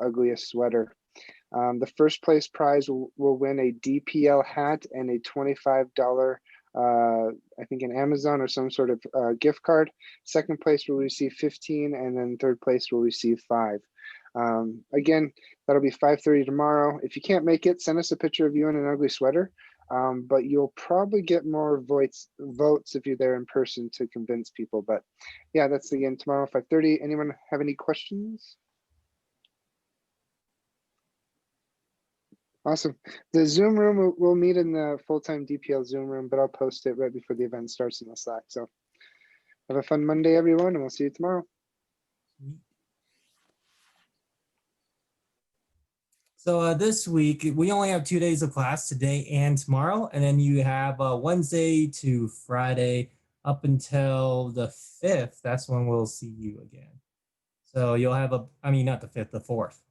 ugliest sweater. The first place prize will win a DPL hat and a $25, I think, an Amazon or some sort of gift card. Second place will receive 15, and then third place will receive 5. Again, that'll be 5:30 tomorrow. If you can't make it, send us a picture of you in an ugly sweater. But you'll probably get more votes if you're there in person to convince people. But yeah, that's again tomorrow, 5:30. Anyone have any questions? Awesome. The Zoom room, we'll meet in the full-time DPL Zoom room, but I'll post it right before the event starts in the Slack. So have a fun Monday, everyone, and we'll see you tomorrow. So this week, we only have 2 days of class, today and tomorrow. And then you have Wednesday to Friday up until the 5th. That's when we'll see you again. So you'll have not the 5th, the 4th.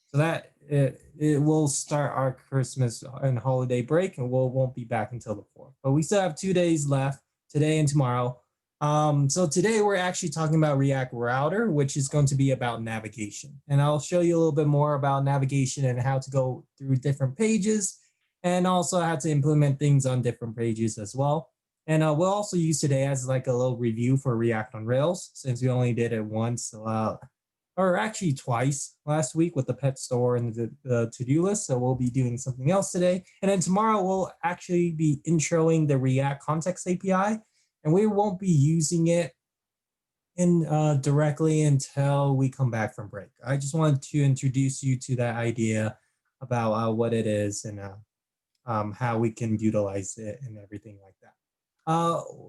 So that it will start our Christmas and holiday break, and won't be back until the 4th. But we still have 2 days left, today and tomorrow. So today we're actually talking about React Router, which is going to be about navigation. And I'll show you a little bit more about navigation and how to go through different pages, and also how to implement things on different pages as well. And we'll also use today as like a little review for React on Rails, since we only did it once, or actually twice last week with the pet store and the to-do list. So we'll be doing something else today. And then tomorrow we'll actually be introing the React Context API, and we won't be using it directly until we come back from break. I just wanted to introduce you to that idea about what it is and how we can utilize it and everything like that.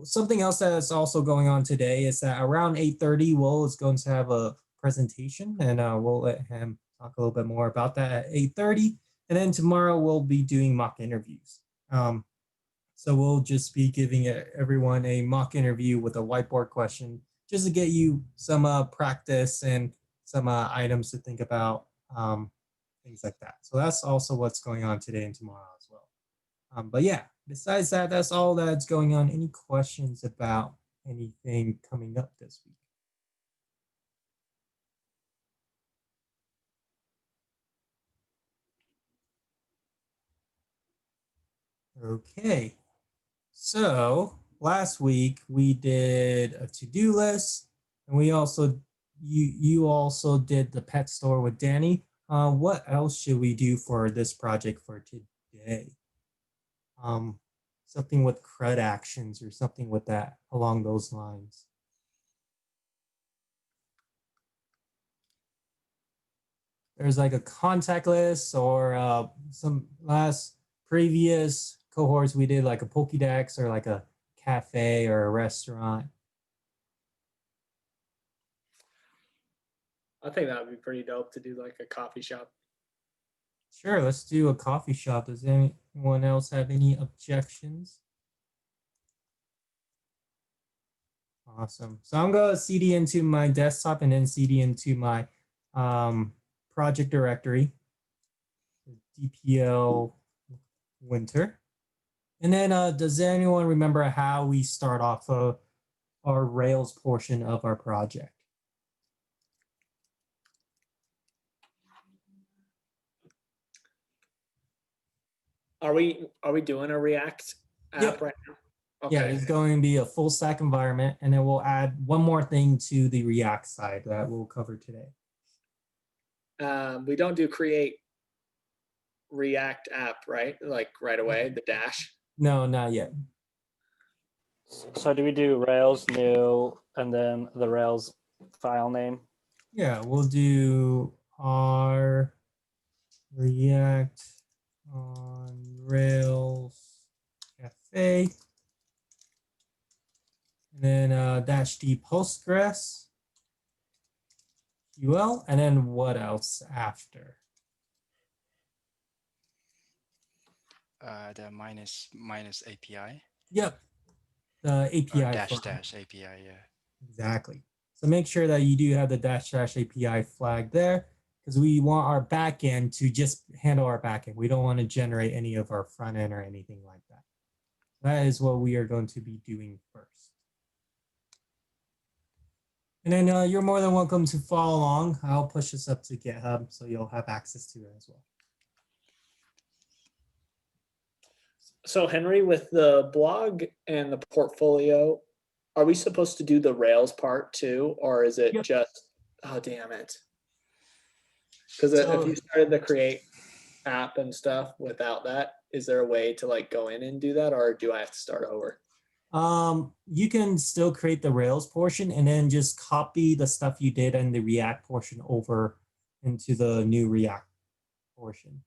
Something else that's also going on today is that around 8:30, Will is going to have a presentation, and we'll let him talk a little bit more about that at 8:30. And then tomorrow we'll be doing mock interviews. So we'll just be giving everyone a mock interview with a whiteboard question, just to get you some practice and some items to think about, things like that. So that's also what's going on today and tomorrow as well. But yeah, besides that, that's all that's going on. Any questions about anything coming up this week? Okay, so last week we did a to-do list, and we also you also did the pet store with Danny. What else should we do for this project for today? Something with CRUD actions or something with that along those lines. There's like a contact list, or some previous cohorts we did like a Pokédex or like a cafe or a restaurant. I think that would be pretty dope to do like a coffee shop. Sure, let's do a coffee shop. Does anyone else have any objections? Awesome. So I'm going to CD into my desktop and then CD into my project directory, DPL winter. And then does anyone remember how we start off our Rails portion of our project? Are we doing a React app right now? Okay. Yeah, it's going to be a full stack environment, and then we'll add one more thing to the React side that we'll cover today. We don't do create React app, right? Like right away, the dash. No, not yet. So do we do Rails new and then the Rails file name? Yeah, we'll do our React on Rails cafe, and then dash D Postgres UL, and then what else after? The minus API. Yep, the API. Or dash API, yeah. Exactly. So make sure that you do have the dash API flag there, because we want our backend to just handle our backend. We don't want to generate any of our front end or anything like that. That is what we are going to be doing first. And then you're more than welcome to follow along. I'll push this up to GitHub so you'll have access to it as well. So Henry, with the blog and the portfolio, are we supposed to do the Rails part too, or is it Yep. just, oh, damn it. Because So- if you started the create app and stuff without that, is there a way to like go in and do that, or do I have to start over? You can still create the Rails portion and then just copy the stuff you did in the React portion over into the new React portion.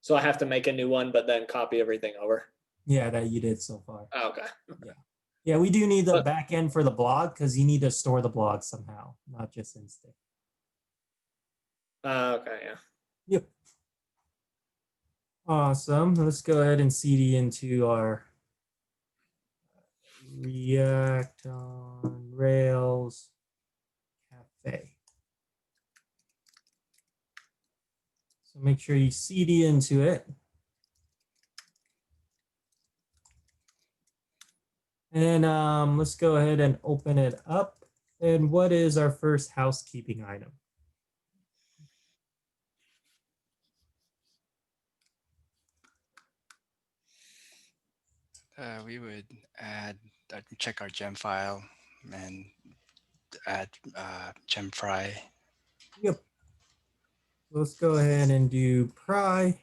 So I have to make a new one, but then copy everything over. Yeah, that you did so far. Oh, okay. Yeah, we do need the But- back end for the blog because you need to store the blog somehow, not just in stick. Okay, yeah. Yep. Awesome. Let's go ahead and CD into our React on Rails Cafe. So make sure you CD into it. And let's go ahead and open it up. And what is our first housekeeping item? We would add, check our gem file and add gem fry. Yep. Let's go ahead and do pry.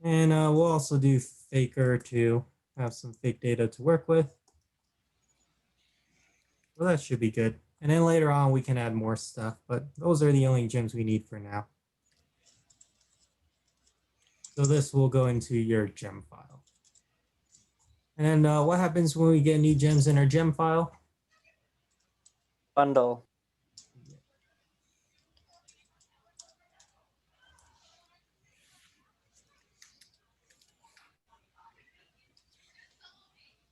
And we'll also do faker to have some fake data to work with. Well, that should be good. And then later on, we can add more stuff, but those are the only gems we need for now. So this will go into your gem file. And what happens when we get new gems in our gem file? Bundle.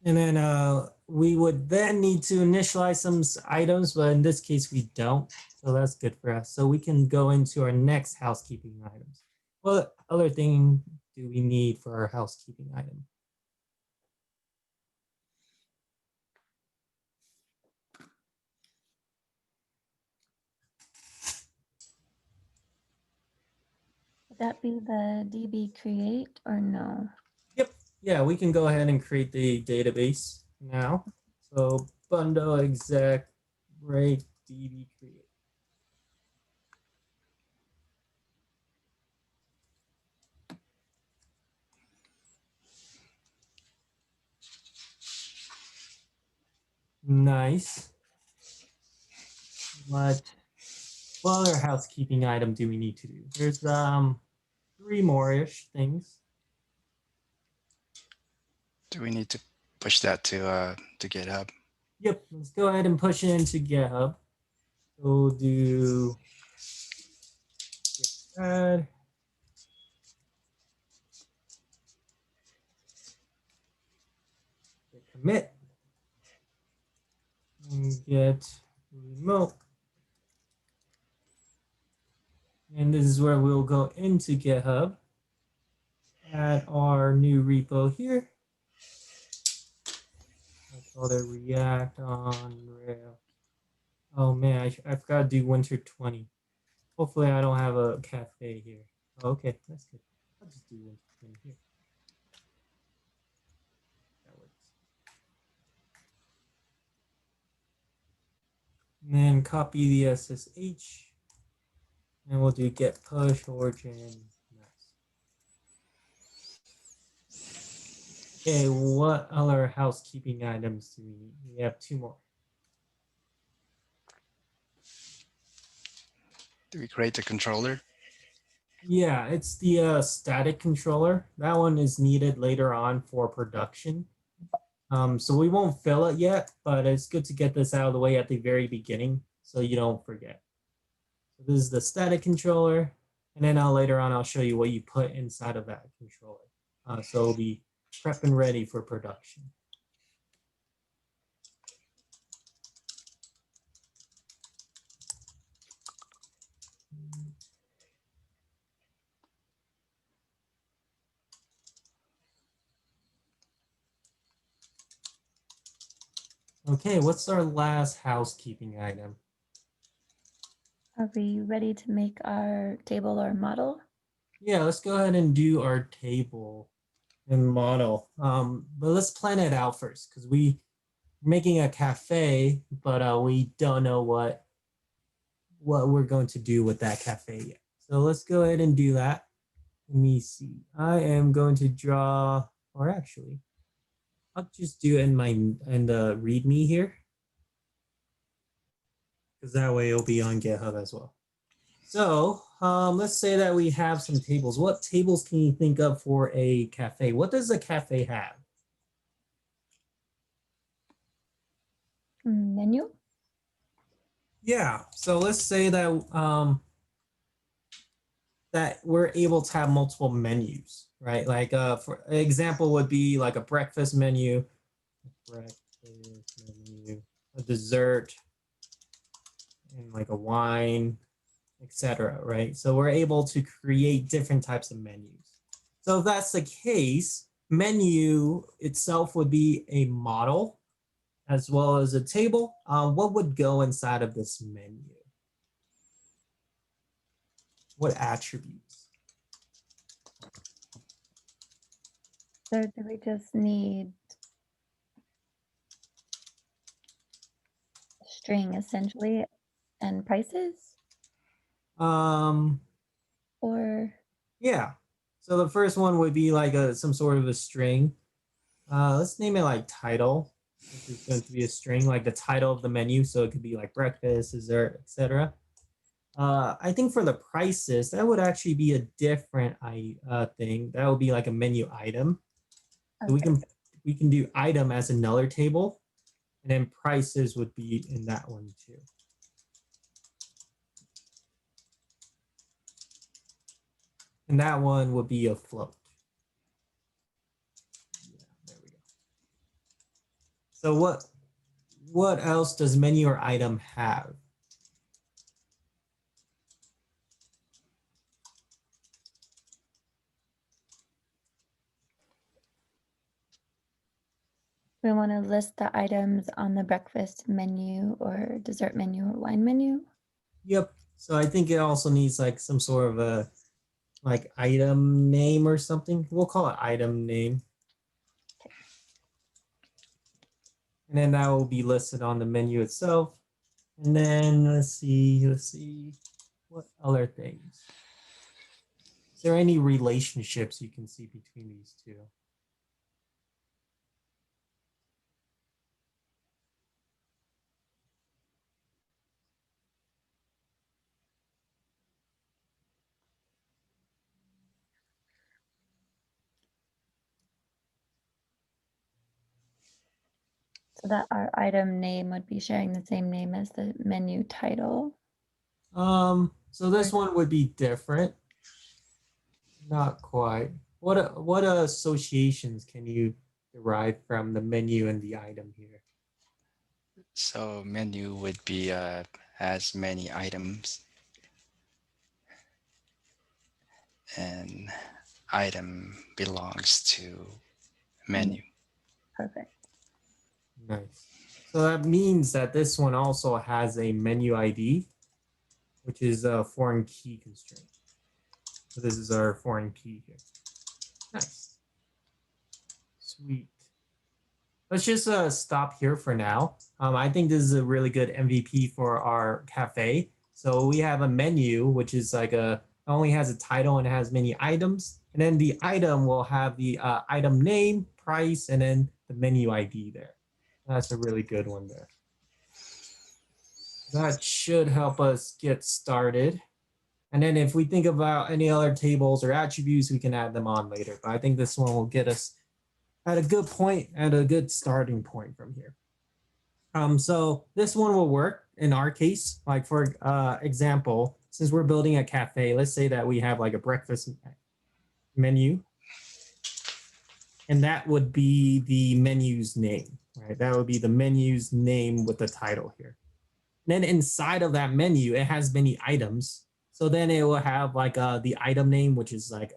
And then we would then need to initialize some items, but in this case, we don't. So that's good for us. So we can go into our next housekeeping items. What other thing do we need for our housekeeping item? Would that be the DB create or no? Yep. Yeah, we can go ahead and create the database now. So bundle exec break DB create. Nice. What other housekeeping item do we need to do? There's 3 more-ish things. Do we need to push that to GitHub? Yep, let's go ahead and push it into GitHub. We'll do git add. Git commit. And get remote. And this is where we'll go into GitHub. Add our new repo here. I call it React on Rails. Oh man, I forgot to do winter 20. Hopefully I don't have a cafe here. Oh, okay, that's good. I'll just do winter 20 here. That works. And then copy the SSH. And we'll do get push origin. Nice. Okay, what other housekeeping items do we need? We have 2 more. Do we create a controller? Yeah, it's the static controller. That one is needed later on for production. So we won't fill it yet, but it's good to get this out of the way at the very beginning so you don't forget. So this is the static controller, and then later on I'll show you what you put inside of that controller. So it'll be prep and ready for production. Okay, what's our last housekeeping item? Are we ready to make our table or model? Yeah, let's go ahead and do our table and model. But let's plan it out first because we're making a cafe, but we don't know what we're going to do with that cafe yet. So let's go ahead and do that. Let me see. I am going to draw, or actually, I'll just do it in the README here, because that way it'll be on GitHub as well. So let's say that we have some tables. What tables can you think of for a cafe? What does a cafe have? Menu? Yeah. So let's say that that we're able to have multiple menus, right? Like for example would be like a breakfast menu, a dessert, and like a wine, etc. Right? So we're able to create different types of menus. So if that's the case, menu itself would be a model as well as a table. What would go inside of this menu? What attributes? So do we just need string essentially and prices? Um, Or yeah. So the first one would be like some sort of a string. Let's name it like title, which is going to be a string, like the title of the menu. So it could be like breakfast, dessert, etc. I think for the prices, that would actually be a different thing. That would be like a menu item. So okay. we can do item as another table, and then prices would be in that one too. And that one would be a float. Yeah, there we go. So what else does menu or item have? We want to list the items on the breakfast menu or dessert menu or wine menu. Yep. So I think it also needs like some sort of a like item name or something. We'll call it item name. And then that will be listed on the menu itself. And then let's see, what other things? Is there any relationships you can see between these two? So that our item name would be sharing the same name as the menu title. So this one would be different. Not quite. What associations can you derive from the menu and the item here? So menu would be as many items, and item belongs to menu. Perfect. Nice. So that means that this one also has a menu ID, which is a foreign key constraint. So this is our foreign key here. Nice. Sweet. Let's just stop here for now. I think this is a really good MVP for our cafe. So we have a menu, which is like only has a title and it has many items. And then the item will have the item name, price, and then the menu ID there. That's a really good one there. That should help us get started. And then if we think about any other tables or attributes, we can add them on later. But I think this one will get us at a good point, at a good starting point from here. So this one will work in our case. Like for example, since we're building a cafe, let's say that we have like a breakfast menu. And that would be the menu's name, right? That would be the menu's name with the title here. Then inside of that menu, it has many items. So then it will have like the item name, which is like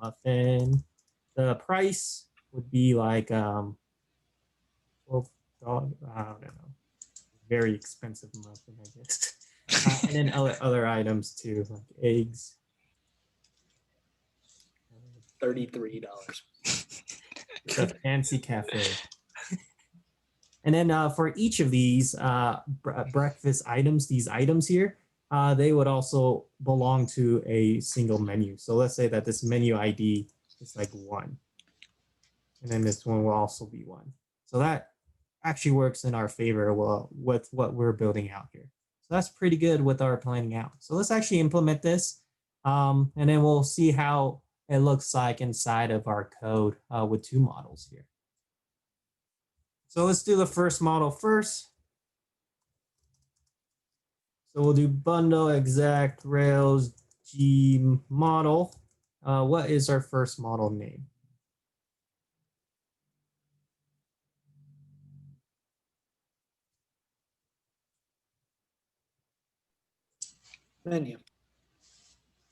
muffin. The price would be like, well, I don't know. Very expensive muffin, I guess. And then other items too, like eggs. $33. It's a fancy cafe. And then for each of these breakfast items, these items here, they would also belong to a single menu. So let's say that this menu ID is like 1. And then this one will also be 1. So that actually works in our favor with what we're building out here. So that's pretty good with our planning out. So let's actually implement this. And then we'll see how it looks like inside of our code with 2 models here. So let's do the first model first. So we'll do bundle exact Rails G model. What is our first model name? Menu.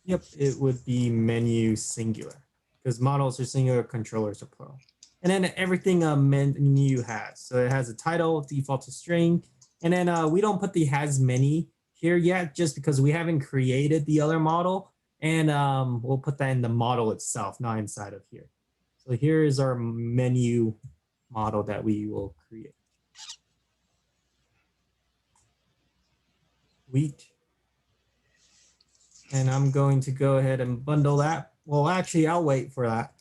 Yep, it would be menu singular because models are singular, controllers are plural. And then everything a menu has. So it has a title, default to string. And then we don't put the has many here yet just because we haven't created the other model. And we'll put that in the model itself, not inside of here. So here is our menu model that we will create. Sweet. And I'm going to go ahead and bundle that. Well, actually, I'll wait for that.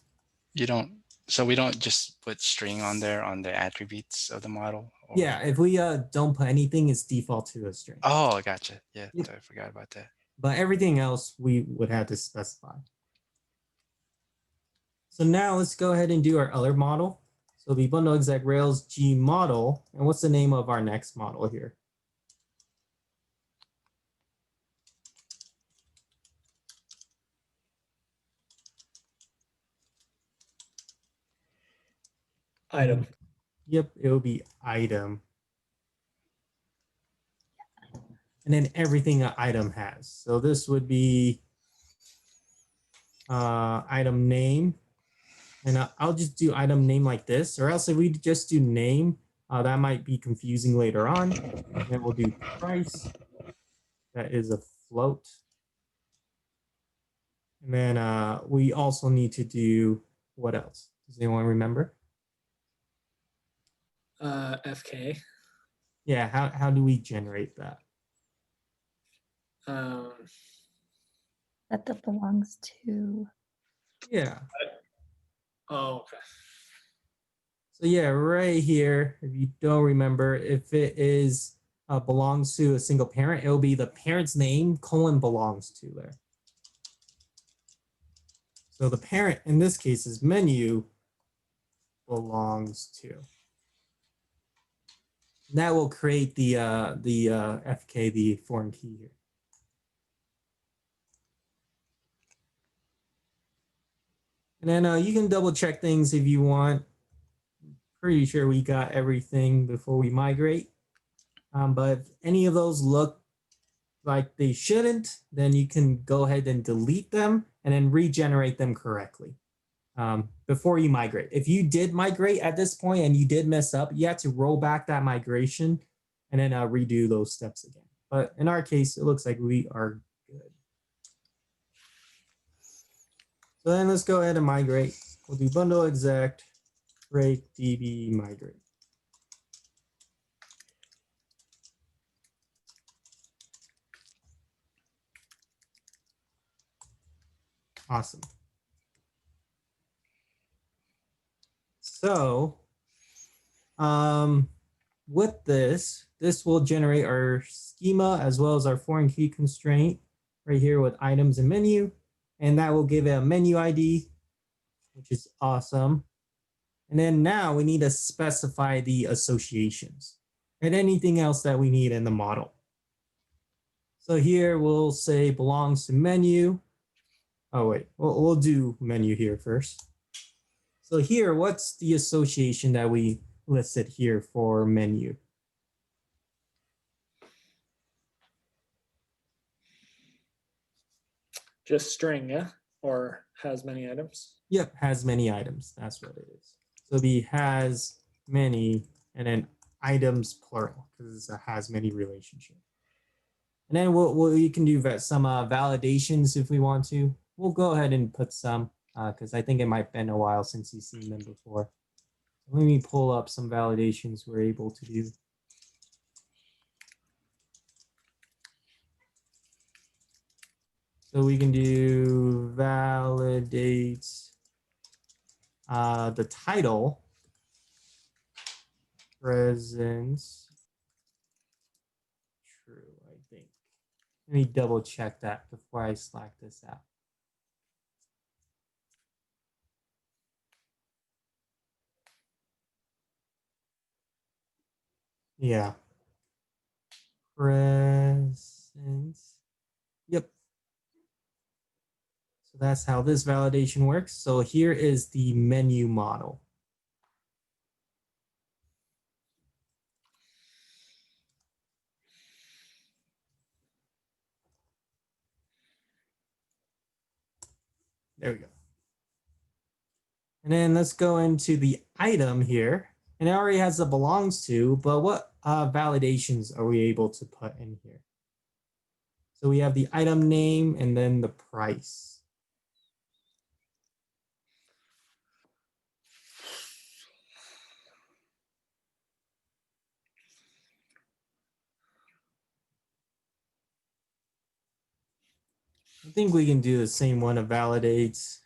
So we don't just put string on there on the attributes of the model? Or... Yeah, if we don't put anything, it's default to a string. Oh, gotcha. Yeah, Yep. I forgot about that. But everything else we would have to specify. So now let's go ahead and do our other model. So the bundle exec Rails G model. And what's the name of our next model here? Item. Yep, it will be item. And then everything an item has. So this would be item name. And I'll just do item name like this, or else if we just do name, that might be confusing later on. And then we'll do price. That is a float. And then we also need to do what else? Does anyone remember? FK. Yeah, how do we generate that? That belongs to. Yeah. Oh, okay. So yeah, right here, if you don't remember, if it is belongs to a single parent, it'll be the parent's name, belongs to there. So the parent in this case is menu belongs to. And that will create the FK, the foreign key here. And then you can double check things if you want. Pretty sure we got everything before we migrate. But if any of those look like they shouldn't, then you can go ahead and delete them and then regenerate them correctly before you migrate. If you did migrate at this point and you did mess up, you have to roll back that migration and then redo those steps again. But in our case, it looks like we are good. So then let's go ahead and migrate. We'll do bundle exec break db migrate. Awesome. So with this will generate our schema as well as our foreign key constraint right here with items and menu. And that will give it a menu ID, which is awesome. And then now we need to specify the associations and anything else that we need in the model. So here we'll say belongs to menu. Oh wait, we'll do menu here first. So here, what's the association that we listed here for menu? Just string, yeah? Or has many items? Yep, has many items. That's what it is. So the has many, and then items plural because it has many relationships. And then we can do some validations if we want to. We'll go ahead and put some because I think it might have been a while since you've seen them before. Let me pull up some validations we're able to do. So we can do validate the title, presence, true, I think. Let me double check that before I slack this out. Yeah. Presence. Yep. So that's how this validation works. So here is the menu model. There we go. And then let's go into the item here. And it already has the belongs to, but what validations are we able to put in here? So we have the item name and then the price. I think we can do the same one of validates.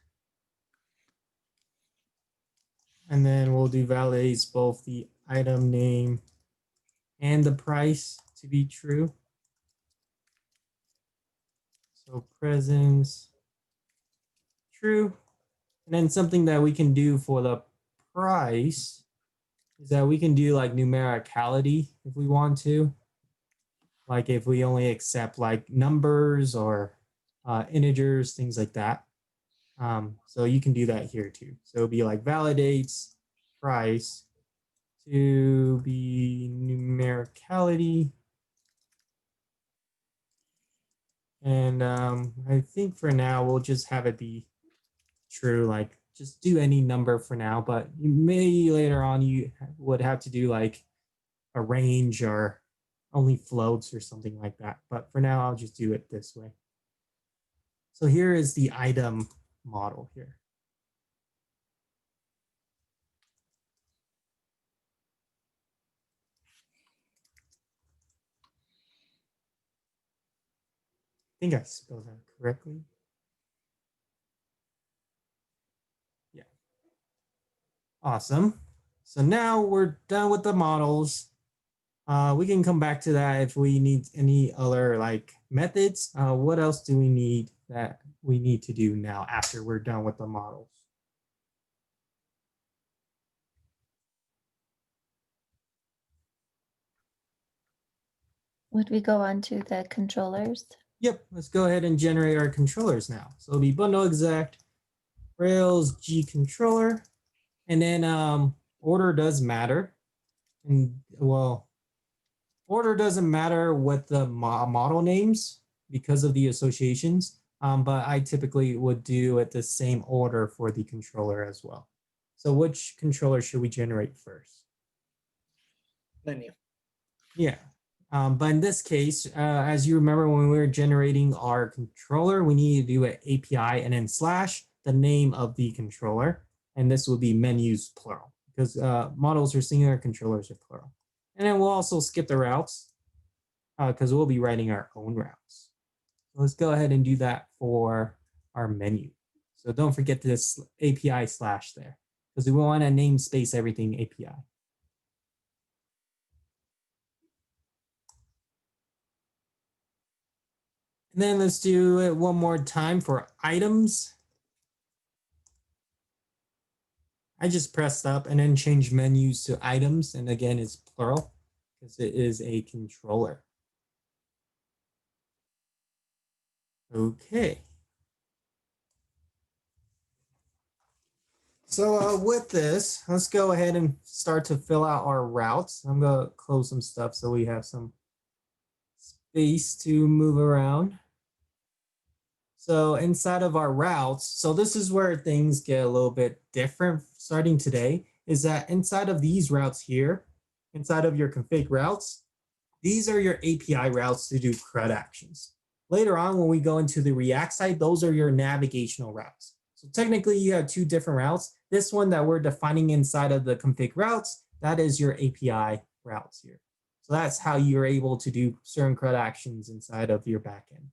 And then we'll do validates both the item name and the price to be true. So presence, true. And then something that we can do for the price is that we can do like numericality if we want to. Like if we only accept like numbers or integers, things like that. So you can do that here too. So it'll be like validates price to be numericality. And I think for now, we'll just have it be true, like just do any number for now, but maybe later on you would have to do like a range or only floats or something like that. But for now, I'll just do it this way. So here is the item model here. I think I spelled that correctly. Yeah. Awesome. So now we're done with the models. We can come back to that if we need any other like methods. What else do we need that we need to do now after we're done with the models? Would we go on to the controllers? Yep, let's go ahead and generate our controllers now. So it'll be bundle exec, Rails G controller, and then order does matter. And well, order doesn't matter with the model names because of the associations, but I typically would do it the same order for the controller as well. So which controller should we generate first? Menu. Yeah. But in this case, as you remember when we were generating our controller, we need to do an API and then slash the name of the controller. And this will be menus plural because models are singular, controllers are plural. And then we'll also skip the routes because we'll be writing our own routes. So let's go ahead and do that for our menu. So don't forget this API slash there because we want to namespace everything API. And then let's do it one more time for items. I just pressed up and then changed menus to items. And again, it's plural because it is a controller. Okay. So with this, let's go ahead and start to fill out our routes. I'm going to close some stuff so we have some space to move around. So inside of our routes, so this is where things get a little bit different starting today, is that inside of these routes here, inside of your config routes, these are your API routes to do CRUD actions. Later on, when we go into the React side, those are your navigational routes. So technically you have two different routes. This one that we're defining inside of the config routes, that is your API routes here. So that's how you're able to do certain CRUD actions inside of your backend.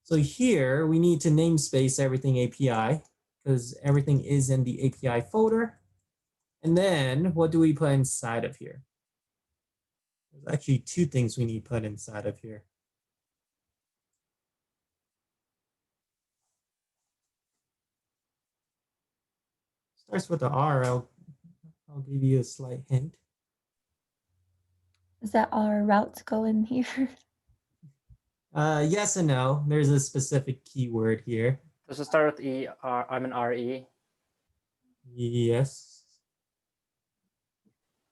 So here we need to namespace everything API because everything is in the API folder. And then what do we put inside of here? There's actually two things we need put inside of here. Starts with the R. I'll give you a slight hint. Is that our routes go in here? Yes and no. There's a specific keyword here. Does it start with E? I'm an RE. Yes.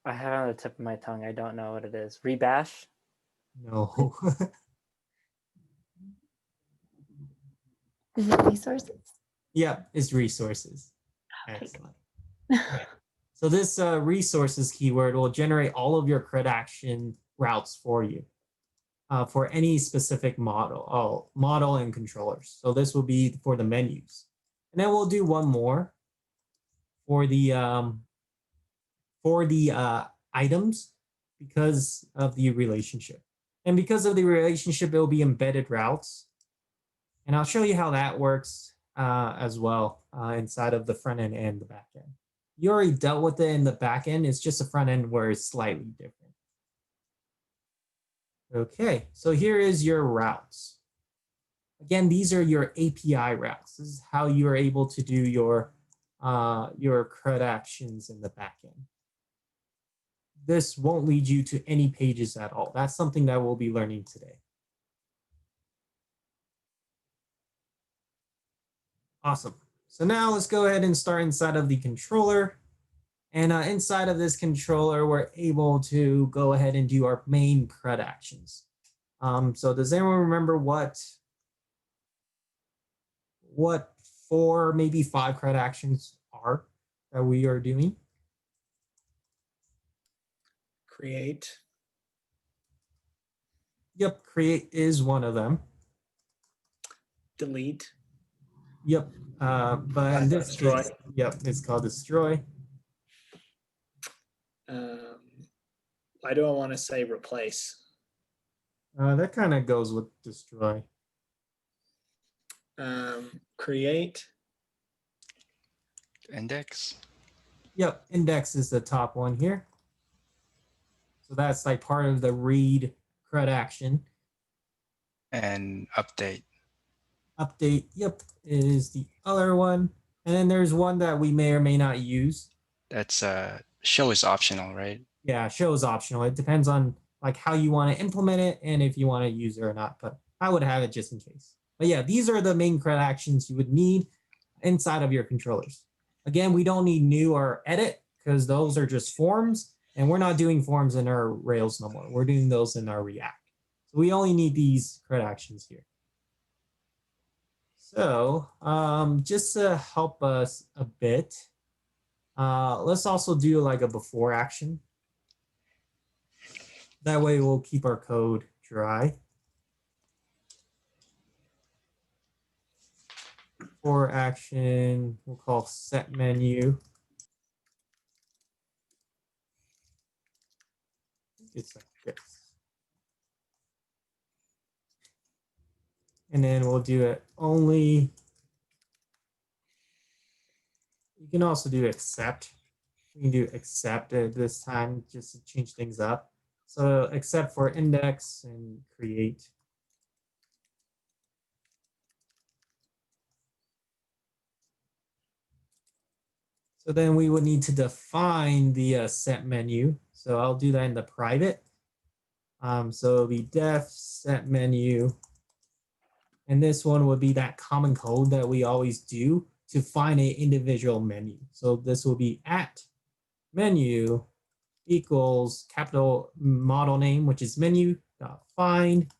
I have it on the tip of my tongue. I don't know what it is. Rebash? No. Is it resources? Yeah, it's resources. Okay. Excellent. So this resources keyword will generate all of your CRUD action routes for you for any specific model and controllers. So this will be for the menus. And then we'll do one more for the items because of the relationship. And because of the relationship, it will be embedded routes. And I'll show you how that works as well inside of the front end and the back end. You already dealt with it in the back end. It's just the front end where it's slightly different. Okay, so here is your routes. Again, these are your API routes. This is how you are able to do your CRUD actions in the back end. This won't lead you to any pages at all. That's something that we'll be learning today. Awesome. So now let's go ahead and start inside of the controller. And inside of this controller, we're able to go ahead and do our main CRUD actions. So does anyone remember what 4, maybe 5 CRUD actions are that we are doing? Create. Yep, create is one of them. Delete. Yep, but in this Destroy. case, yep, it's called destroy. Why do I want to say replace? That kind of goes with destroy. Create. Index. Yep, index is the top one here. So that's like part of the read CRUD action. And update. Update, yep, is the other one. And then there's one that we may or may not use. That's show is optional, right? Yeah, show is optional. It depends on like how you want to implement it and if you want to use it or not, but I would have it just in case. But yeah, these are the main CRUD actions you would need inside of your controllers. Again, we don't need new or edit because those are just forms, and we're not doing forms in our Rails no more. We're doing those in our React. So we only need these CRUD actions here. So just to help us a bit, let's also do like a before action. That way we'll keep our code dry. Before action, we'll call set menu. It's like this. And then we'll do it only. You can also do accept. We can do accept at this time just to change things up. So except for index and create. So then we would need to define the set menu. So I'll do that in the private. So it'll be def set menu. And this one would be that common code that we always do to find an individual menu. So this will be at menu equals capital model name, which is menu.find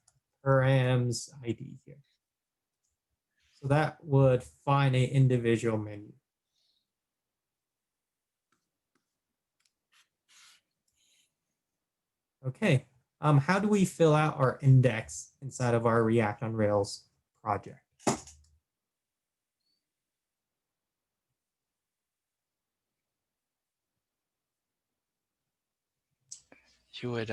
params ID here. So that would find an individual menu. Okay. How do we fill out our index inside of our React on Rails project? You would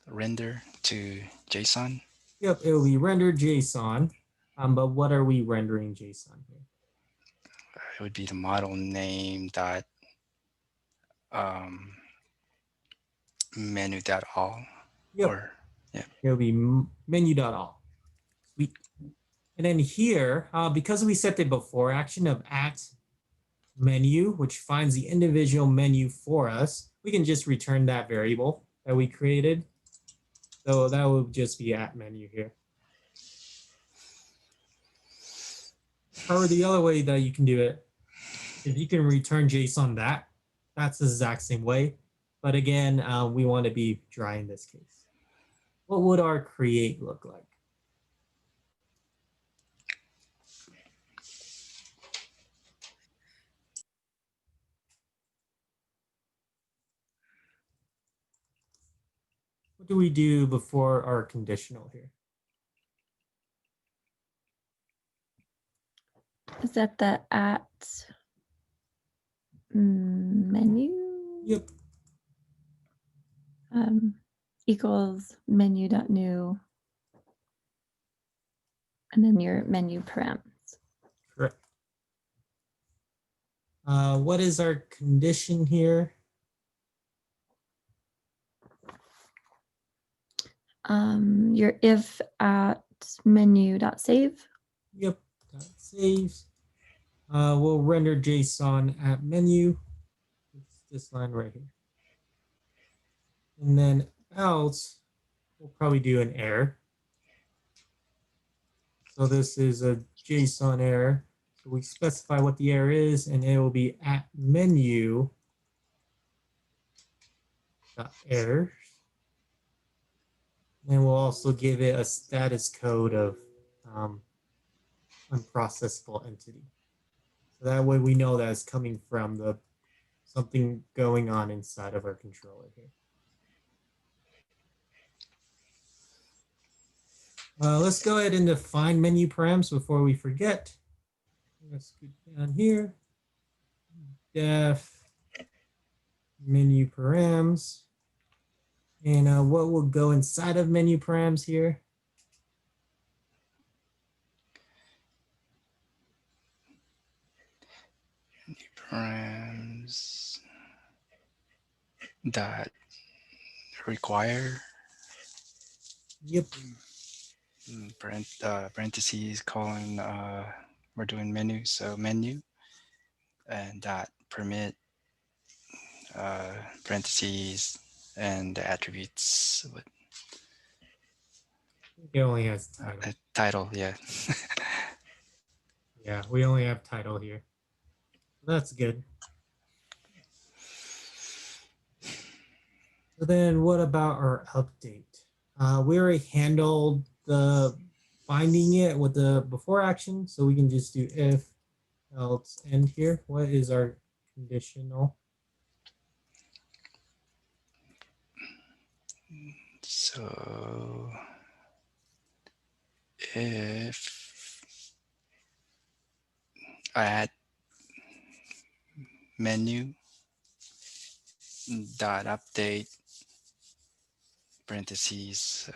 render to JSON. Yep, it will be rendered JSON. But what are we rendering JSON here? It would be the model name dot menu dot all. Yep. Or It'll be menu.all. Sweet. And then here, because we set the before action of at menu, which finds the individual menu for us, we can just return that variable that we created. So that would just be at menu here. Or the other way that you can do it, if you can return JSON that's the exact same way. But again, we want to be dry in this case. What would our create look like? What do we do before our conditional here? Is that the at menu? Yep. Equals menu.new. And then your menu params. Correct. What is our condition here? Your if at menu.save. Yep. Saves. We'll render JSON at menu. It's this line right here. And then else, we'll probably do an error. So this is a JSON error. So we specify what the error is, and it will be at menu error. And we'll also give it a status code of unprocessable entity. So that way we know that it's coming from something going on inside of our controller here. Let's go ahead and define menu params before we forget. Let's go down here. Def menu params. And what will go inside of menu params here? params dot require Yep. parentheses colon we're doing menu, so menu, and dot permit parentheses and the attributes with It only has title. title. Yeah. Yeah, we only have title here. That's good. So then what about our update? We already handled the binding it with the before action, so we can just do if else end here. What is our conditional? So if I add menu dot update parentheses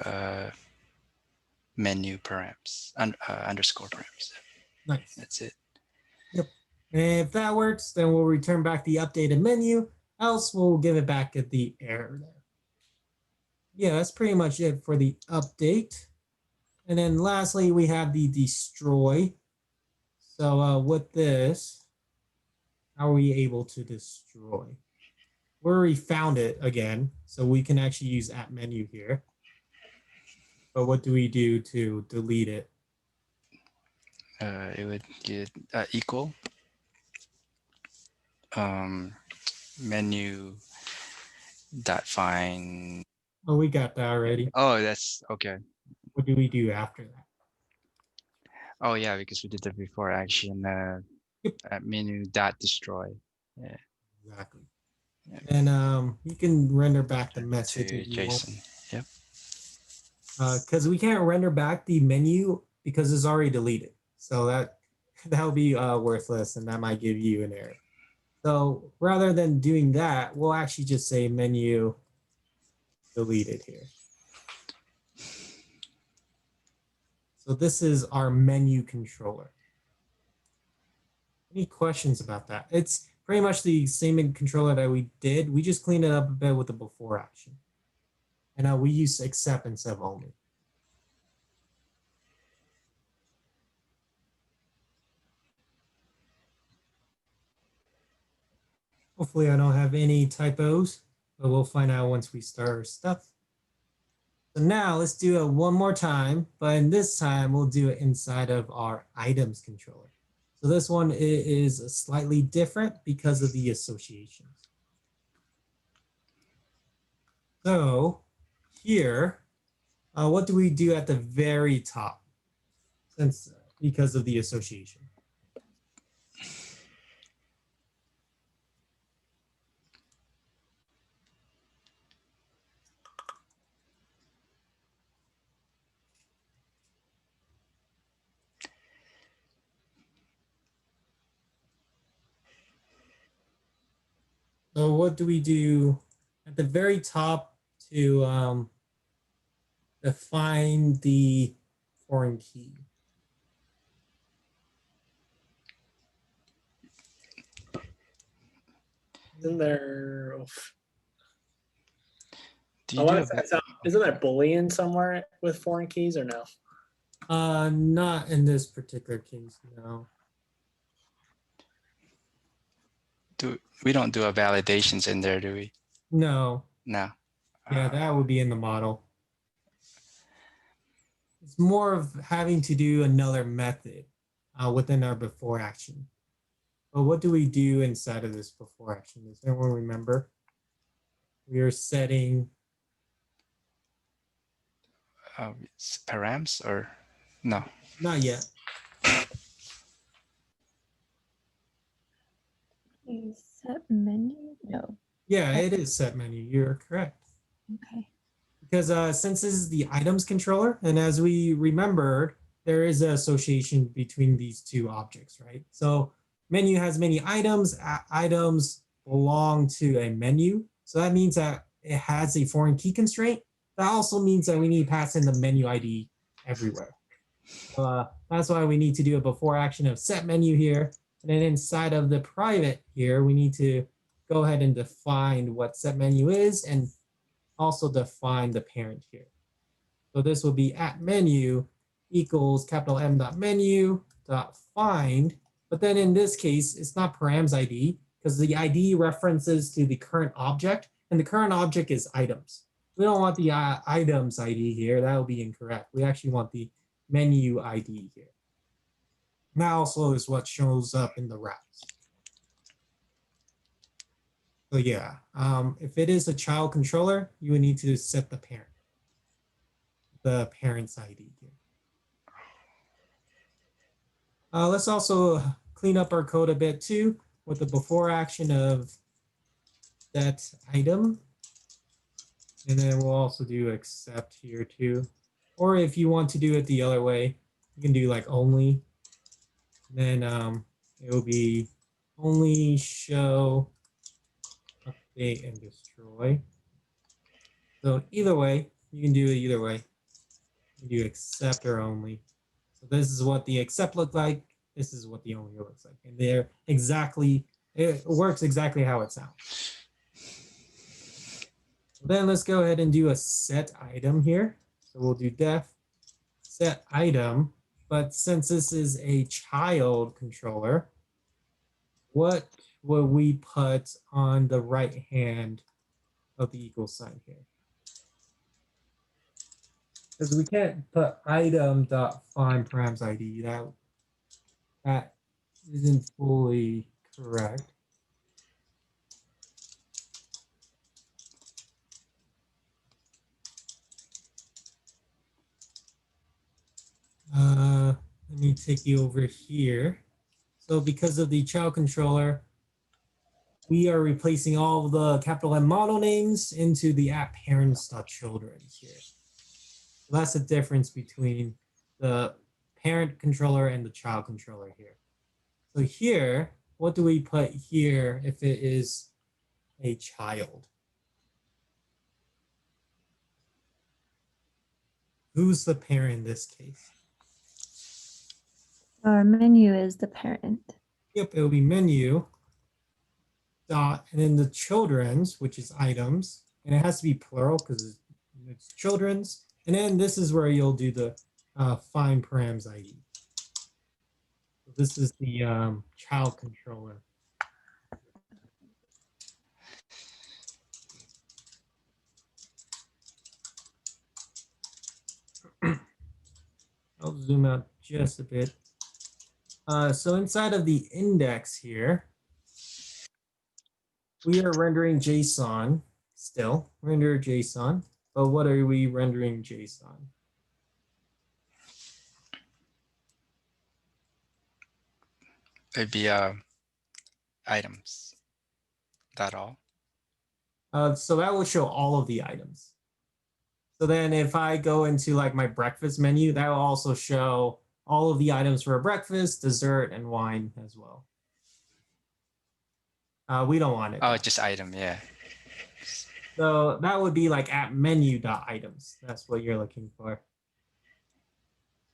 menu params underscore params. Nice. That's it. Yep. And if that works, then we'll return back the updated menu. Else we'll give it back at the error there. Yeah, that's pretty much it for the update. And then lastly, we have the destroy. So with this, how are we able to destroy? We already found it again, so we can actually use at menu here. But what do we do to delete it? It would get equal menu dot find. Oh, we got that already. Oh, that's okay. What do we do after that? Oh yeah, because we did the before action at menu dot destroy. Yeah. Exactly. Yeah. And you can render back the To message if you want. JSON. because we can't render back the menu because it's already deleted. So that will be worthless, and that might give you an error. So rather than doing that, we'll actually just say menu deleted here. So this is our menu controller. Any questions about that? It's pretty much the same controller that we did. We just cleaned it up a bit with the before action. And we use except instead of only. Hopefully I don't have any typos, but we'll find out once we start our stuff. So now let's do it one more time, but in this time we'll do it inside of our items controller. So this one is slightly different because of the associations. So here, what do we do at the very top? Because of the association. So what do we do at the very top to define the foreign key? Isn't there? Do you do a, Isn't there Boolean somewhere with foreign keys or no? Not in this particular case, no. we don't do a validations in there, do we? No. No. Yeah, that would be in the model. It's more of having to do another method within our before action. But what do we do inside of this before action? Does anyone remember? We are setting params or no? not yet. Set menu? No. Yeah, it is set menu. You're correct. Okay. Because since this is the items controller, and as we remembered, there is an association between these two objects, right? So menu has many items. Items belong to a menu. So that means that it has a foreign key constraint. That also means that we need to pass in the menu ID everywhere. That's why we need to do a before action of set menu here. And then inside of the private here, we need to go ahead and define what set menu is and also define the parent here. So this will be at menu equals capital M dot menu dot find. But then in this case, it's not params ID because the ID references to the current object and the current object is items. We don't want the items ID here. That will be incorrect. We actually want the menu ID here. That also is what shows up in the routes. So yeah, if it is a child controller, you would need to set the parent's ID here. Let's also clean up our code a bit too with the before action of that item. And then we'll also do except here too. Or if you want to do it the other way, you can do like only. Then it will be only show, update, and destroy. So either way, you can do it either way. You can do except or only. So this is what the except look like. This is what the only looks like. And they're exactly, it works exactly how it sounds. So then let's go ahead and do a set item here. So we'll do def set item. But since this is a child controller, what will we put on the right hand of the equal sign here? Because we can't put item.find params ID. That isn't fully correct. Let me take you over here. So because of the child controller, we are replacing all of the capital M model names into the at parents.children here. That's the difference between the parent controller and the child controller here. So here, what do we put here if it is a child? Who's the parent in this case? Our menu is the parent. Yep, it'll be menu dot and then the children's, which is items, and it has to be plural because it's children's. And then this is where you'll do the find params ID. So this is the child controller. I'll zoom out just a bit. So inside of the index here, we are rendering JSON still, render JSON. But what are we rendering JSON? It'd be items. That all? So that will show all of the items. So then if I go into like my breakfast menu, that will also show all of the items for breakfast, dessert, and wine as well. We don't want it. Oh, just item, yeah. So that would be like at menu.items. That's what you're looking for.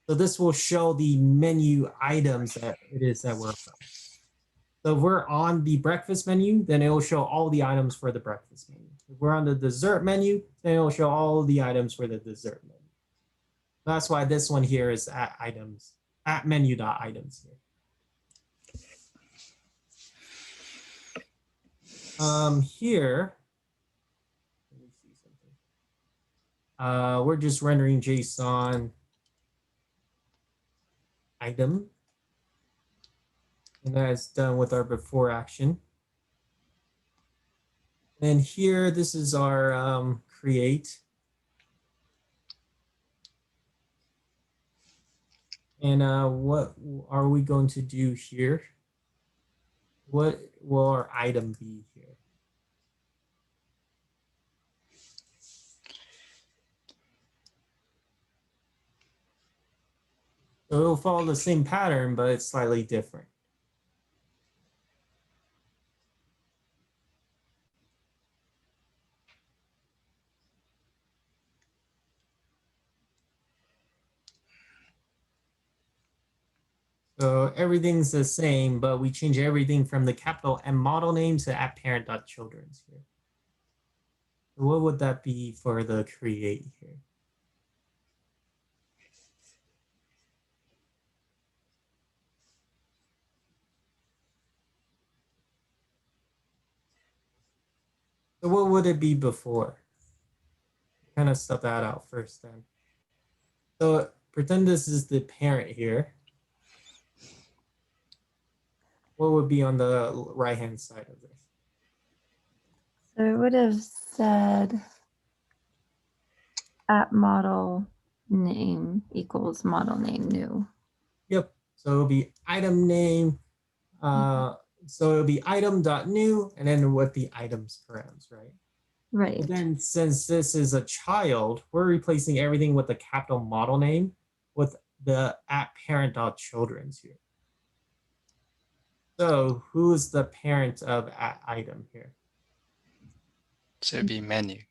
So this will show the menu items that it is that we're on. So if we're on the breakfast menu, then it will show all the items for the breakfast menu. If we're on the dessert menu, then it will show all the items for the dessert menu. That's why this one here is at items, at menu.items here. Here, let me see something. We're just rendering JSON item. And that's done with our before action. And here, this is our create. And what are we going to do here? What will our item be here? So it'll follow the same pattern, but it's slightly different. So everything's the same, but we change everything from the capital M model name to at parent.children's here. So what would that be for the create here? So what would it be before? Kind of stuff that out first then. So pretend this is the parent here. What would be on the right-hand side of this? So it would have said at model name equals model name new. Yep. So it'll be item name. So it'll be item.new and then what the items params, right? Right. But then since this is a child, we're replacing everything with the capital model name with the at parent.children's here. So who is the parent of at item here? So it'd be menu.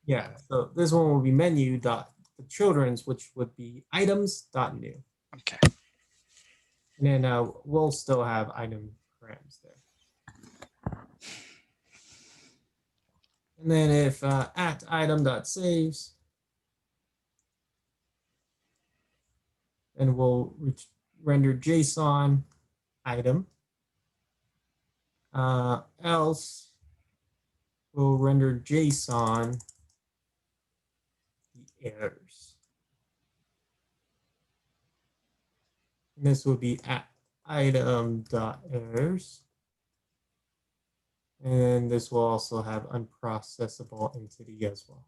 Yeah, so this one will be menu dot the children's, which would be items dot new. Okay. And then we'll still have item params there. And then if at item dot saves, then we'll render JSON item. Else we'll render JSON the errors. And this will be at item.errors. And this will also have unprocessable entity as well.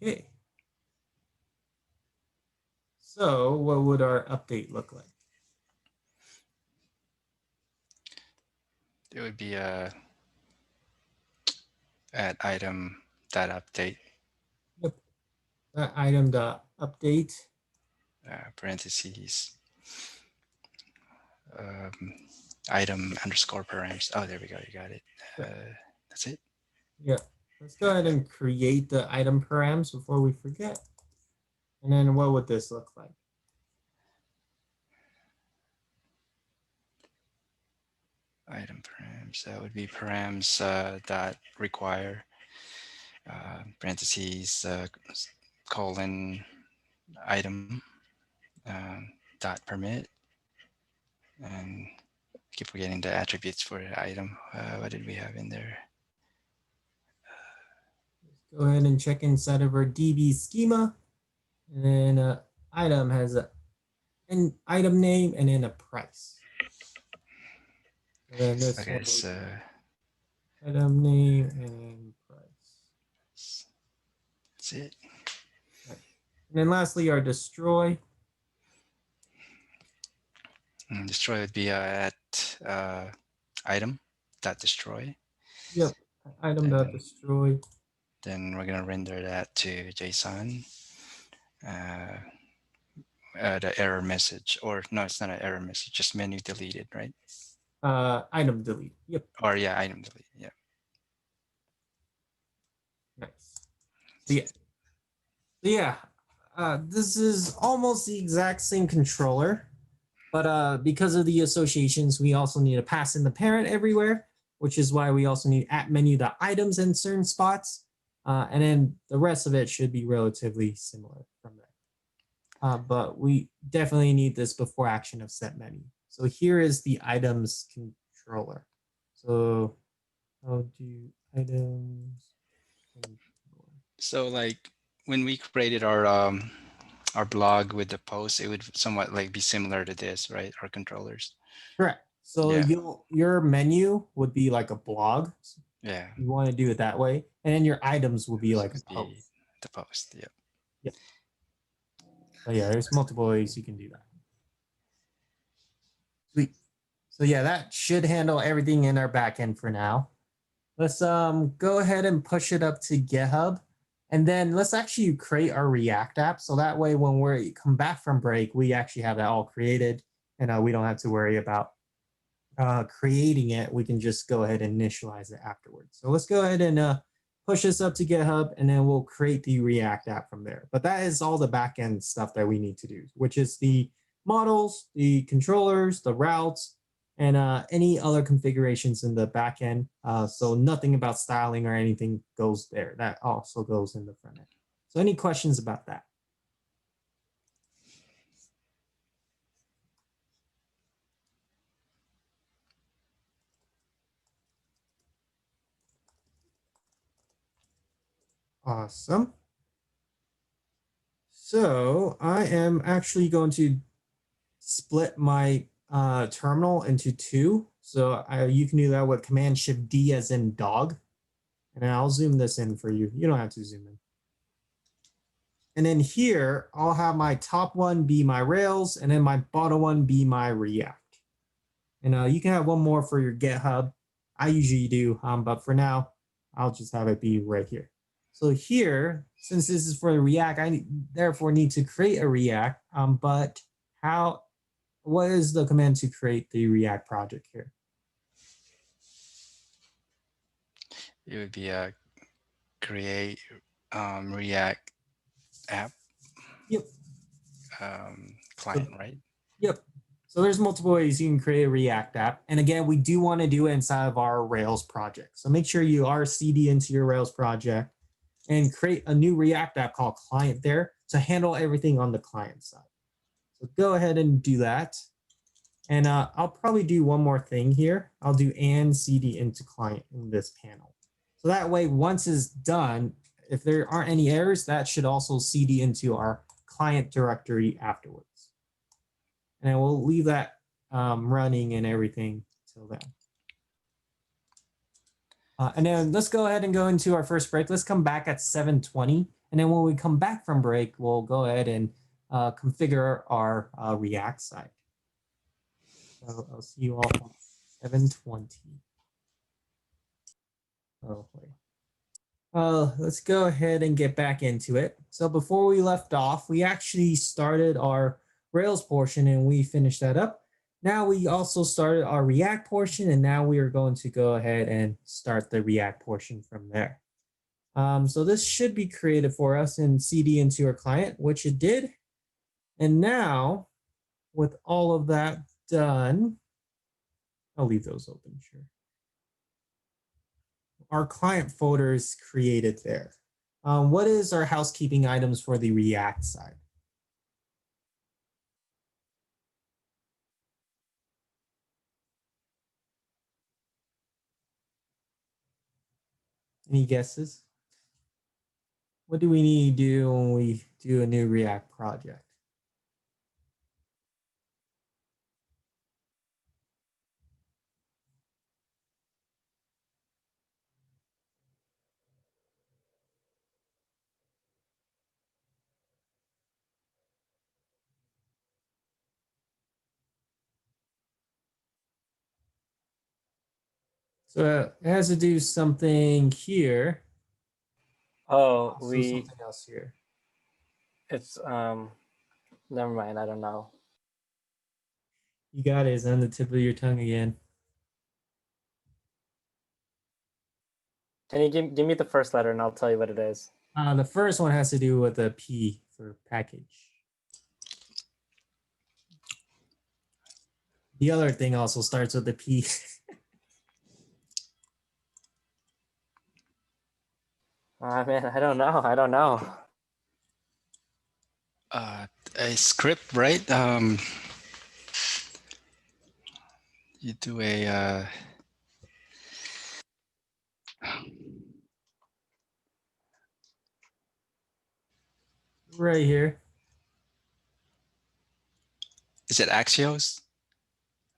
Okay. So what would our update look like? It would be add item dot update Item dot update. parentheses item underscore params. Oh, there we go. You got it. That's it. Yeah. Let's go ahead and create the item params before we forget. And then what would this look like? Item params. That would be params dot require parentheses colon item dot permit, and keep forgetting the attributes for the item. What did we have in there? Go ahead and check inside of our DB schema. And then item has an item name and then a price. And then this Okay, one so item name and price. that's it. And then lastly, our destroy. Destroy would be at item dot destroy. Yep, item And dot then- destroy. Then we're gonna render that to JSON. The error message, or no, it's not an error message, just menu deleted, right? Item delete. Yep, Or yeah, item delete. Yeah. nice. So yeah, this is almost the exact same controller, but because of the associations, we also need to pass in the parent everywhere, which is why we also need at menu the items in certain spots. And then the rest of it should be relatively similar from there. But we definitely need this before action of set menu. So here is the items controller. So I'll do items controller. So like when we created our blog with the post, it would somewhat like be similar to this, right? Our controllers. Correct. So Yeah. your menu would be like a blog. Yeah. You want to do it that way. And then your items will be like a Would be post. the post. Yeah. So yeah, there's multiple ways you can do that. Sweet. So yeah, that should handle everything in our backend for now. Let's go ahead and push it up to GitHub. And then let's actually create our React app. So that way when we come back from break, we actually have that all created and we don't have to worry about creating it. We can just go ahead and initialize it afterwards. So let's go ahead and push this up to GitHub and then we'll create the React app from there. But that is all the backend stuff that we need to do, which is the models, the controllers, the routes, and any other configurations in the backend. So nothing about styling or anything goes there. That also goes in the front end. So any questions about that? Awesome. So I am actually going to split my terminal into two. So you can do that with Command Shift D as in dog. And I'll zoom this in for you. You don't have to zoom in. And then here, I'll have my top one be my Rails and then my bottom one be my React. And you can have one more for your GitHub. I usually do, but for now, I'll just have it be right here. So here, since this is for the React, I therefore need to create a React. But what is the command to create the React project here? It would be a create React app. Yep. Client, right? Yep. So there's multiple ways you can create a React app. And again, we do want to do it inside of our Rails project. So make sure you are CD into your Rails project and create a new React app called client there to handle everything on the client side. So go ahead and do that. And I'll probably do one more thing here. I'll do and CD into client in this panel. So that way, once it's done, if there aren't any errors, that should also CD into our client directory afterwards. And we'll leave that running and everything till then. And then let's go ahead and go into our first break. Let's come back at 7:20. And then when we come back from break, we'll go ahead and configure our React site. So I'll see you all at 7:20. Oh, wait. Let's go ahead and get back into it. So before we left off, we actually started our Rails portion and we finished that up. Now we also started our React portion, and now we are going to go ahead and start the React portion from there. So this should be created for us in CD into our client, which it did. And now, with all of that done, I'll leave those open, sure. Our client folder is created there. What is our housekeeping items for the React side? Any guesses? What do we need to do when we do a new React project? So it has to do something here. Oh, Also something else here. it's never mind. I don't know. You got it. It's on the tip of your tongue again. Can you give me the first letter and I'll tell you what it is? The first one has to do with the P for package. The other thing also starts with the P. Man, I don't know. I don't know. A script, right? You do a Right here. is it Axios?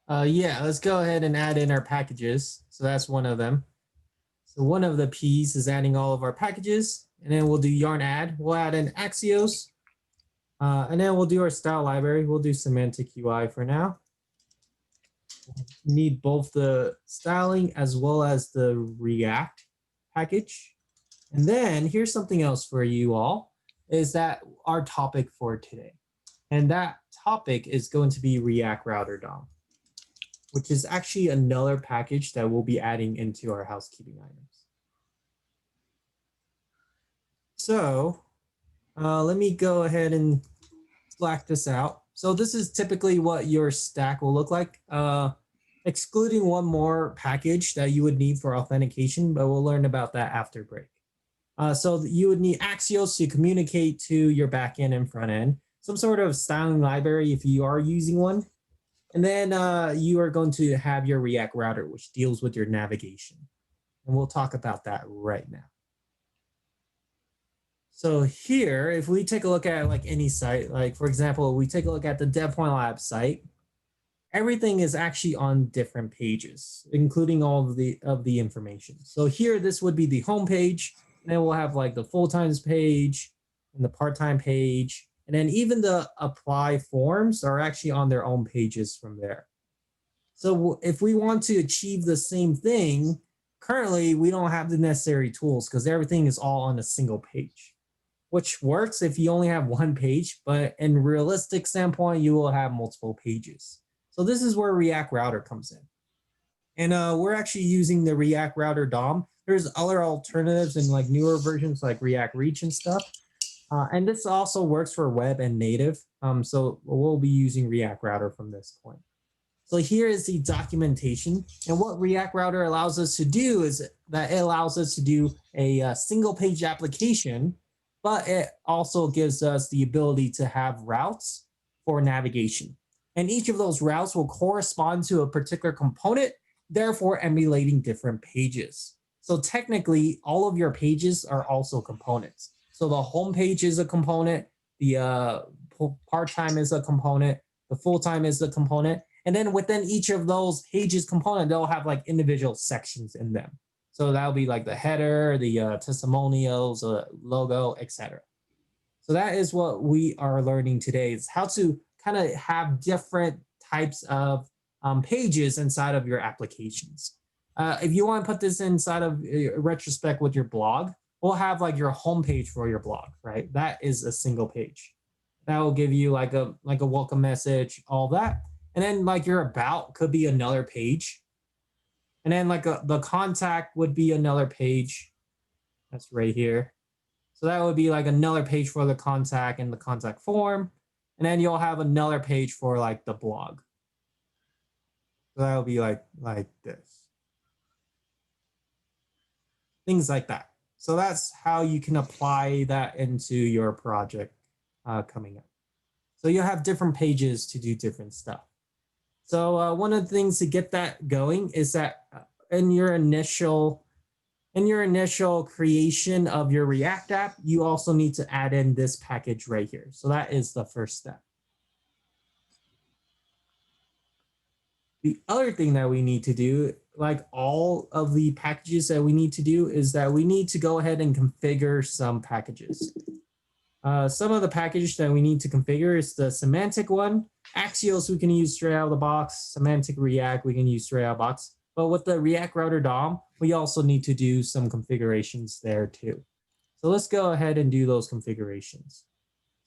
Yeah, let's go ahead and add in our packages. So that's one of them. So one of the P's is adding all of our packages, and then we'll do yarn add. We'll add in Axios, and then we'll do our style library. We'll do semantic UI for now. Need both the styling as well as the React package. And then here's something else for you all, is that our topic for today. And that topic is going to be React Router DOM, which is actually another package that we'll be adding into our housekeeping items. So let me go ahead and black this out. So this is typically what your stack will look like, excluding one more package that you would need for authentication, but we'll learn about that after break. So you would need Axios to communicate to your backend and front end, some sort of styling library if you are using one. And then you are going to have your React router, which deals with your navigation. And we'll talk about that right now. So here, if we take a look at like any site, like for example, we take a look at the DevPoint Lab site, everything is actually on different pages, including all of the information. So here, this would be the home page, and then we'll have like the full-times page and the part-time page. And then even the apply forms are actually on their own pages from there. So if we want to achieve the same thing, currently we don't have the necessary tools because everything is all on a single page, which works if you only have one page, but in realistic standpoint, you will have multiple pages. So this is where React Router comes in. And we're actually using the React Router DOM. There's other alternatives in like newer versions like React Reach and stuff. And this also works for web and native. So we'll be using React Router from this point. So here is the documentation. And what React Router allows us to do is that it allows us to do a single page application, but it also gives us the ability to have routes for navigation. And each of those routes will correspond to a particular component, therefore emulating different pages. So technically, all of your pages are also components. So the home page is a component, the part-time is a component, the full-time is a component. And then within each of those pages component, they'll have like individual sections in them. So that'll be like the header, the testimonials, logo, etc. So that is what we are learning today, is how to kind of have different types of pages inside of your applications. If you want to put this inside of retrospect with your blog, we'll have like your homepage for your blog, right? That is a single page. That will give you like a welcome message, all that. And then like your about could be another page. And then like the contact would be another page. That's right here. So that would be like another page for the contact and the contact form. And then you'll have another page for like the blog. So that'll be like this. Things like that. So that's how you can apply that into your project coming up. So you'll have different pages to do different stuff. So one of the things to get that going is that in your initial creation of your React app, you also need to add in this package right here. So that is the first step. The other thing that we need to do, like all of the packages that we need to do, is that we need to go ahead and configure some packages. Some of the packages that we need to configure is the semantic one. Axios, we can use straight out of the box. Semantic React, we can use straight out of the box. But with the React Router DOM, we also need to do some configurations there too. So let's go ahead and do those configurations.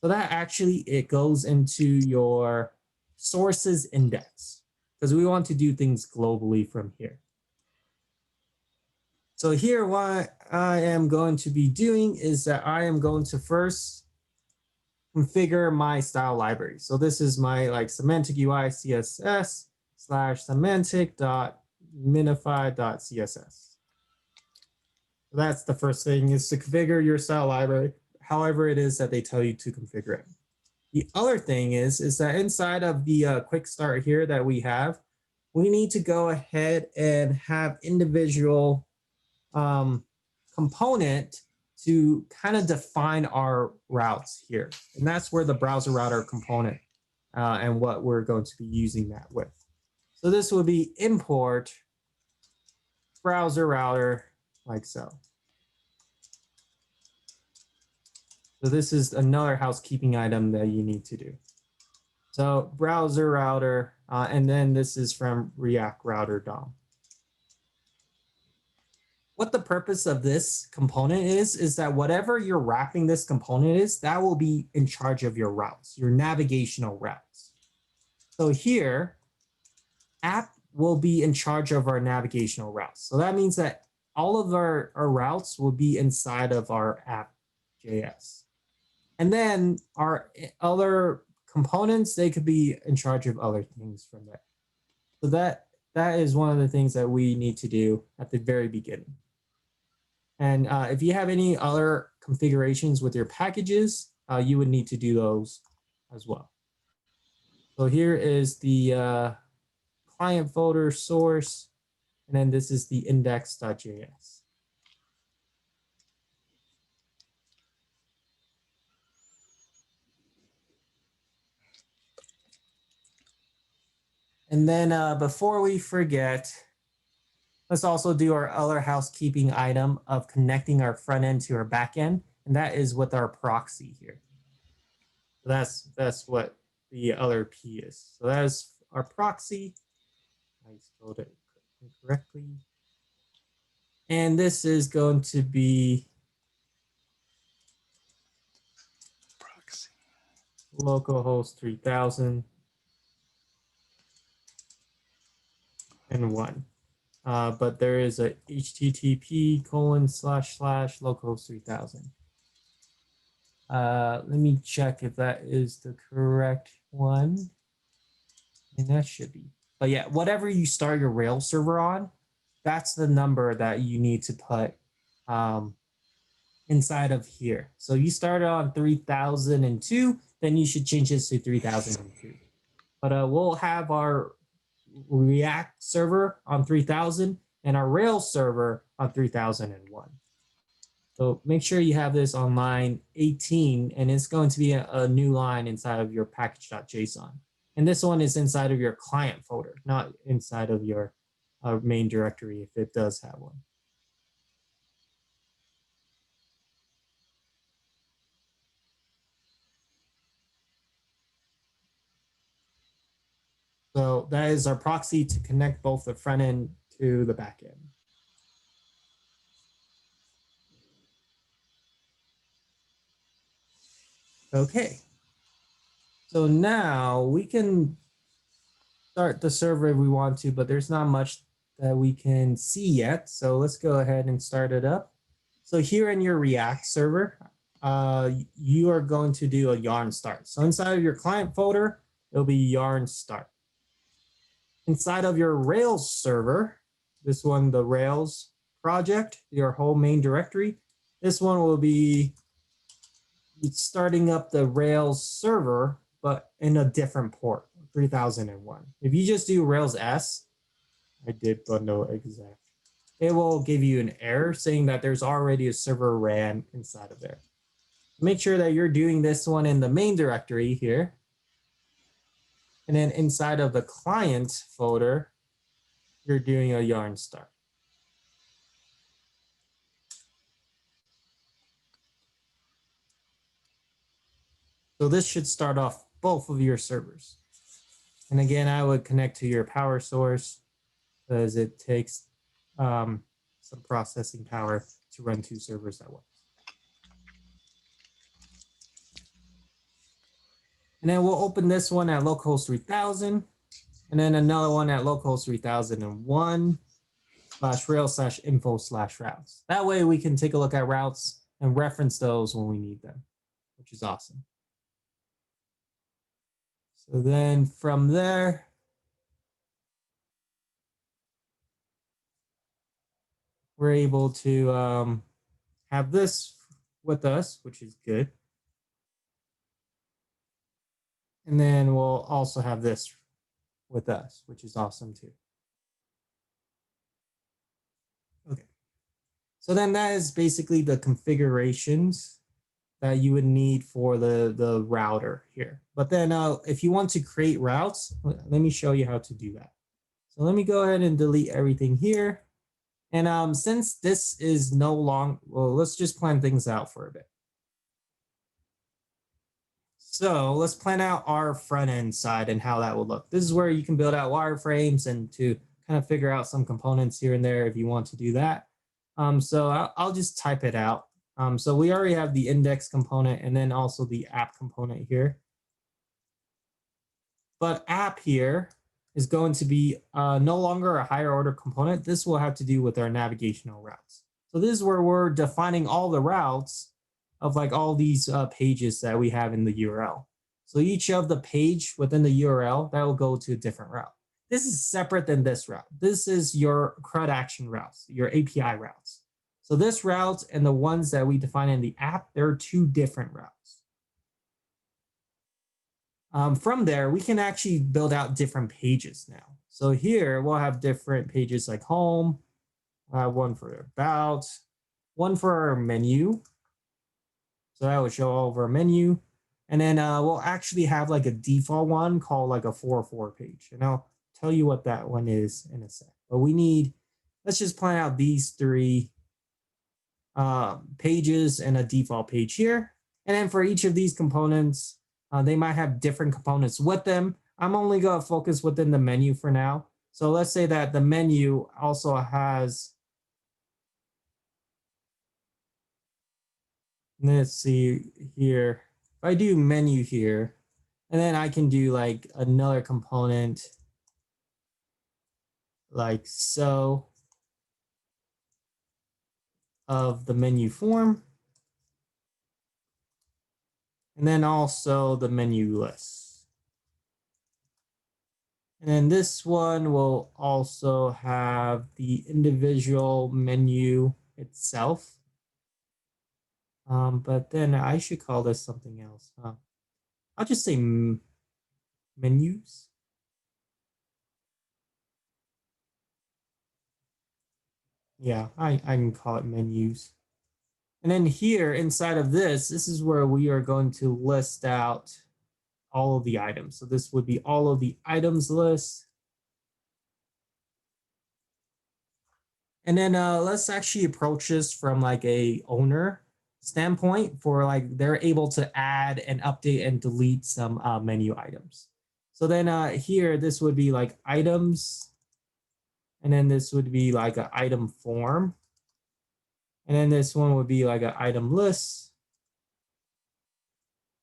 So that actually, it goes into your sources index, because we want to do things globally from here. So here, what I am going to be doing is that I am going to first configure my style library. So this is my like semantic UI CSS / semantic.minify.css. So that's the first thing, is to configure your style library, however it is that they tell you to configure it. The other thing is that inside of the quick start here that we have, we need to go ahead and have individual component to kind of define our routes here. And that's where the browser router component and what we're going to be using that with. So this will be import browser router like so. So this is another housekeeping item that you need to do. So browser router, and then this is from React Router DOM. What the purpose of this component is that whatever you're wrapping this component is, that will be in charge of your routes, your navigational routes. So here, app will be in charge of our navigational routes. So that means that all of our routes will be inside of our app.js. And then our other components, they could be in charge of other things from there. So that is one of the things that we need to do at the very beginning. And if you have any other configurations with your packages, you would need to do those as well. So here is the client folder source, and then this is the index.js. And then before we forget, let's also do our other housekeeping item of connecting our front end to our back end, and that is with our proxy here. So that's what the other P is. So that is our proxy. I spelled it incorrectly. And this is going to be Proxy. localhost 3000 and 1. But there is a http:// localhost 3000. Let me check if that is the correct one. And that should be. But yeah, whatever you start your Rails server on, that's the number that you need to put inside of here. So you started on 3002, then you should change this to 3002. But we'll have our React server on 3000 and our Rails server on 3001. So make sure you have this on line 18, and it's going to be a new line inside of your package.json. And this one is inside of your client folder, not inside of your main directory if it does have one. So that is our proxy to connect both the front end to the back end. Okay. So now we can start the server if we want to, but there's not much that we can see yet. So let's go ahead and start it up. So here in your React server, you are going to do a yarn start. So inside of your client folder, it'll be yarn start. Inside of your Rails server, this one, the Rails project, your whole main directory, this one will be starting up the Rails server, but in a different port, 3001. If you just do Rails S, I did but no exact, it will give you an error saying that there's already a server ran inside of there. Make sure that you're doing this one in the main directory here. And then inside of the client folder, you're doing a yarn start. So this should start off both of your servers. And again, I would connect to your power source because it takes some processing power to run two servers at once. And then we'll open this one at localhost 3000, and then another one at localhost 3001 /rails/info/routes. That way we can take a look at routes and reference those when we need them, which is awesome. So then from there, we're able to have this with us, which is good. And then we'll also have this with us, which is awesome too. Okay. So then that is basically the configurations that you would need for the router here. But then if you want to create routes, let me show you how to do that. So let me go ahead and delete everything here. And since this is no longer, well, let's just plan things out for a bit. So let's plan out our front end side and how that will look. This is where you can build out wireframes and to kind of figure out some components here and there if you want to do that. So I'll just type it out. So we already have the index component and then also the app component here. But app here is going to be no longer a higher order component. This will have to do with our navigational routes. So this is where we're defining all the routes of like all these pages that we have in the URL. So each of the page within the URL, that will go to a different route. This is separate than this route. This is your CRUD action routes, your API routes. So this route and the ones that we define in the app, they're two different routes. From there, we can actually build out different pages now. So here we'll have different pages like home, one for about, one for our menu. So that would show all of our menu. And then we'll actually have like a default one called like a 404 page. And I'll tell you what that one is in a sec. But we need, let's just plan out these three pages and a default page here. And then for each of these components, they might have different components with them. I'm only going to focus within the menu for now. So let's say that the menu also has, let's see here. If I do menu here, and then I can do like another component like so of the menu form. And then also the menu list. And then this one will also have the individual menu itself. But then I should call this something else. I'll just say menus. Yeah, I can call it menus. And then here inside of this is where we are going to list out all of the items. So this would be all of the items list. And then let's actually approach this from like a owner standpoint for like they're able to add and update and delete some menu items. So then here, this would be like items And then this would be like an item form. And then this one would be like an item list.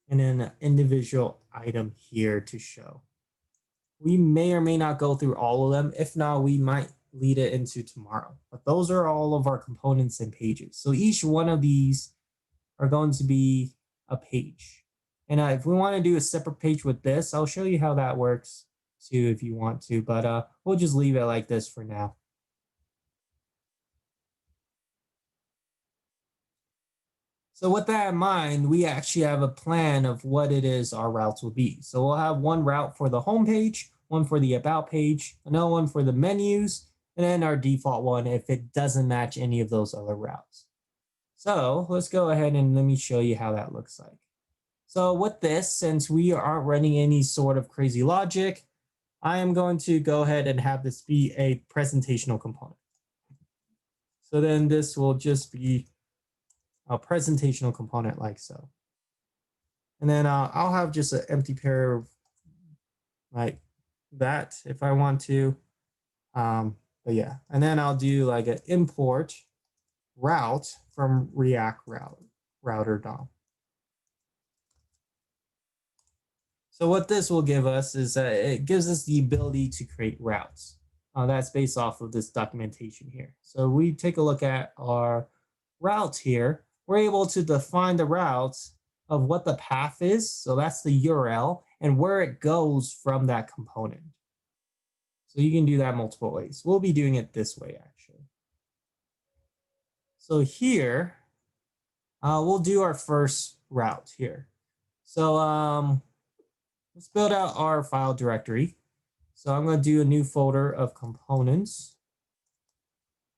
And then an individual item here to show. We may or may not go through all of them. If not, we might lead it into tomorrow. But those are all of our components and pages. So each one of these are going to be a page. And if we want to do a separate page with this, I'll show you how that works too if you want to. But we'll just leave it like this for now. So with that in mind, we actually have a plan of what it is our routes will be. So we'll have one route for the home page, one for the about page, another one for the menus, and then our default one if it doesn't match any of those other routes. So let's go ahead and let me show you how that looks like. So with this, since we aren't running any sort of crazy logic, I am going to go ahead and have this be a presentational component. So then this will just be a presentational component like so. And then I'll have just an empty pair of like that if I want to. But yeah, and then I'll do like an import route from React router DOM. So what this will give us is it gives us the ability to create routes. That's based off of this documentation here. So we take a look at our routes here. We're able to define the routes of what the path is. So that's the URL and where it goes from that component. So you can do that multiple ways. We'll be doing it this way actually. So here, we'll do our first route here. So let's build out our file directory. So I'm going to do a new folder of components.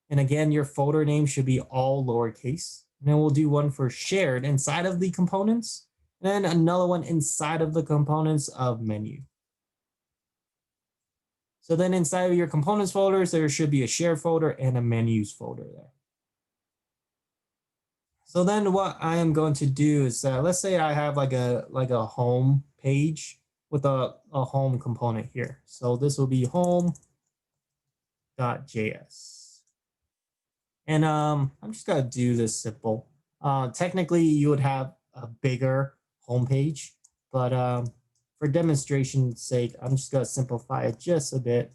And again, your folder name should be all lowercase. And then we'll do one for shared inside of the components. And then another one inside of the components of menu. So then inside of your components folders, there should be a shared folder and a menus folder there. So then what I am going to do is, let's say I have like a home page with a home component here. So this will be home.js. And I'm just gonna do this simple. Technically, you would have a bigger home page, but for demonstration's sake, I'm just gonna simplify it just a bit.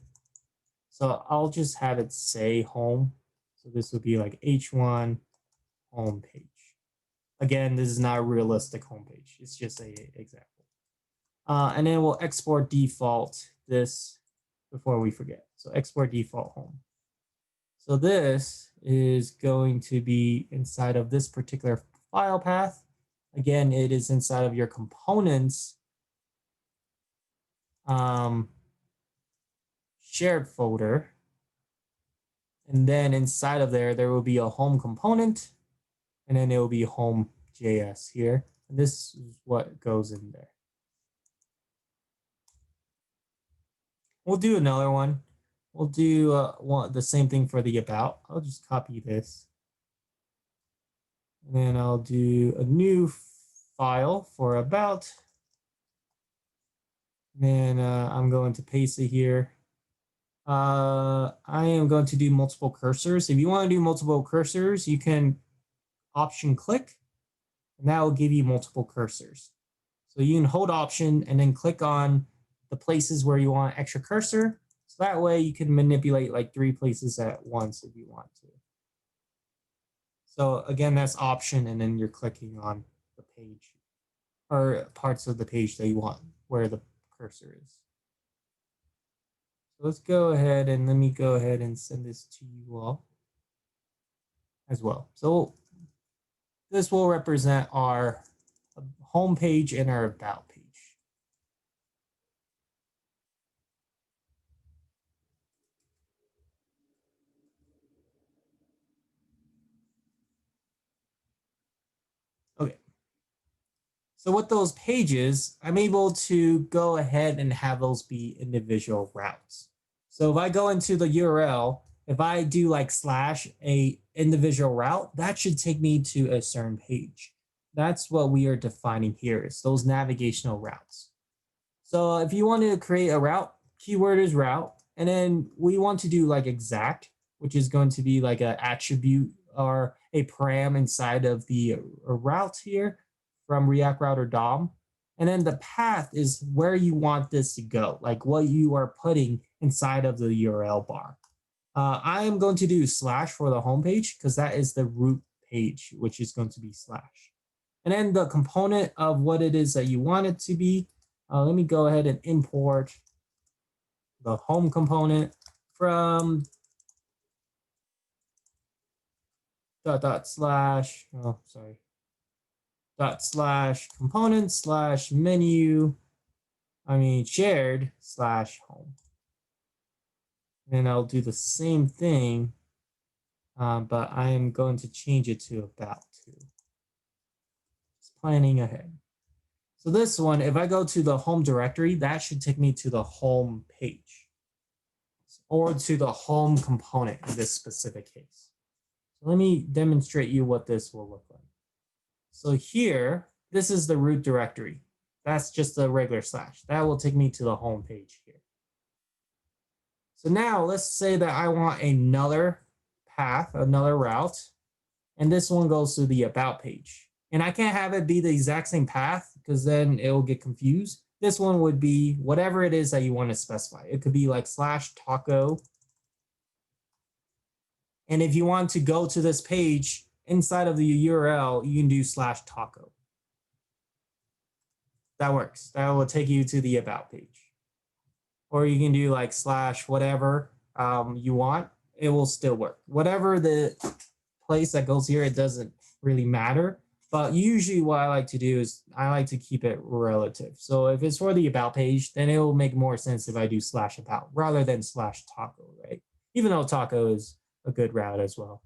So I'll just have it say home. So this would be like H1 home page. Again, this is not a realistic home page. It's just an example. And then we'll export default this before we forget. So export default home. So this is going to be inside of this particular file path. Again, it is inside of your components shared folder. And then inside of there will be a home component. And then it will be home.js here. And this is what goes in there. We'll do another one. We'll do the same thing for the about. I'll just copy this. And then I'll do a new file for about. And then I'm going to paste it here. I am going to do multiple cursors. If you want to do multiple cursors, you can option click, and that will give you multiple cursors. So you can hold option and then click on the places where you want extra cursor. So that way you can manipulate like 3 places at once if you want to. So again, that's option, and then you're clicking on the page or parts of the page that you want where the cursor is. So let's go ahead and let me go ahead and send this to you all as well. So this will represent our home page and our about page. Okay. So with those pages, I'm able to go ahead and have those be individual routes. So if I go into the URL, if I do like / a individual route, that should take me to a certain page. That's what we are defining here, is those navigational routes. So if you want to create a route, keyword is route, And then we want to do like exact, which is going to be like an attribute or a param inside of the route here from React Router DOM. And then the path is where you want this to go, like what you are putting inside of the URL bar. I am going to do slash for the home page because that is the root page, which is going to be slash. And then the component of what it is that you want it to be. Let me go ahead and import the home component from component slash menu, shared slash home. And I'll do the same thing, but I am going to change it to about to. Just planning ahead. So this one, if I go to the home directory, that should take me to the home page or to the home component in this specific case. So let me demonstrate you what this will look like. So here, this is the root directory. That's just a regular slash. That will take me to the home page here. So now let's say that I want another path, another route, and this one goes to the about page. And I can't have it be the exact same path because then it will get confused. This one would be whatever it is that you want to specify. It could be like slash taco. And if you want to go to this page inside of the URL, you can do slash taco. That works. That will take you to the about page. Or you can do like slash whatever you want. It will still work. Whatever the place that goes here, it doesn't really matter. But usually what I like to do is I like to keep it relative. So if it's for the about page, then it will make more sense if I do slash about rather than slash taco, right? Even though taco is a good route as well.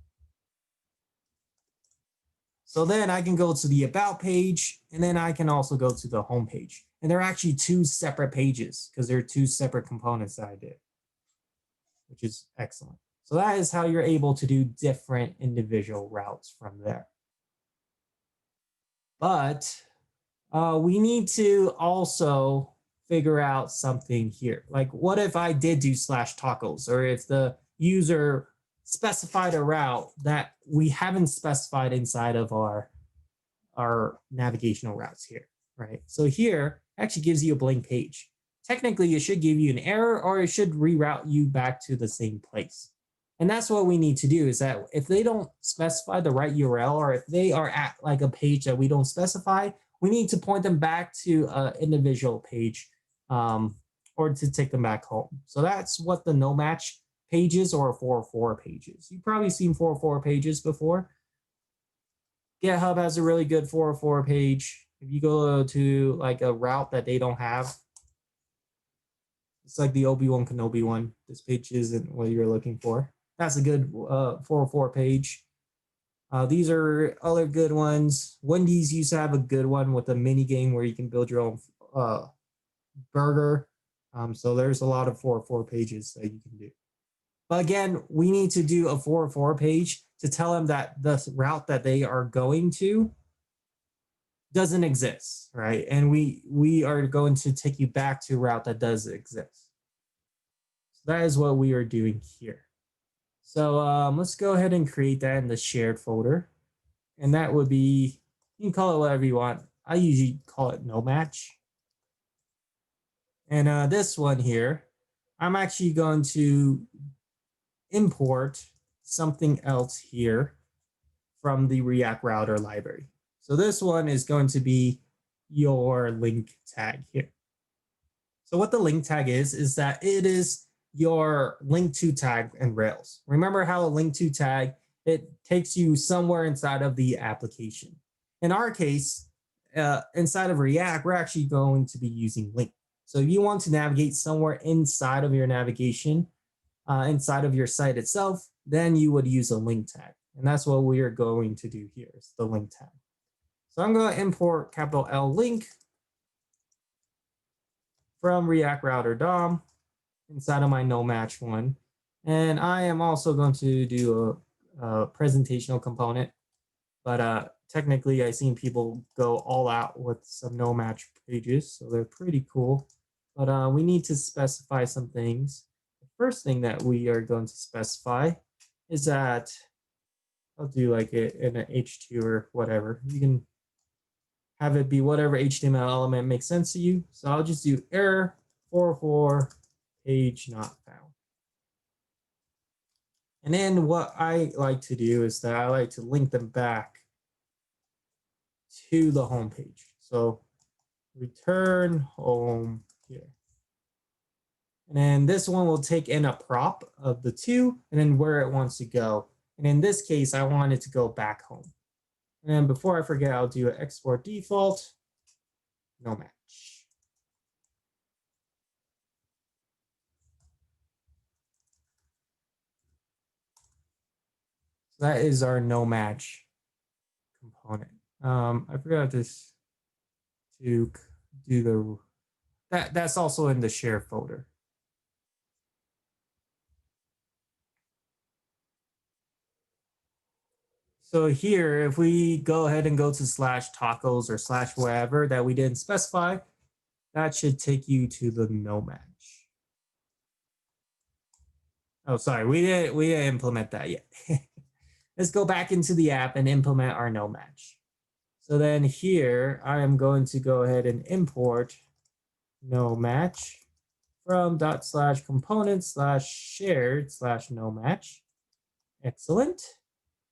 So then I can go to the about page, and then I can also go to the home page. And they're actually two separate pages because they're two separate components that I did, which is excellent. So that is how you're able to do different individual routes from there. But we need to also figure out something here. Like what if I did do slash tacos, or if the user specified a route that we haven't specified inside of our navigational routes here, right? So here actually gives you a blank page. Technically, it should give you an error or it should reroute you back to the same place. And that's what we need to do is that if they don't specify the right URL or if they are at like a page that we don't specify, we need to point them back to an individual page or to take them back home. So that's what the no match pages or 404 pages. You've probably seen 404 pages before. GitHub has a really good 404 page. If you go to like a route that they don't have, it's like the Obi-Wan Kenobi one. This page isn't what you're looking for. That's a good 404 page. These are other good ones. Wendy's used to have a good one with a mini game where you can build your own burger. So there's a lot of 404 pages that you can do. But again, we need to do a 404 page to tell them that the route that they are going to doesn't exist, right? And we are going to take you back to a route that does exist. So that is what we are doing here. So let's go ahead and create that in the shared folder. And that would be, you can call it whatever you want. I usually call it no match. And this one here, I'm actually going to import something else here from the React Router library. So this one is going to be your link tag here. So what the link tag is that it is your link to tag in Rails. Remember how a link to tag, it takes you somewhere inside of the application. In our case, inside of React, we're actually going to be using link. So if you want to navigate somewhere inside of your navigation, inside of your site itself, then you would use a link tag. And that's what we are going to do here, is the link tag. So I'm going to import capital L link from React Router DOM inside of my no match one. And I am also going to do a presentational component, but technically I've seen people go all out with some no match pages, so they're pretty cool. But we need to specify some things. If first thing that we are going to specify is that I'll do like it in an H2 or whatever. You can have it be whatever HTML element makes sense to you. So I'll just do error 404 page not found. And then what I like to do is that I like to link them back to the home page. So return home here. And then this one will take in a prop of the two and then where it wants to go. And in this case, I want it to go back home. And then before I forget, I'll do an export default, no match. So that is our no match component. I forgot this to do that's also in the share folder. So here, if we go ahead and go to /tacos or / wherever that we didn't specify, that should take you to the no match. Oh, sorry, we didn't implement that yet. Let's go back into the app and implement our no match. So then here, I am going to go ahead and import no match from ./component/shared/no match. Excellent.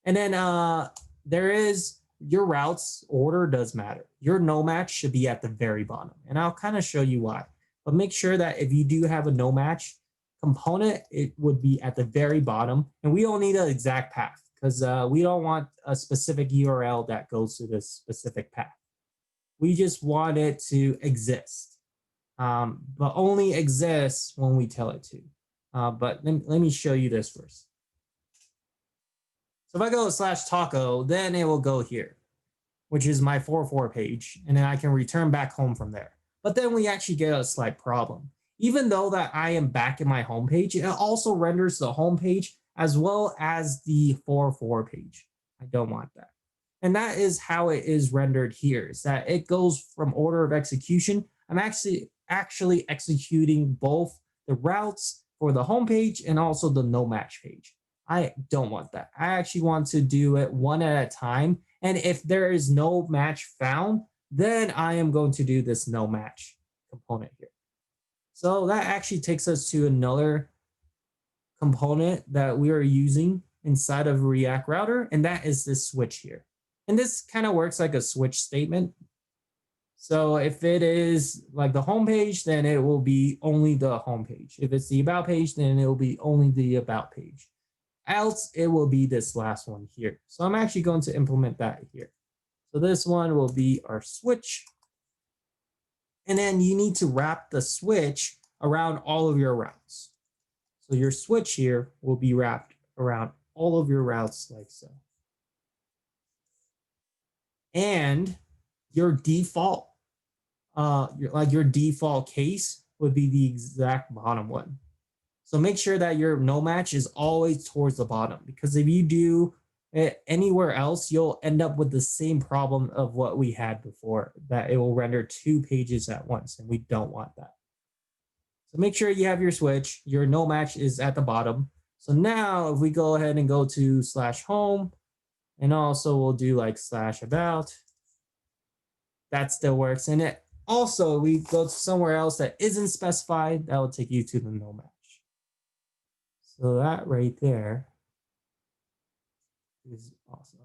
And then there is your routes order does matter. Your no match should be at the very bottom. And I'll kind of show you why. But make sure that if you do have a no match component, it would be at the very bottom. And we don't need an exact path because we don't want a specific URL that goes to this specific path. We just want it to exist, but only exists when we tell it to. But let me show you this first. So if I go to /taco, then it will go here, which is my 404 page, and then I can return back home from there. But then we actually get a slight problem. Even though that I am back in my home page, it also renders the home page as well as the 404 page. I don't want that. And that is how it is rendered here, is that it goes from order of execution. I'm actually executing both the routes for the home page and also the no match page. I don't want that. I actually want to do it one at a time. And if there is no match found, then I am going to do this no match component here. So that actually takes us to another component that we are using inside of React Router, and that is this switch here. And this kind of works like a switch statement. So if it is like the home page, then it will be only the home page. If it's the about page, then it will be only the about page. Else it will be this last one here. So I'm actually going to implement that here. So this one will be our switch. And then you need to wrap the switch around all of your routes. So your switch here will be wrapped around all of your routes like so. And your default, your default case would be the exact bottom one. So make sure that your no match is always towards the bottom, because if you do it anywhere else, you'll end up with the same problem of what we had before, that it will render two pages at once, and we don't want that. So make sure you have your switch, your no match is at the bottom. So now if we go ahead and go to /home, and also we'll do like /about, that still works. And it also, we go to somewhere else that isn't specified, that will take you to the no match. So that right there is awesome.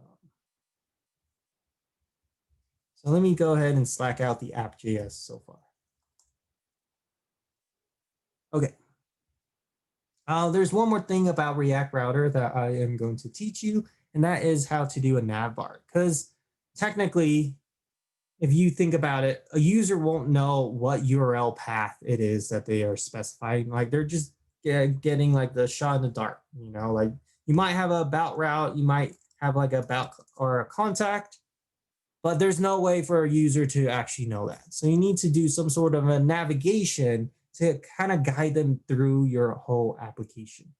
So let me go ahead and slack out the app.js so far. Okay. There's one more thing about React Router that I am going to teach you, and that is how to do a nav bar. Because technically, if you think about it, a user won't know what URL path it is that they are specifying. Like they're just getting like the shot in the dark, you know, like you might have a about route, you might have like a about or a contact, but there's no way for a user to actually know that. So you need to do some sort of a navigation to kind of guide them through your whole application.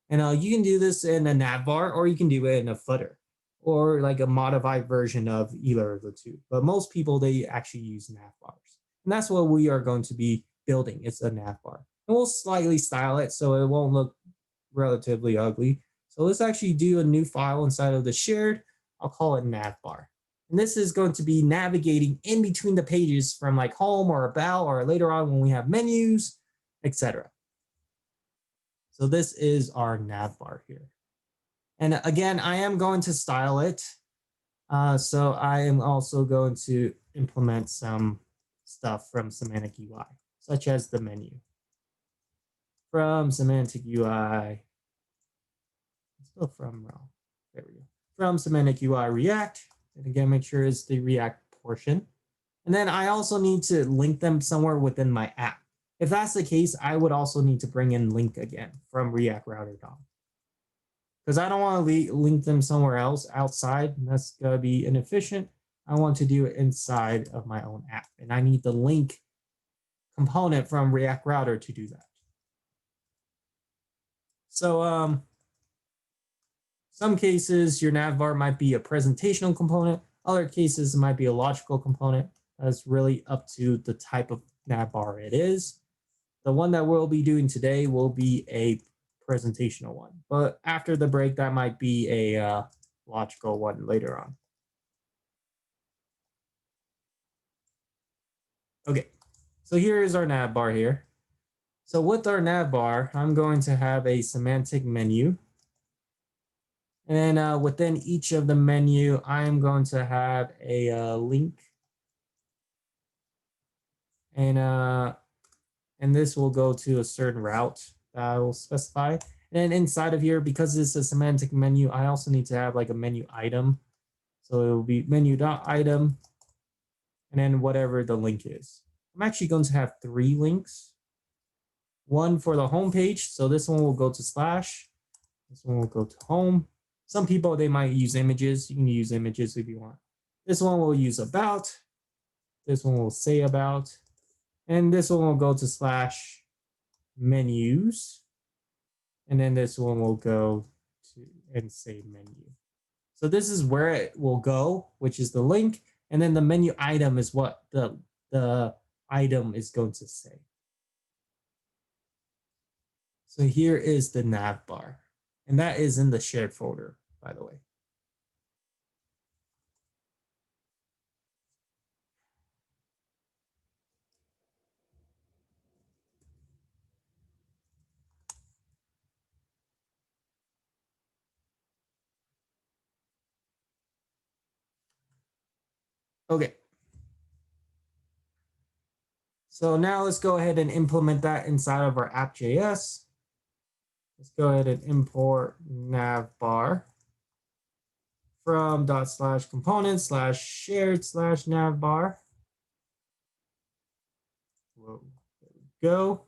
And you can do this in a nav bar, or you can do it in a footer, or like a modified version of either of the two. But most people, they actually use nav bars. And that's what we are going to be building. It's a nav bar. And we'll slightly style it so it won't look relatively ugly. So let's actually do a new file inside of the shared. I'll call it Navbar. And this is going to be navigating in between the pages from like home or about or later on when we have menus, etc. So this is our Navbar here. And again, I am going to style it. So I am also going to implement some stuff from Semantic UI, such as the menu. From Semantic UI, still from wrong. There we go. From Semantic UI React, and again, make sure it's the React portion. And then I also need to link them somewhere within my app. If that's the case, I would also need to bring in link again from React Router DOM. Because I don't want to link them somewhere else outside. That's going to be inefficient. I want to do it inside of my own app. And I need the link component from React Router to do that. So some cases, your navbar might be a presentational component. Other cases, it might be a logical component. That's really up to the type of navbar it is. The one that we'll be doing today will be a presentational one. But after the break, that might be a logical one later on. Okay, so here is our navbar here. So with our navbar, I'm going to have a semantic menu. And then within each of the menu, I'm going to have a link. And this will go to a certain route that I will specify. And then inside of here, because it's a semantic menu, I also need to have like a menu item. So it will be menu.item, and then whatever the link is. I'm actually going to have 3 links. One for the home page. So this one will go to slash. This one will go to home. Some people, they might use images. You can use images if you want. This one will use about. This one will say about. And this one will go to slash menus. And then this one will go to and say menu. So this is where it will go, which is the link. And then the menu item is what the item is going to say. So here is the nav bar. And that is in the shared folder, by the way. Okay. So now let's go ahead and implement that inside of our app.js. Let's go ahead and import navbar from ./component/shared/navbar. Whoa, there we go.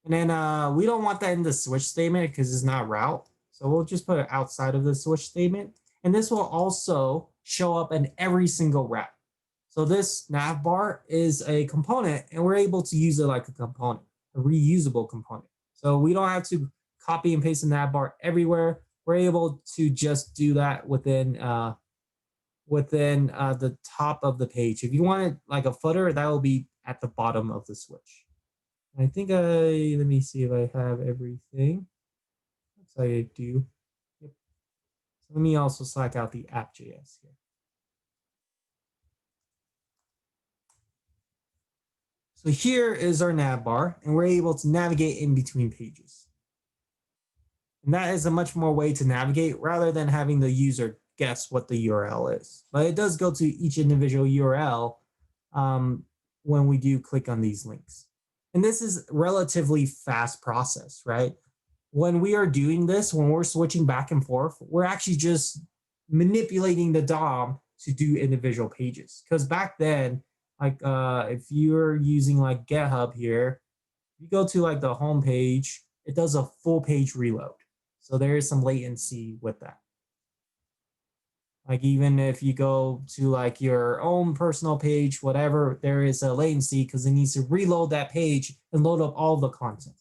And then we don't want that in the switch statement because it's not route. So we'll just put it outside of the switch statement. And this will also show up in every single route. So this navbar is a component, and we're able to use it like a component, a reusable component. So we don't have to copy and paste the navbar everywhere. We're able to just do that within the top of the page. If you want it like a footer, that will be at the bottom of the switch. I think let me see if I have everything. Looks like I do. Yep. So let me also select out the app.js here. So here is our nav bar, and we're able to navigate in between pages. And that is a much more way to navigate rather than having the user guess what the URL is. But it does go to each individual URL when we do click on these links. And this is relatively fast process, right? When we are doing this, when we're switching back and forth, we're actually just manipulating the DOM to do individual pages. Because back then, like if you're using like GitHub here, you go to like the home page, it does a full page reload. So there is some latency with that. Like even if you go to like your own personal page, whatever, there is a latency because it needs to reload that page and load up all the content.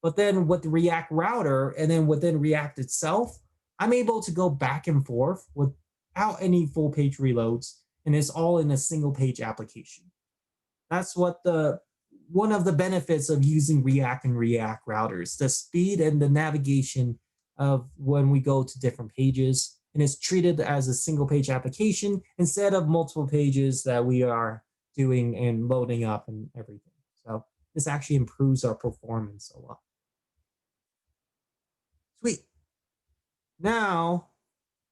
But then with the React router and then within React itself, I'm able to go back and forth without any full page reloads, and it's all in a single page application. That's what the one of the benefits of using React and React routers, the speed and the navigation of when we go to different pages, and it's treated as a single page application instead of multiple pages that we are doing and loading up and everything. So this actually improves our performance a lot. Sweet. Now,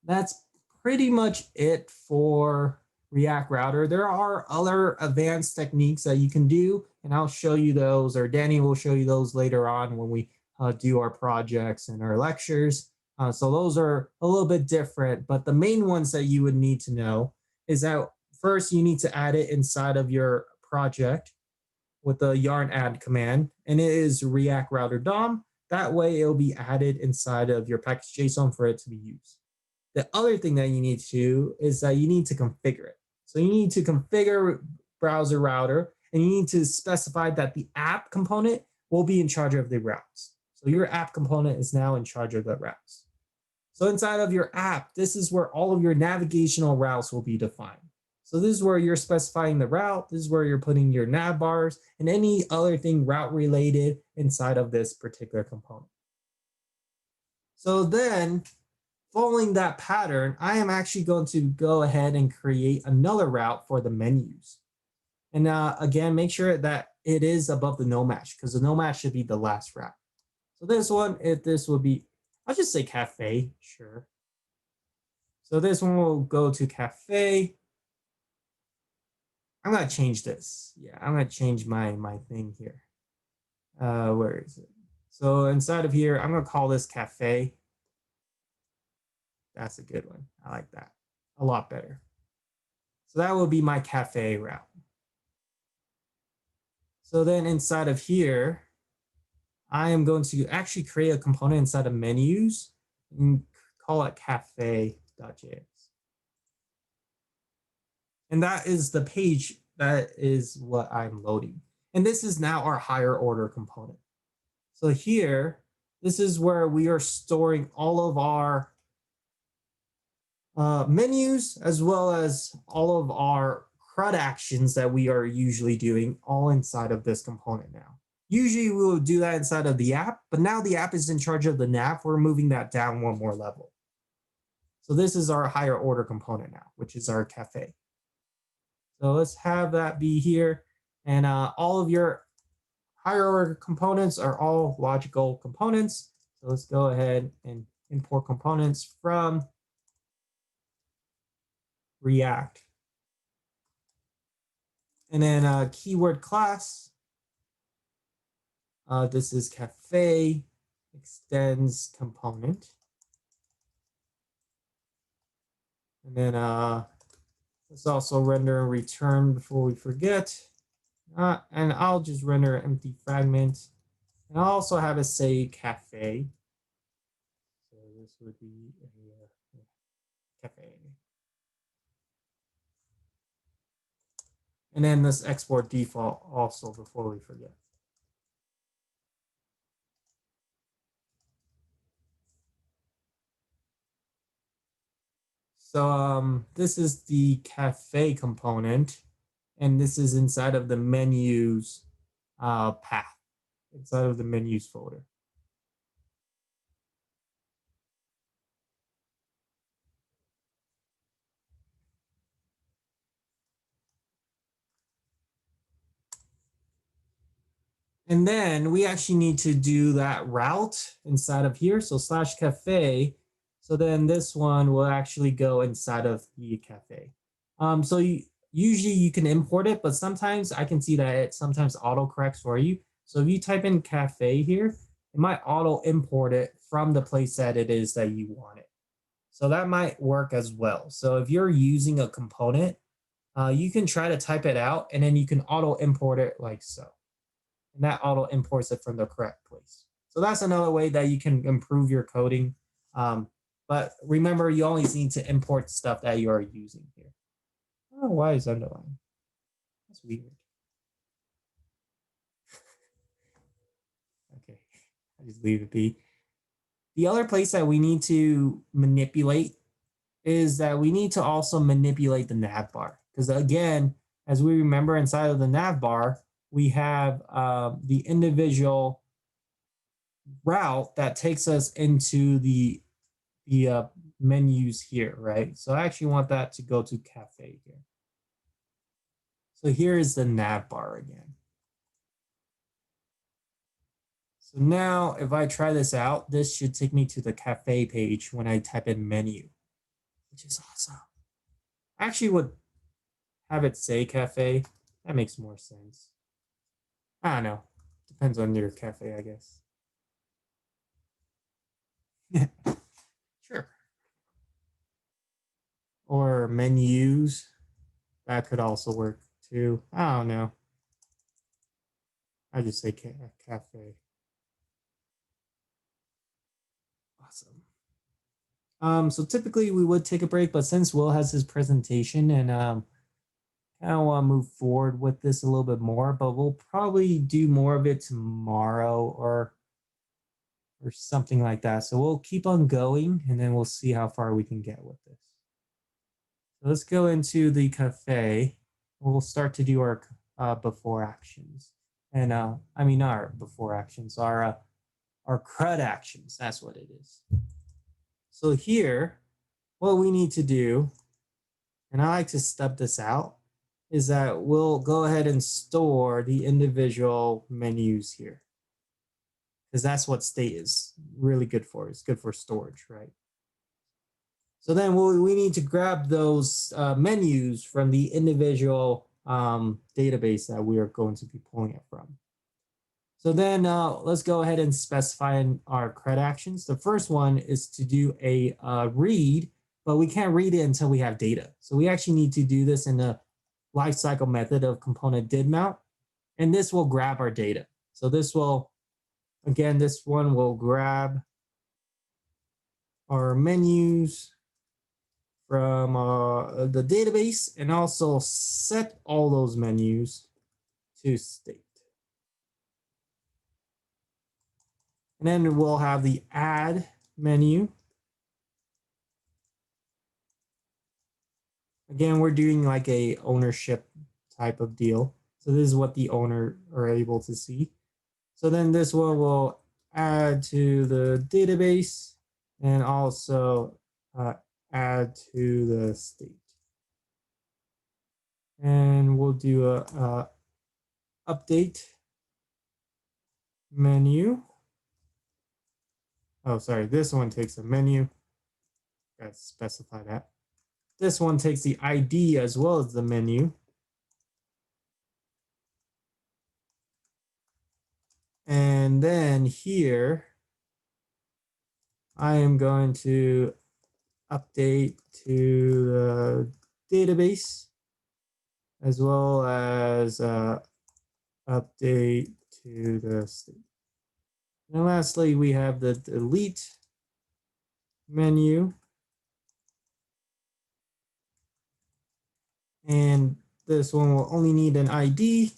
that's pretty much it for React Router. There are other advanced techniques that you can do, and I'll show you those, or Danny will show you those later on when we do our projects and our lectures. So those are a little bit different, but the main ones that you would need to know is that first you need to add it inside of your project with the yarn add command, and it is React Router DOM. That way it'll be added inside of your package.json for it to be used. The other thing that you need to do is that you need to configure it. So you need to configure browser router, and you need to specify that the app component will be in charge of the routes. So your app component is now in charge of the routes. So inside of your app, this is where all of your navigational routes will be defined. So this is where you're specifying the route. This is where you're putting your nav bars and any other thing route related inside of this particular component. So then, following that pattern, I am actually going to go ahead and create another route for the menus. And again, make sure that it is above the no match, because the no match should be the last route. So this one, this will be, I'll just say cafe, sure. So this one will go to cafe. I'm gonna change this. Yeah, I'm gonna change my thing here. Where is it? So inside of here, I'm gonna call this cafe. That's a good one. I like that a lot better. So that will be my cafe route. So then inside of here, I am going to actually create a component inside of menus and call it cafe.js. And that is the page, that is what I'm loading. And this is now our higher order component. So here, this is where we are storing all of our menus, as well as all of our CRUD actions that we are usually doing, all inside of this component now. Usually we will do that inside of the app, but now the app is in charge of the nav. We're moving that down one more level. So this is our higher order component now, which is our cafe. So let's have that be here. And all of your higher order components are all logical components. So let's go ahead and import components from React. And then keyword class. This is cafe extends component. And then let's also render and return before we forget. And I'll just render an empty fragment. And I'll also have it say cafe. So this would be a cafe. And then let's export default also before we forget. So this is the cafe component, and this is inside of the menus path, inside of the menus folder. And then we actually need to do that route inside of here. So /cafe. So then this one will actually go inside of the cafe. So usually you can import it, but sometimes I can see that it sometimes auto corrects for you. So if you type in cafe here, it might auto import it from the place that it is that you want it. So that might work as well. So if you're using a component, you can try to type it out, and then you can auto import it like so. And that auto imports it from the correct place. So that's another way that you can improve your coding. But remember, you always need to import stuff that you are using here. I don't know why it's underlined. That's weird. Okay, I just leave it be. The other place that we need to manipulate is that we need to also manipulate the nav bar. Because again, as we remember inside of the nav bar, we have the individual route that takes us into the menus here, right? So I actually want that to go to cafe here. So here is the nav bar again. So now if I try this out, this should take me to the cafe page when I type in menu, which is awesome. I actually would have it say cafe. That makes more sense. I don't know. Depends on your cafe, I guess. Sure. Or menus. That could also work too. I don't know. I just say cafe. Awesome. So typically we would take a break, but since Will has his presentation and kind of want to move forward with this a little bit more, but we'll probably do more of it tomorrow or something like that. So we'll keep on going and then we'll see how far we can get with this. So let's go into the cafe. We'll start to do our before actions. And I mean, our before actions, our CRUD actions. That's what it is. So here, what we need to do, and I like to step this out, is that we'll go ahead and store the individual menus here. Because that's what state is really good for. It's good for storage, right? So then we need to grab those menus from the individual database that we are going to be pulling it from. So then let's go ahead and specify our CRUD actions. The first one is to do a read, but we can't read it until we have data. So we actually need to do this in the lifecycle method of component did mount, and this will grab our data. So this will, again, this one will grab our menus from the database and also set all those menus to state. And then we'll have the add menu. Again, we're doing like a ownership type of deal. So this is what the owner are able to see. So then this one will add to the database and also add to the state. And we'll do a update menu. Oh, sorry, this one takes a menu. Got to specify that. This one takes the ID as well as the menu. And then here, I am going to update to the database as well as update to the state. And lastly, we have the delete menu. And this one will only need an ID.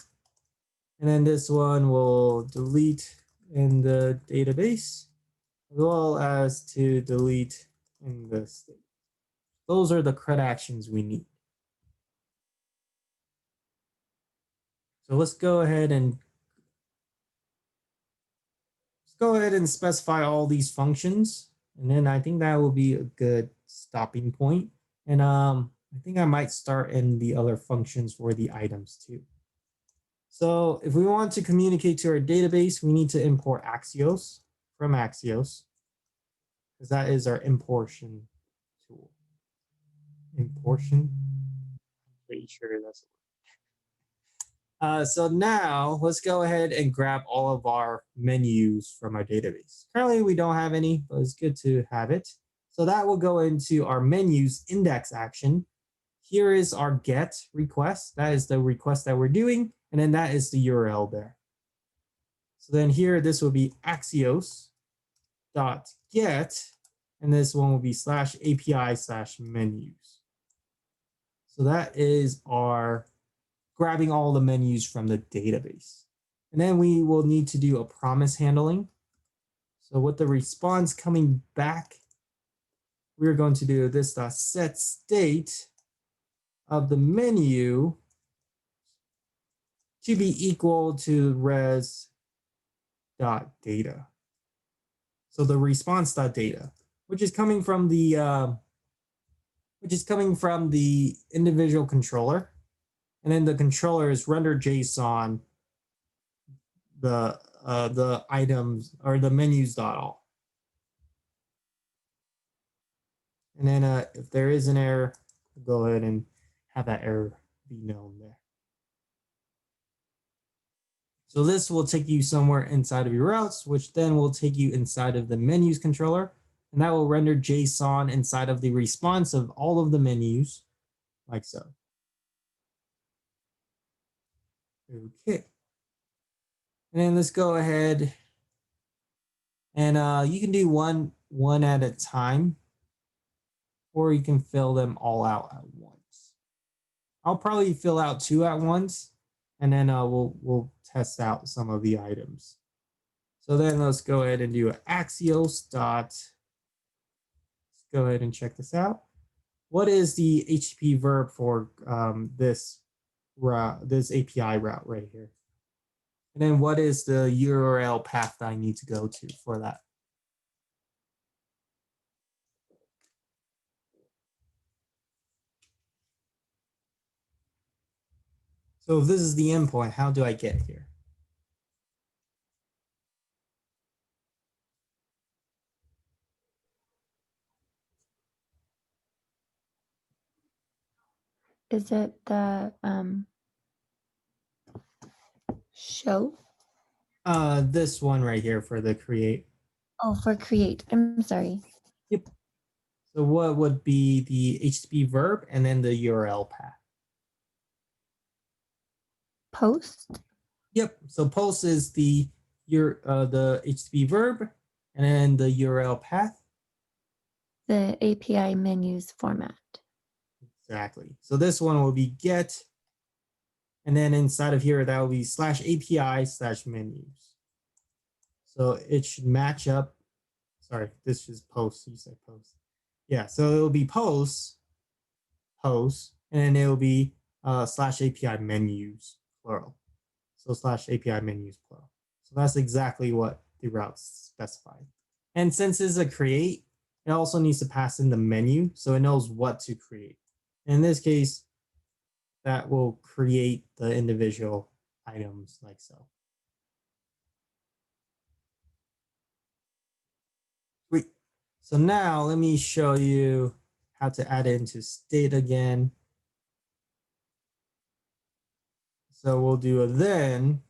And then this one will delete in the database, as well as to delete in the state. Those are the CRUD actions we need. So let's go ahead and specify all these functions. And then I think that will be a good stopping point. And I think I might start in the other functions for the items too. So if we want to communicate to our database, we need to import Axios from Axios, because that is our importation tool. Importation? I'm pretty sure that's it. So now let's go ahead and grab all of our menus from our database. Currently, we don't have any, but it's good to have it. So that will go into our menus index action. Here is our get request. That is the request that we're doing. And then that is the URL there. So then here, this will be axios.get. And this one will be /API/menus. So that is our grabbing all the menus from the database. And then we will need to do a promise handling. So with the response coming back, we're going to do this .set state of the menu should be equal to res dot data. So the response dot data, which is coming from the individual controller, and then the controller is render JSON the items or the menus dot all. And then if there is an error, go ahead and have that error be known there. So this will take you somewhere inside of your routes, which then will take you inside of the menus controller, and that will render JSON inside of the response of all of the menus, like so. Okay. And then let's go ahead and you can do one at a time, or you can fill them all out at once. I'll probably fill out 2 at once, and then we'll test out some of the items. So then let's go ahead and do an Axios dot. Let's go ahead and check this out. What is the HTTP verb for this route, this API route right here? And then what is the URL path that I need to go to for that? So if this is the endpoint, how do I get here? Is it the show? This one right here for the create. Oh, for create. I'm sorry. Yep. So what would be the HTTP verb and then the URL path? Post? Yep. So post is the HTTP verb, and then the URL path. The API menus format. Exactly. So this one will be get, and then inside of here that will be /API/menus. So it should match up. Sorry, this is post. You said post. Yeah. So it will be post, and then it will be /API menus plural. So /API menus plural. So that's exactly what the route specified. And since it's a create, it also needs to pass in the menu so it knows what to create. In this case, that will create the individual items like so. Sweet. So now let me show you how to add it into state again. So we'll do a then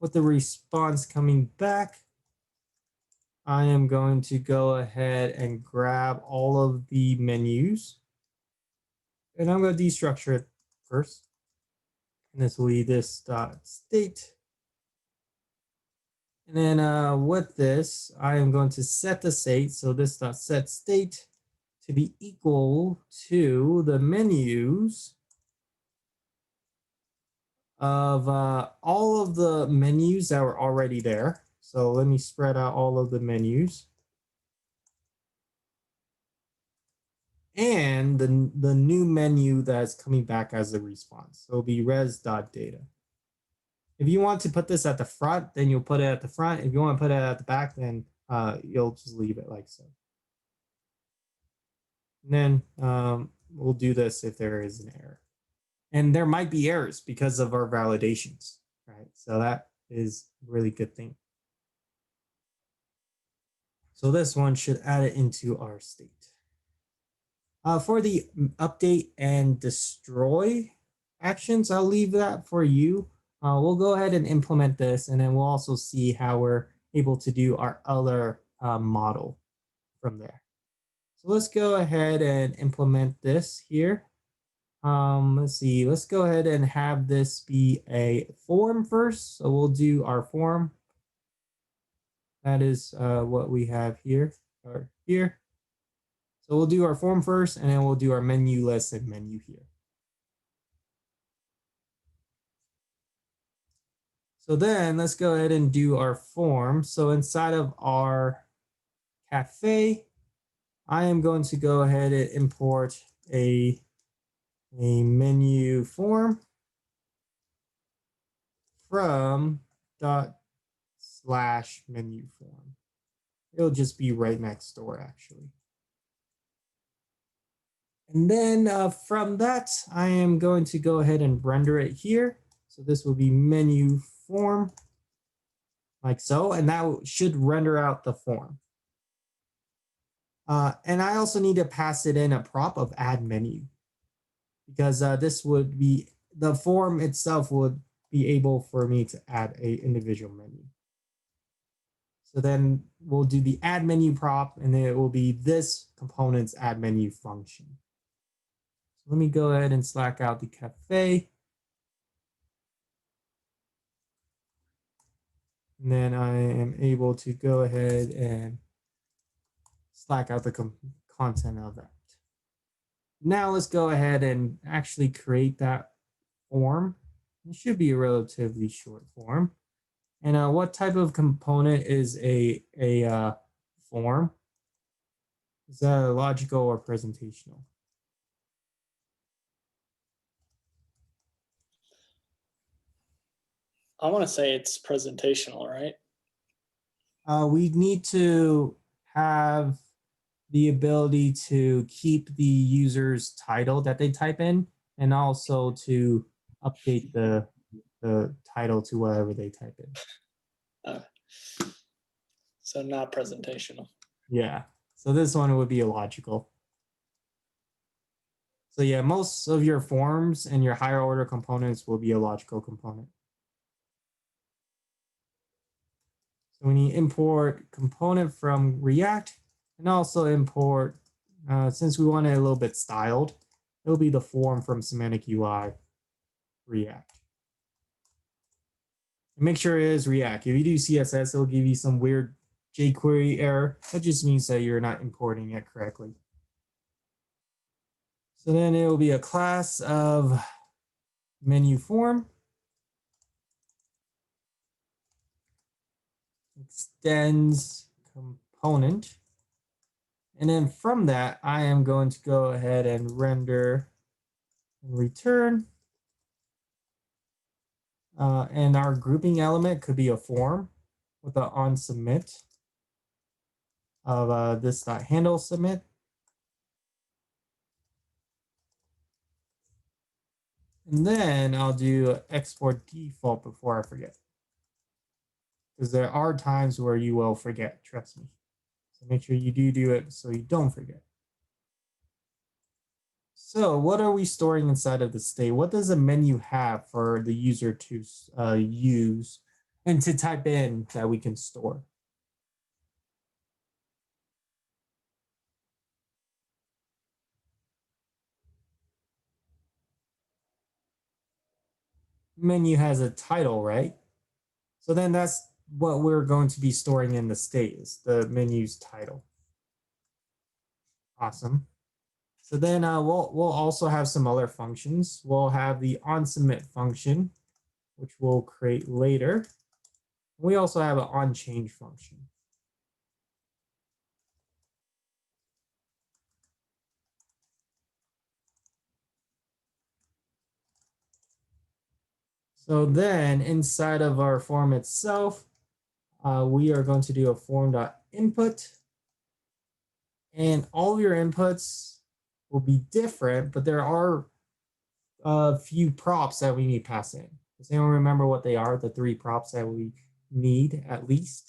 with the response coming back. I am going to go ahead and grab all of the menus. And I'm going to destructure it first. And this will be this dot state. And then with this, I am going to set the state. So this dot set state to be equal to the menus of all of the menus that were already there. So let me spread out all of the menus. And the new menu that's coming back as a response. So it'll be res.data. If you want to put this at the front, then you'll put it at the front. If you want to put it at the back, then you'll just leave it like so. And then we'll do this if there is an error. And there might be errors because of our validations, right? So that is a really good thing. So this one should add it into our state. For the update and destroy actions, I'll leave that for you. We'll go ahead and implement this, and then we'll also see how we're able to do our other model from there. So let's go ahead and implement this here. Let's see, let's go ahead and have this be a form first. So we'll do our form. That is what we have here or here. So we'll do our form first, and then we'll do our menu list and menu here. So then let's go ahead and do our form. So inside of our cafe, I am going to go ahead and import a menu form. from ./menu form. It'll just be right next door, actually. And then from that, I am going to go ahead and render it here. So this will be menu form, like so, and that should render out the form. And I also need to pass it in a prop of add menu, because this would be, the form itself would be able for me to add a individual menu. So then we'll do the add menu prop, and then it will be this component's add menu function. So let me go ahead and slack out the cafe. And then I am able to go ahead and slack out the content of that. Now let's go ahead and actually create that form. It should be a relatively short form. And what type of component is a form? Is that logical or presentational? I want to say it's presentational, right? We need to have the ability to keep the user's title that they type in, and also to update the title to whatever they type in. So not presentational. Yeah, so this one would be illogical. So yeah, most of your forms and your higher order components will be a logical component. So we need import component from React, and also import, since we want it a little bit styled, it'll be the form from Semantic UI React. And make sure it is React. If you do CSS, it'll give you some weird jQuery error. That just means that you're not importing it correctly. So then it will be a class of menu form. Extends component. And then from that, I am going to go ahead and render and return. And our grouping element could be a form with an on submit of this handle submit. And then I'll do export default before I forget, because there are times where you will forget, trust me. So make sure you do it so you don't forget. So what are we storing inside of the state? What does a menu have for the user to use and to type in that we can store? Menu has a title, right? So then that's what we're going to be storing in the state, is the menu's title. Awesome. So then we'll also have some other functions. We'll have the onSubmit function, which we'll create later. We also have an onChange function. So then inside of our form itself, we are going to do a form.input. And all of your inputs will be different, but there are a few props that we need to pass in. Does anyone remember what they are, the 3 props that we need at least?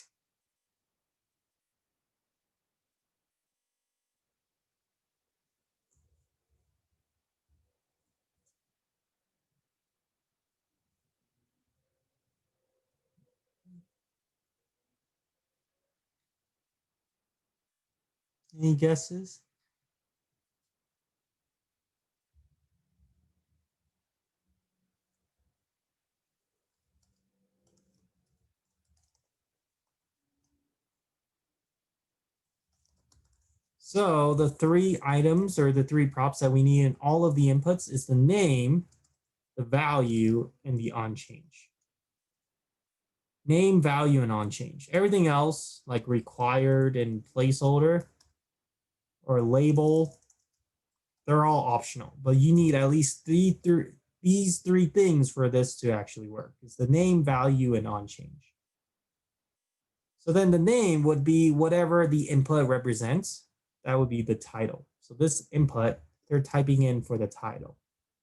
Any guesses? So the 3 items, or the 3 props that we need in all of the inputs, is the name, the value, and the onChange. Name, value, and onChange. Everything else, like required and placeholder or label, they're all optional, but you need at least these three things for this to actually work. It's the name, value, and onChange. So then the name would be whatever the input represents. That would be the title. So this input, they're typing in for the title.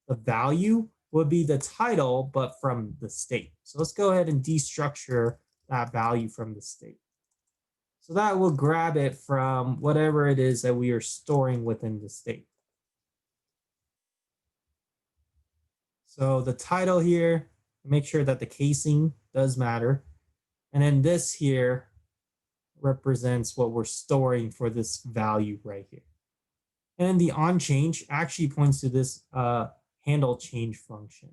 The value would be the title, but from the state. So let's go ahead and destructure that value from the state. So that will grab it from whatever it is that we are storing within the state. So the title here, make sure that the casing does matter. And then this here represents what we're storing for this value right here. And the onChange actually points to this handle change function.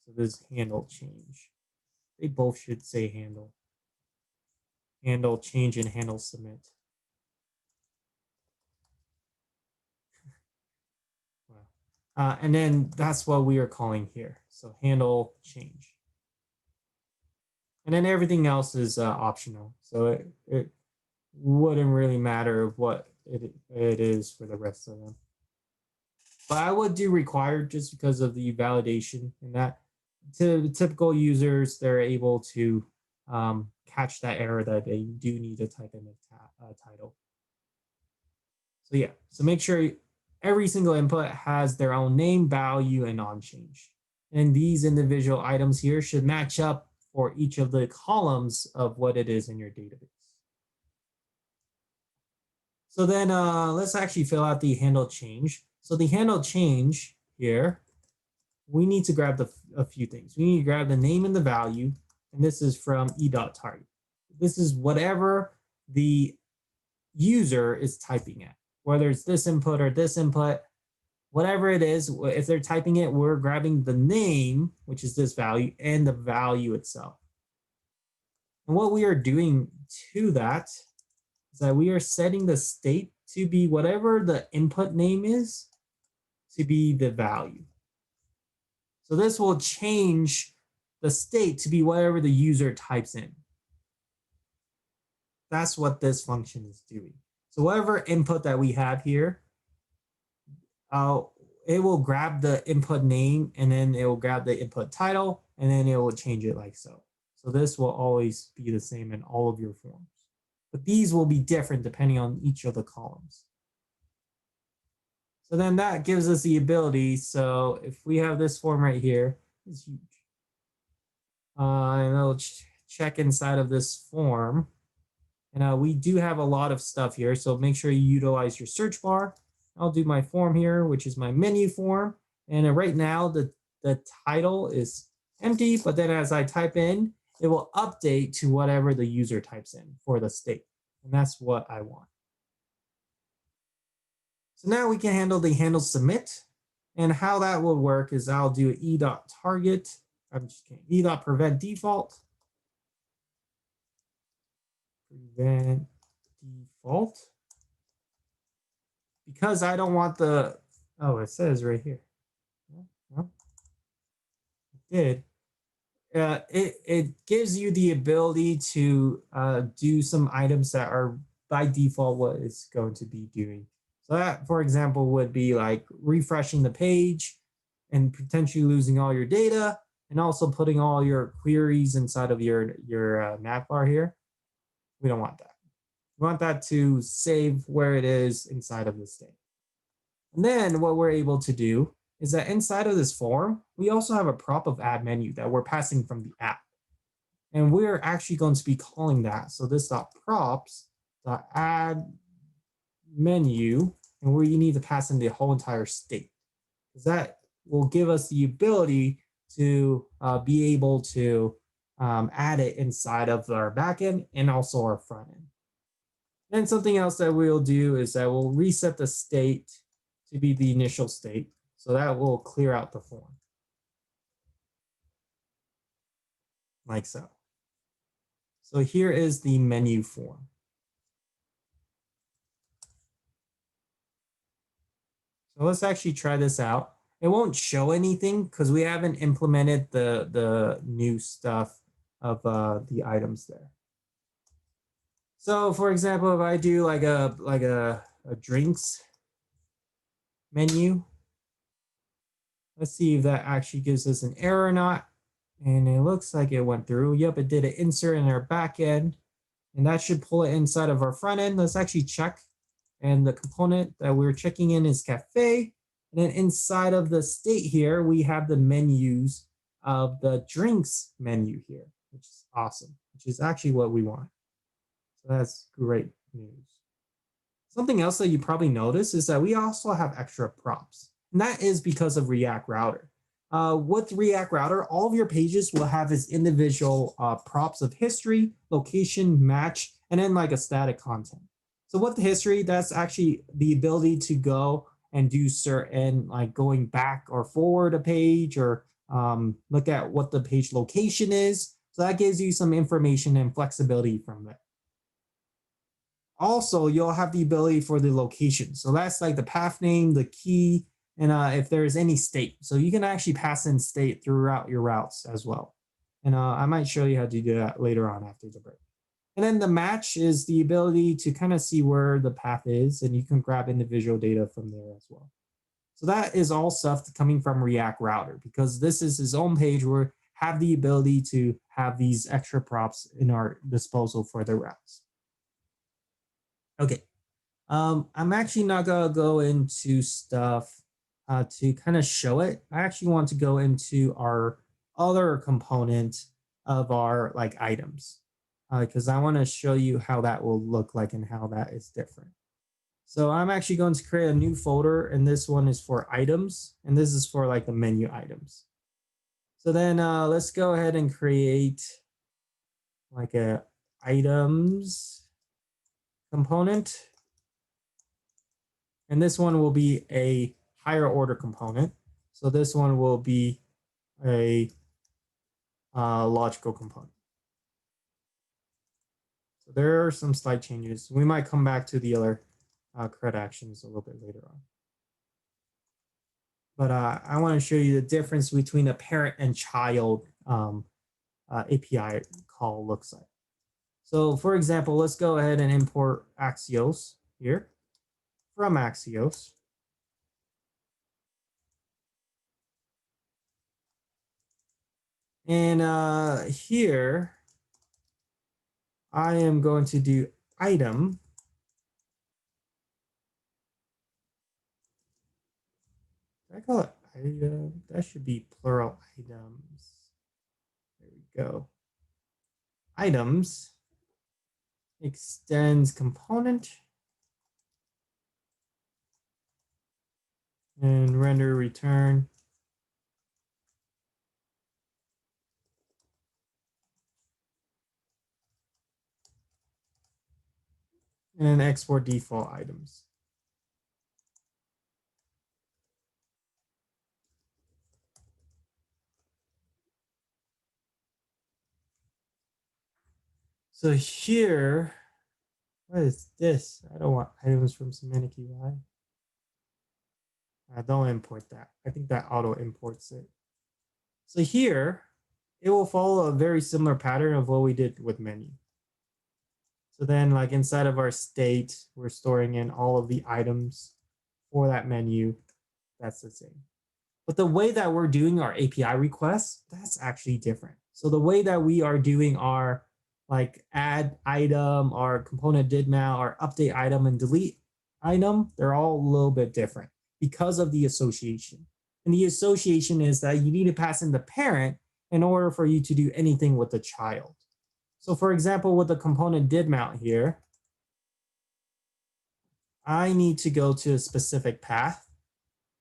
So this handle change. They both should say handle. Handle change and handle submit. And then that's what we are calling here. So handle change. And then everything else is optional. So it wouldn't really matter what it is for the rest of them. But I would do required just because of the validation and that to typical users, they're able to catch that error that they do need to type in a title. So yeah, so make sure every single input has their own name, value, and onChange. And these individual items here should match up for each of the columns of what it is in your database. So then let's actually fill out the handle change. So the handle change here, we need to grab a few things. We need to grab the name and the value, and this is from e.target. This is whatever the user is typing at, whether it's this input or this input, whatever it is, if they're typing it, we're grabbing the name, which is this value, and the value itself. And what we are doing to that is that we are setting the state to be whatever the input name is to be the value. So this will change the state to be whatever the user types in. That's what this function is doing. So whatever input that we have here, it will grab the input name and then it will grab the input title and then it will change it like so. So this will always be the same in all of your forms. But these will be different depending on each of the columns. So then that gives us the ability. So if we have this form right here, it's huge. And I'll check inside of this form. And we do have a lot of stuff here. So make sure you utilize your search bar. I'll do my form here, which is my menu form. And right now the title is empty, but then as I type in, it will update to whatever the user types in for the state. And that's what I want. So now we can handle the handle submit. And how that will work is I'll do e.target. I'm just kidding. E.prevent default. Prevent default. Because I don't want the, oh, it says right here. No, it did. It gives you the ability to do some items that are by default what it's going to be doing. So that, for example, would be like refreshing the page and potentially losing all your data and also putting all your queries inside of your Nav Bar here. We don't want that. We want that to save where it is inside of the state. And then what we're able to do is that inside of this form, we also have a prop of add menu that we're passing from the app. And we're actually going to be calling that. So this props.add menu, and where you need to pass in the whole entire state. Because that will give us the ability to be able to add it inside of our backend and also our front end. And something else that we'll do is that we'll reset the state to be the initial state. So that will clear out the form. Like so. So here is the menu form. So let's actually try this out. It won't show anything because we haven't implemented the new stuff of the items there. So for example, if I do like a drinks menu, Let's see if that actually gives us an error or not. And it looks like it went through. Yep, it did an insert in our back end. And that should pull it inside of our front end. Let's actually check. And the component that we're checking in is cafe. And then inside of the state here, we have the menus of the drinks menu here, which is awesome, which is actually what we want. So that's great news. Something else that you probably notice is that we also have extra props. And that is because of React Router. With React Router, all of your pages will have its individual props of history, location, match, and then like a static content. So with the history, that's actually the ability to go and do certain like going back or forward a page or look at what the page location is. So that gives you some information and flexibility from that. Also, you'll have the ability for the location. So that's like the path name, the key, and if there's any state. So you can actually pass in state throughout your routes as well. And I might show you how to do that later on after the break. And then the match is the ability to kind of see where the path is, and you can grab individual data from there as well. So that is all stuff coming from React Router, because this is his own page where we have the ability to have these extra props in our disposal for the routes. Okay, I'm actually not gonna go into stuff to kind of show it. I actually want to go into our other component of our like items, because I want to show you how that will look like and how that is different. So I'm actually going to create a new folder, and this one is for items, and this is for like the menu items. So then let's go ahead and create like a items component. And this one will be a higher order component. So this one will be a logical component. So there are some slight changes. We might come back to the other CRUD actions a little bit later on. But I want to show you the difference between a parent and child API call looks like. So for example, let's go ahead and import Axios here from Axios. And here, I am going to do item. Did I call it item? That should be plural items. There we go. Items extends component and render return. And export default items. So here, what is this? I don't want items from semantic UI. Don't import that. I think that auto imports it. So here, it will follow a very similar pattern of what we did with menu. So then like inside of our state, we're storing in all of the items for that menu. That's the same. But the way that we're doing our API requests, that's actually different. So the way that we are doing our like add item, our component did mal, our update item and delete item, they're all a little bit different because of the association. And the association is that you need to pass in the parent in order for you to do anything with the child. So for example, with the component did mount here, I need to go to a specific path,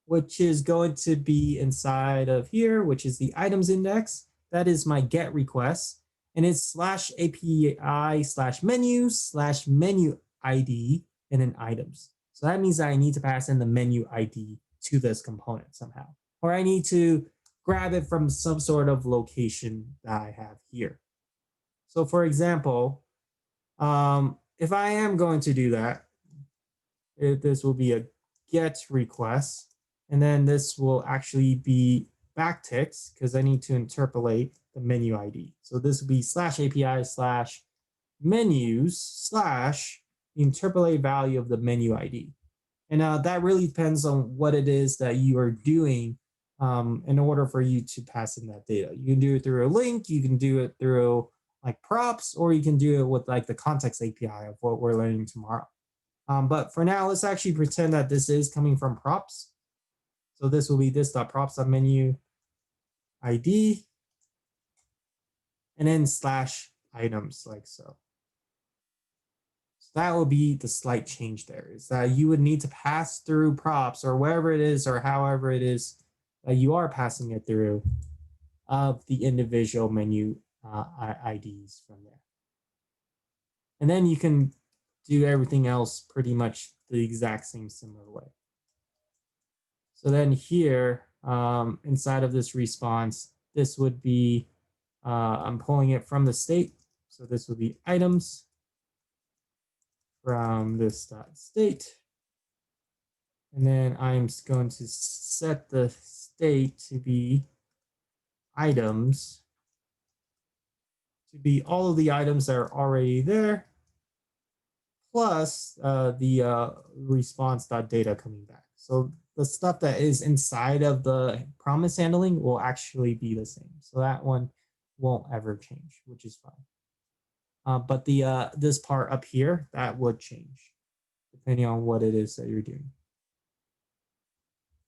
which is going to be inside of here, which is the items index. That is my get request. And it's /API/menu/menu ID and then items. So that means that I need to pass in the menu ID to this component somehow. Or I need to grab it from some sort of location that I have here. So for example, if I am going to do that, this will be a get request. And then this will actually be backticks because I need to interpolate the menu ID. So this will be /API/menus/ interpolate value of the menu ID. And that really depends on what it is that you are doing in order for you to pass in that data. You can do it through a link, you can do it through like props, or you can do it with like the context API of what we're learning tomorrow. But for now, let's actually pretend that this is coming from props. So this will be this.props.menu ID and then /items like so. So that will be the slight change there, is that you would need to pass through props or wherever it is or however it is that you are passing it through of the individual menu IDs from there. And then you can do everything else pretty much the exact same similar way. So then here, inside of this response, this would be, I'm pulling it from the state. So this would be items from this state. And then I'm going to set the state to be items, to be all of the items that are already there, plus the response.data coming back. So the stuff that is inside of the promise handling will actually be the same. So that one won't ever change, which is fine. But the this part up here, that would change depending on what it is that you're doing.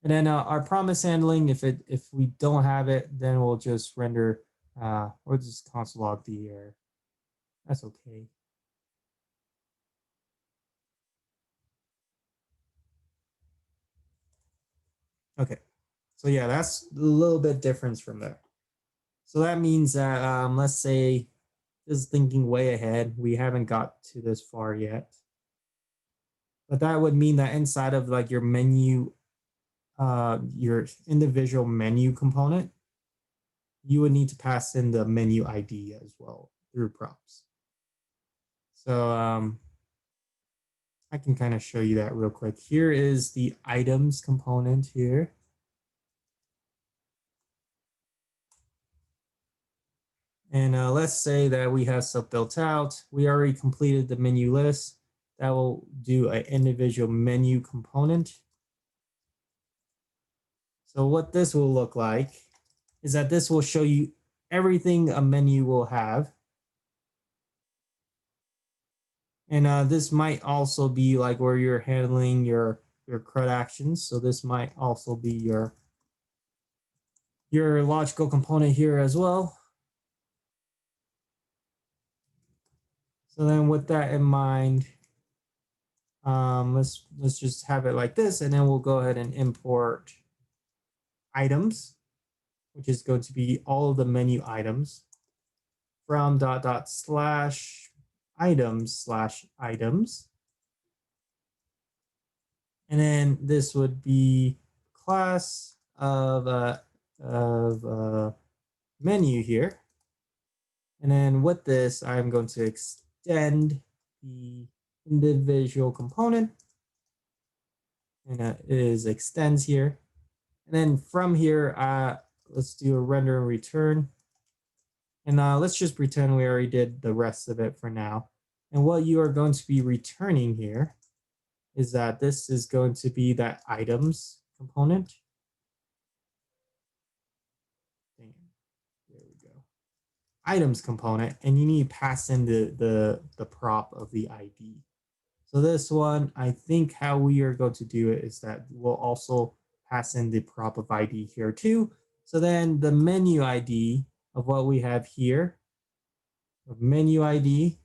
And then our promise handling, if we don't have it, then we'll just render, or just console log the error. That's okay. Okay, so yeah, that's a little bit difference from there. So that means that, let's say, this is thinking way ahead. We haven't got to this far yet. But that would mean that inside of like your menu, your individual menu component, you would need to pass in the menu ID as well through props. So I can kind of show you that real quick. Here is the items component here. And let's say that we have stuff built out. We already completed the menu list. That will do an individual menu component. So what this will look like is that this will show you everything a menu will have. And this might also be like where you're handling your CRUD actions. So this might also be your logical component here as well. So then with that in mind, let's just have it like this, and then we'll go ahead and import items, which is going to be all of the menu items from /items/items. And then this would be class of menu here. And then with this, I'm going to extend the individual component, and it is extends here. And then from here, let's do a render and return. And let's just pretend we already did the rest of it for now. And what you are going to be returning here is that this is going to be that items component. There we go. Items component, and you need to pass in the prop of the ID. So this one, I think how we are going to do it is that we'll also pass in the prop of ID here too. So then the menu ID of what we have here, of menu ID,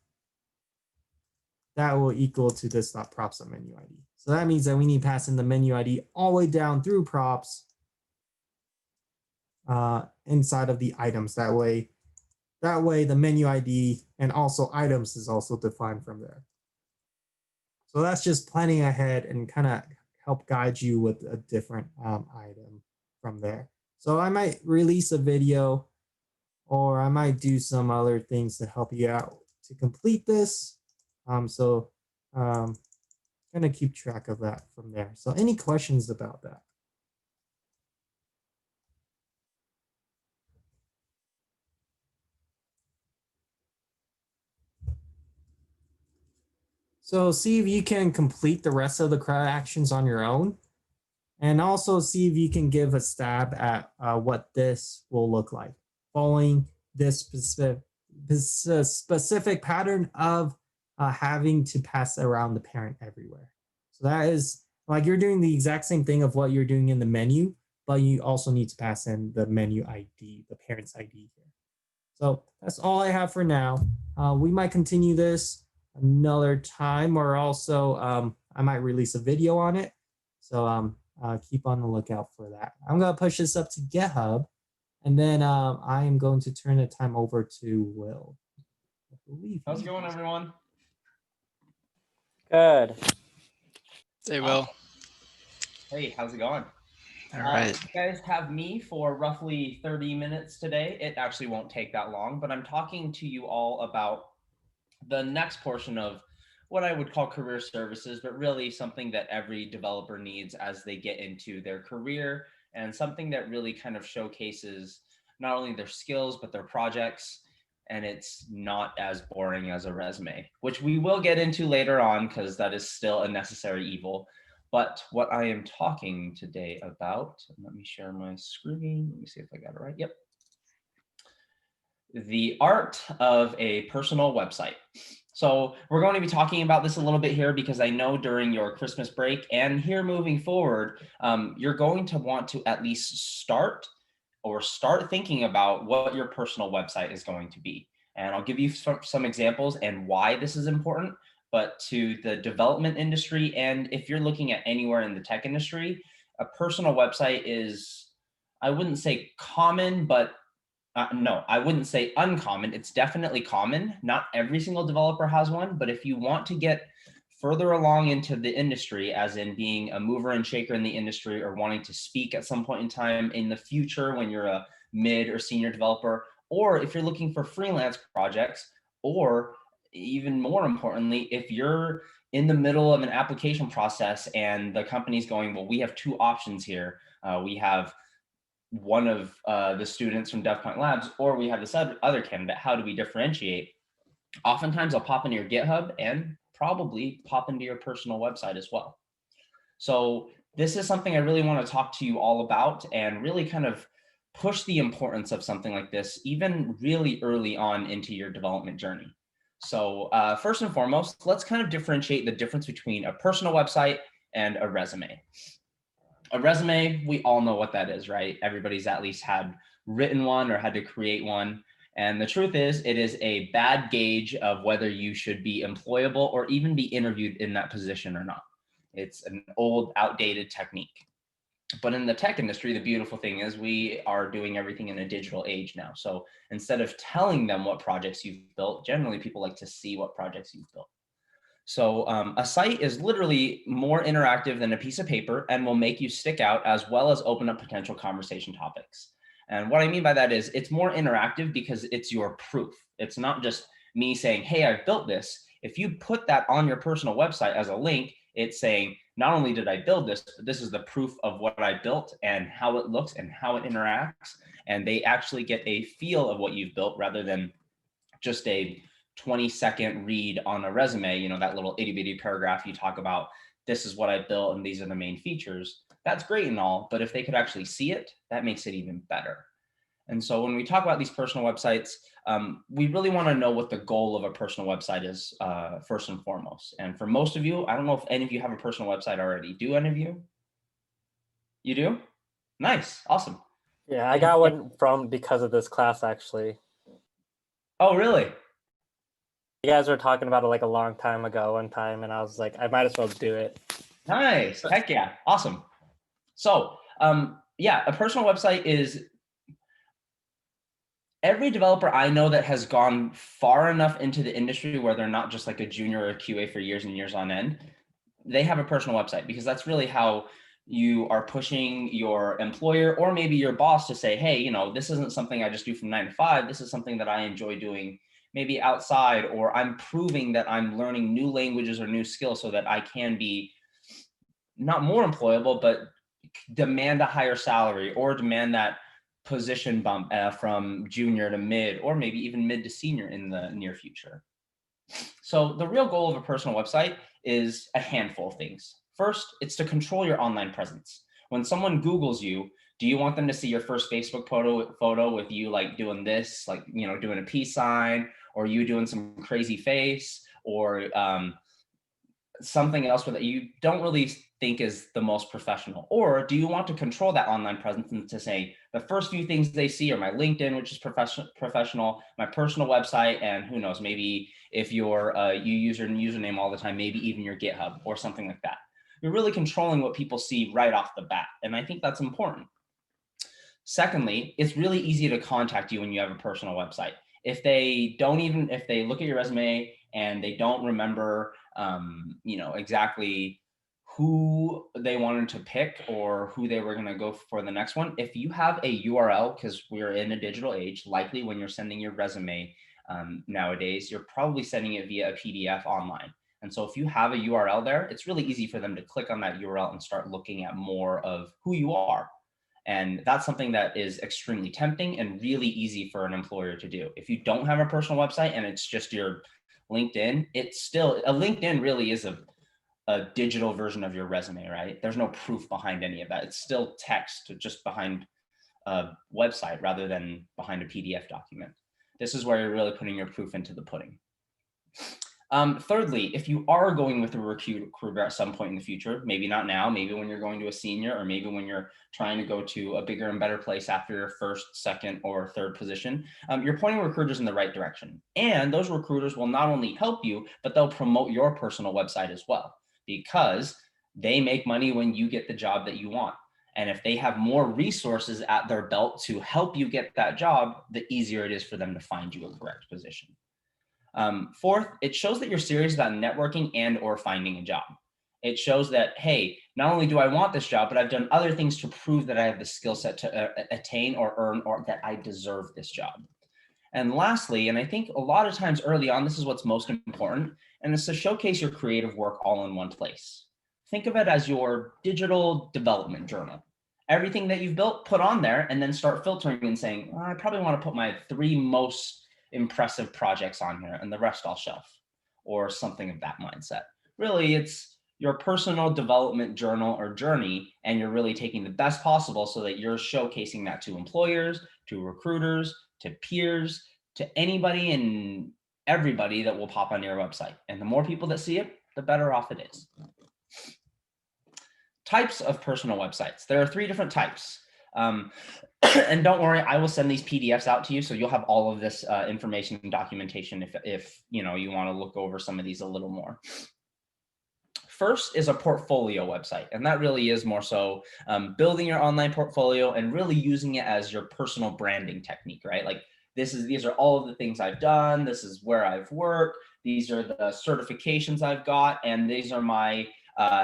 that will equal to this props.menu ID. So that means that we need to pass in the menu ID all the way down through props inside of the items. That way the menu ID and also items is also defined from there. So that's just planning ahead and kind of help guide you with a different item from there. So I might release a video, or I might do some other things to help you out to complete this. Kind of keep track of that from there. So any questions about that? So see if you can complete the rest of the CRUD actions on your own. and also see if you can give a stab at what this will look like following this specific pattern of having to pass around the parent everywhere. So that is like you're doing the exact same thing of what you're doing in the menu, but you also need to pass in the menu ID, the parent's ID here. So that's all I have for now. We might continue this another time, or also I might release a video on it. So keep on the lookout for that. I'm going to push this up to GitHub, and then I am going to turn the time over to Will. How's it going, everyone? Good. They will. Hey, how's it going? All right. You guys have me for roughly 30 minutes today. It actually won't take that long, but I'm talking to you all about the next portion of what I would call career services, but really something that every developer needs as they get into their career, and something that really kind of showcases not only their skills, but their projects. And it's not as boring as a resume, which we will get into later on because that is still a necessary evil. But what I am talking today about, let me share my screen. Let me see if I got it right. Yep. The art of a personal website. So we're going to be talking about this a little bit here because I know during your Christmas break and here moving forward, you're going to want to at least start thinking about what your personal website is going to be. And I'll give you some examples and why this is important. But to the development industry, and if you're looking at anywhere in the tech industry, a personal website is, I wouldn't say common, but no, I wouldn't say uncommon. It's definitely common. Not every single developer has one, but if you want to get further along into the industry, as in being a mover and shaker in the industry or wanting to speak at some point in time in the future when you're a mid or senior developer, or if you're looking for freelance projects, or even more importantly, if you're in the middle of an application process and the company's going, well, we have two options here. We have one of the students from DevPoint Labs, or we have this other candidate. How do we differentiate? Oftentimes I'll pop into your GitHub and probably pop into your personal website as well. So this is something I really want to talk to you all about and really kind of push the importance of something like this, even really early on into your development journey. So first and foremost, let's kind of differentiate the difference between a personal website and a resume. A resume, we all know what that is, right? Everybody's at least had written one or had to create one. And the truth is, it is a bad gauge of whether you should be employable or even be interviewed in that position or not. It's an old, outdated technique. But in the tech industry, the beautiful thing is we are doing everything in a digital age now. So instead of telling them what projects you've built, generally people like to see what projects you've built. So a site is literally more interactive than a piece of paper and will make you stick out as well as open up potential conversation topics. And what I mean by that is it's more interactive because it's your proof. It's not just me saying, hey, I've built this. If you put that on your personal website as a link, it's saying, not only did I build this, but this is the proof of what I built and how it looks and how it interacts. And they actually get a feel of what you've built rather than just a 20-second read on a resume, you know, that little itty bitty paragraph you talk about, this is what I built and these are the main features. That's great and all, but if they could actually see it, that makes it even better. And so when we talk about these personal websites, we really want to know what the goal of a personal website is first and foremost. And for most of you, I don't know if any of you have a personal website already. Do any of you? You do? Nice. Awesome. Yeah, I got one because of this class, actually. Oh, really? You guys were talking about it like a long time ago one time, and I was like, I might as well do it. Nice. Heck yeah. Awesome. So yeah, a personal website is every developer I know that has gone far enough into the industry where they're not just like a junior or a QA for years and years on end, they have a personal website because that's really how you are pushing your employer or maybe your boss to say, hey, you know, this isn't something I just do from 9 to 5. This is something that I enjoy doing maybe outside, or I'm proving that I'm learning new languages or new skills so that I can be not more employable, but demand a higher salary or demand that position bump from junior to mid, or maybe even mid to senior in the near future. So the real goal of a personal website is a handful of things. First, it's to control your online presence. When someone Googles you, do you want them to see your first Facebook photo with you like doing this, like, you know, doing a peace sign, or you doing some crazy face, or something else that you don't really think is the most professional? Or do you want to control that online presence and to say the first few things they see are my LinkedIn, which is professional, my personal website, and who knows, maybe if you're you use your username all the time, maybe even your GitHub or something like that. You're really controlling what people see right off the bat, and I think that's important. Secondly, it's really easy to contact you when you have a personal website. If they look at your resume and they don't remember, you know, exactly who they wanted to pick or who they were going to go for the next one, if you have a URL, because we're in a digital age, likely when you're sending your resume nowadays, you're probably sending it via a PDF online. And so if you have a URL there, it's really easy for them to click on that URL and start looking at more of who you are. And that's something that is extremely tempting and really easy for an employer to do. If you don't have a personal website and it's just your LinkedIn, it's still, a LinkedIn really is a digital version of your resume, right? There's no proof behind any of that. It's still text just behind a website rather than behind a PDF document. This is where you're really putting your proof into the pudding. Thirdly, if you are going with a recruiter at some point in the future, maybe not now, maybe when you're going to a senior, or maybe when you're trying to go to a bigger and better place after your first, second, or third position, you're pointing recruiters in the right direction. And those recruiters will not only help you, but they'll promote your personal website as well, because they make money when you get the job that you want. And if they have more resources at their belt to help you get that job, the easier it is for them to find you a correct position. Fourth, it shows that you're serious about networking and or finding a job. It shows that, hey, not only do I want this job, but I've done other things to prove that I have the skill set to attain or earn, or that I deserve this job. And lastly, and I think a lot of times early on, this is what's most important, and it's to showcase your creative work all in one place. Think of it as your digital development journal. Everything that you've built, put on there, and then start filtering and saying, well, I probably want to put my 3 most impressive projects on here and the rest I'll shelf, or something of that mindset. Really, it's your personal development journal or journey, and you're really taking the best possible so that you're showcasing that to employers, to recruiters, to peers, to anybody and everybody that will pop on your website. And the more people that see it, the better off it is. Types of personal websites. There are 3 different types. And don't worry, I will send these PDFs out to you, so you'll have all of this information and documentation if you know you want to look over some of these a little more. First is a portfolio website, and that really is more so building your online portfolio and really using it as your personal branding technique, right? Like these are all of the things I've done, this is where I've worked, these are the certifications I've got, and these are my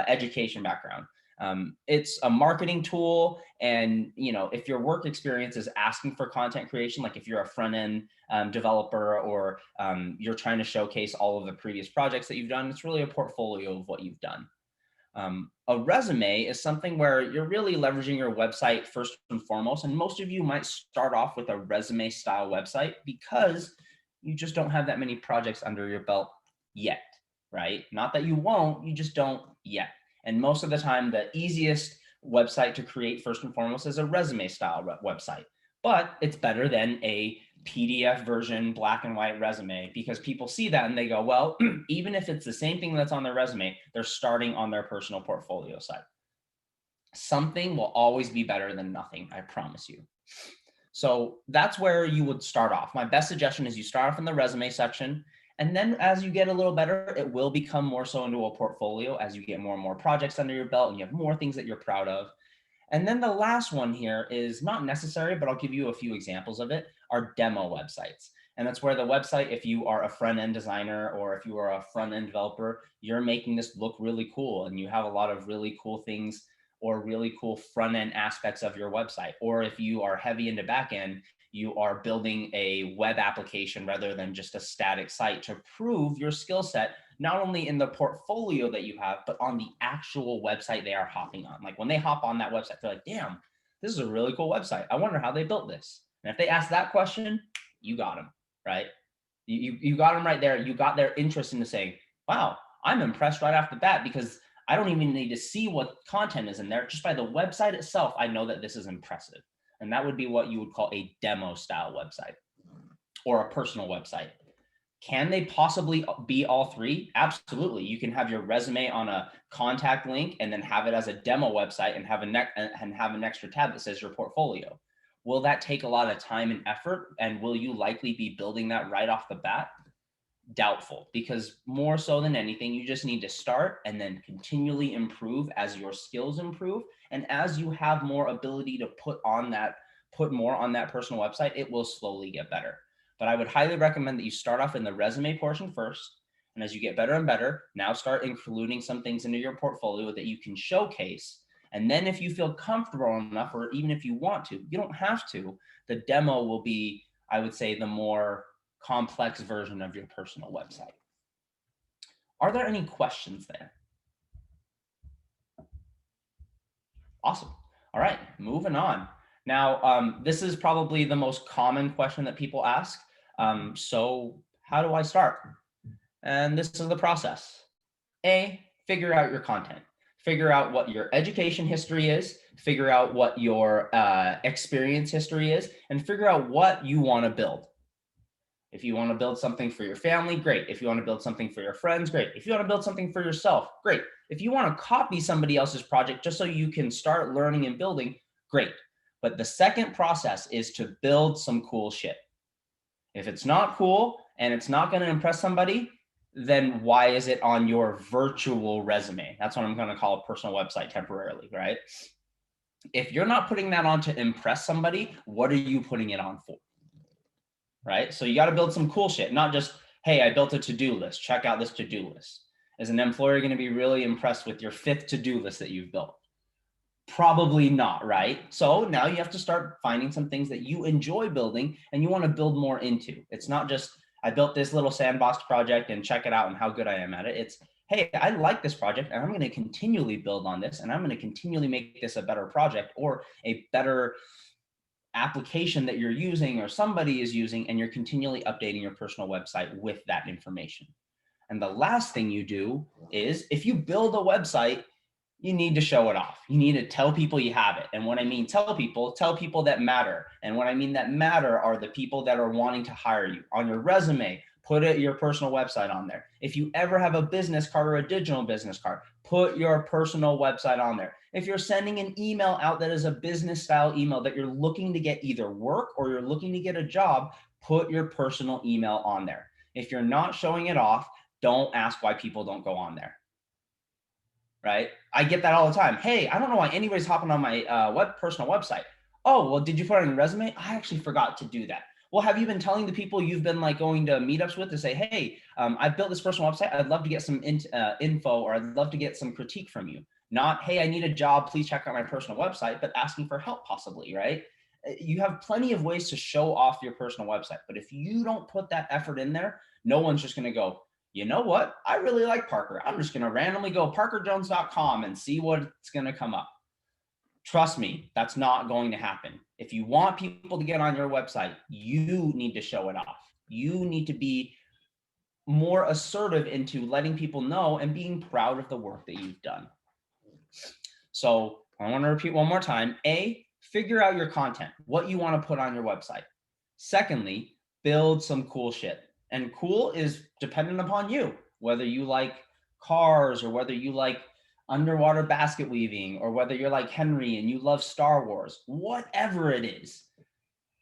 education background. It's a marketing tool, and you know, if your work experience is asking for content creation, like if you're a front-end developer, or you're trying to showcase all of the previous projects that you've done, it's really a portfolio of what you've done. A resume is something where you're really leveraging your website first and foremost, and most of you might start off with a resume style website because you just don't have that many projects under your belt yet, right? Not that you won't, you just don't yet. And most of the time, the easiest website to create first and foremost is a resume style website, but it's better than a PDF version, black and white resume, because people see that and they go, well, even if it's the same thing that's on their resume, they're starting on their personal portfolio site. Something will always be better than nothing, I promise you. So that's where you would start off. My best suggestion is you start off in the resume section. And then as you get a little better, it will become more so into a portfolio as you get more and more projects under your belt and you have more things that you're proud of. And then the last one here is not necessary, but I'll give you a few examples of it, are demo websites. And that's where the website, if you are a front-end designer or if you are a front-end developer, you're making this look really cool and you have a lot of really cool things or really cool front-end aspects of your website. Or if you are heavy into back-end, you are building a web application rather than just a static site to prove your skill set, not only in the portfolio that you have, but on the actual website they are hopping on. Like when they hop on that website, they're like, damn, this is a really cool website. I wonder how they built this. And if they ask that question, you got them, right? You got them right there. You got their interest into saying, wow, I'm impressed right off the bat because I don't even need to see what content is in there. Just by the website itself, I know that this is impressive. And that would be what you would call a demo style website or a personal website. Can they possibly be all three? Absolutely. You can have your resume on a contact link and then have it as a demo website and have an extra tab that says your portfolio. Will that take a lot of time and effort? And will you likely be building that right off the bat? Doubtful, because more so than anything, you just need to start and then continually improve as your skills improve. And as you have more ability to put more on that personal website, it will slowly get better. But I would highly recommend that you start off in the resume portion first. And as you get better and better, now start including some things into your portfolio that you can showcase. And then if you feel comfortable enough, or even if you want to, you don't have to, the demo will be, I would say, the more complex version of your personal website. Are there any questions there? Awesome. All right, moving on. Now, this is probably the most common question that people ask. So how do I start? And this is the process. A, figure out your content. Figure out what your education history is, figure out what your experience history is, and figure out what you want to build. If you want to build something for your family, great. If you want to build something for your friends, great. If you want to build something for yourself, great. If you want to copy somebody else's project just so you can start learning and building, great. But the second process is to build some cool shit. If it's not cool and it's not going to impress somebody, then why is it on your virtual resume? That's what I'm going to call a personal website temporarily, right? If you're not putting that on to impress somebody, what are you putting it on for? Right? So you got to build some cool shit, not just, hey, I built a to-do list. Check out this to-do list. Is an employer going to be really impressed with your 5th to-do list that you've built? Probably not, right? So now you have to start finding some things that you enjoy building and you want to build more into. It's not just, I built this little sandbox project and check it out and how good I am at it. It's, hey, I like this project and I'm going to continually build on this and I'm going to continually make this a better project or a better application that you're using or somebody is using, and you're continually updating your personal website with that information. And the last thing you do is, if you build a website, you need to show it off. You need to tell people you have it. And when I mean tell people that matter. And when I mean that matter are the people that are wanting to hire you. On your resume, put your personal website on there. If you ever have a business card or a digital business card, put your personal website on there. If you're sending an email out that is a business style email that you're looking to get either work or you're looking to get a job, put your personal email on there. If you're not showing it off, don't ask why people don't go on there. Right? I get that all the time. Hey, I don't know why anybody's hopping on my personal website. Oh, well, did you put it on your resume? I actually forgot to do that. Well, have you been telling the people you've been like going to meetups with to say, hey, I built this personal website. I'd love to get some info, or I'd love to get some critique from you. Not, hey, I need a job. Please check out my personal website, but asking for help possibly, right? You have plenty of ways to show off your personal website. But if you don't put that effort in there, no one's just going to go, you know what? I really like Parker. I'm just going to randomly go parkerjones.com and see what's going to come up. Trust me, that's not going to happen. If you want people to get on your website, you need to show it off. You need to be more assertive into letting people know and being proud of the work that you've done. So I want to repeat one more time. A, figure out your content, what you want to put on your website. Secondly, build some cool shit. And cool is dependent upon you, whether you like cars or whether you like underwater basket weaving, or whether you're like Henry and you love Star Wars, whatever it is,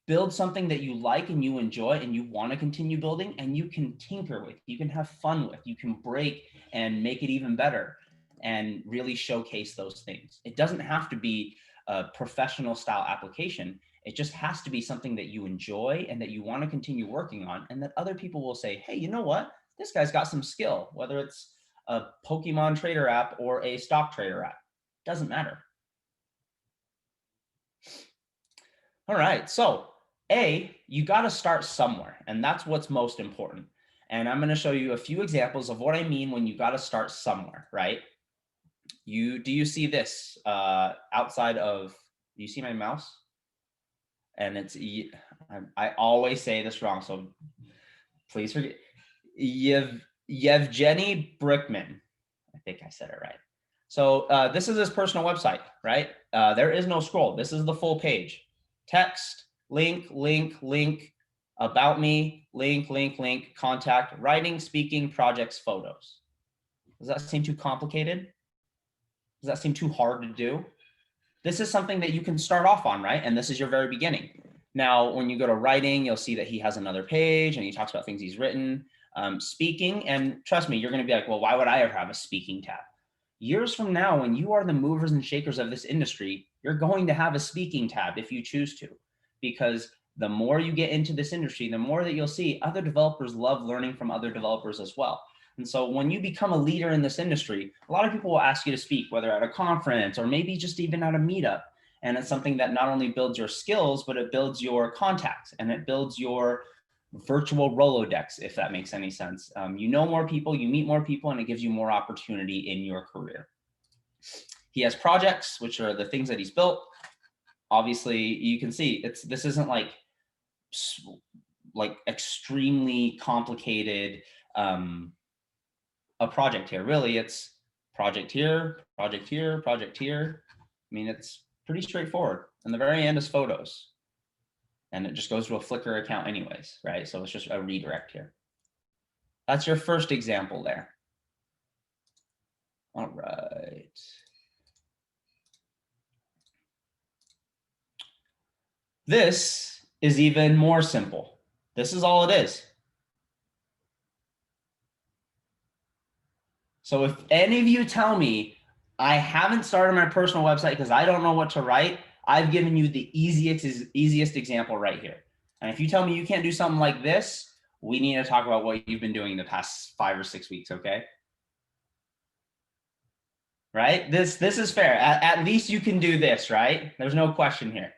build something that you like and you enjoy and you want to continue building, and you can tinker with, you can have fun with, you can break and make it even better and really showcase those things. It doesn't have to be a professional style application. It just has to be something that you enjoy and that you want to continue working on, and that other people will say, hey, you know what? This guy's got some skill, whether it's a Pokemon trader app or a stock trader app. Doesn't matter. All right, so A, you got to start somewhere, and that's what's most important. And I'm going to show you a few examples of what I mean when you got to start somewhere, right? Do you see this outside of, do you see my mouse? And it's, I always say this wrong, so please forget. Yevgeny Brickman. I think I said it right. So this is his personal website, right? There is no scroll. This is the full page. Text, link, link, link, about me, link, link, link, contact, writing, speaking, projects, photos. Does that seem too complicated? Does that seem too hard to do? This is something that you can start off on, right? And this is your very beginning. Now, when you go to writing, you'll see that he has another page and he talks about things he's written. Speaking, and trust me, you're going to be like, well, why would I ever have a speaking tab? Years from now, when you are the movers and shakers of this industry, you're going to have a speaking tab if you choose to, because the more you get into this industry, the more that you'll see other developers love learning from other developers as well. And so when you become a leader in this industry, a lot of people will ask you to speak, whether at a conference or maybe just even at a meetup. And it's something that not only builds your skills, but it builds your contacts and it builds your virtual Rolodex, if that makes any sense. You know more people, you meet more people, and it gives you more opportunity in your career. He has projects, which are the things that he's built. Obviously, you can see this isn't like extremely complicated a project here. Really, it's project here, project here, project here. I mean, it's pretty straightforward. And the very end is photos. And it just goes to a Flickr account anyways, right? So it's just a redirect here. That's your first example there. All right. This is even more simple. This is all it is. So if any of you tell me I haven't started my personal website because I don't know what to write, I've given you the easiest example right here. And if you tell me you can't do something like this, we need to talk about what you've been doing the past 5 or 6 weeks, okay? Right? This is fair. At least you can do this, right? There's no question here.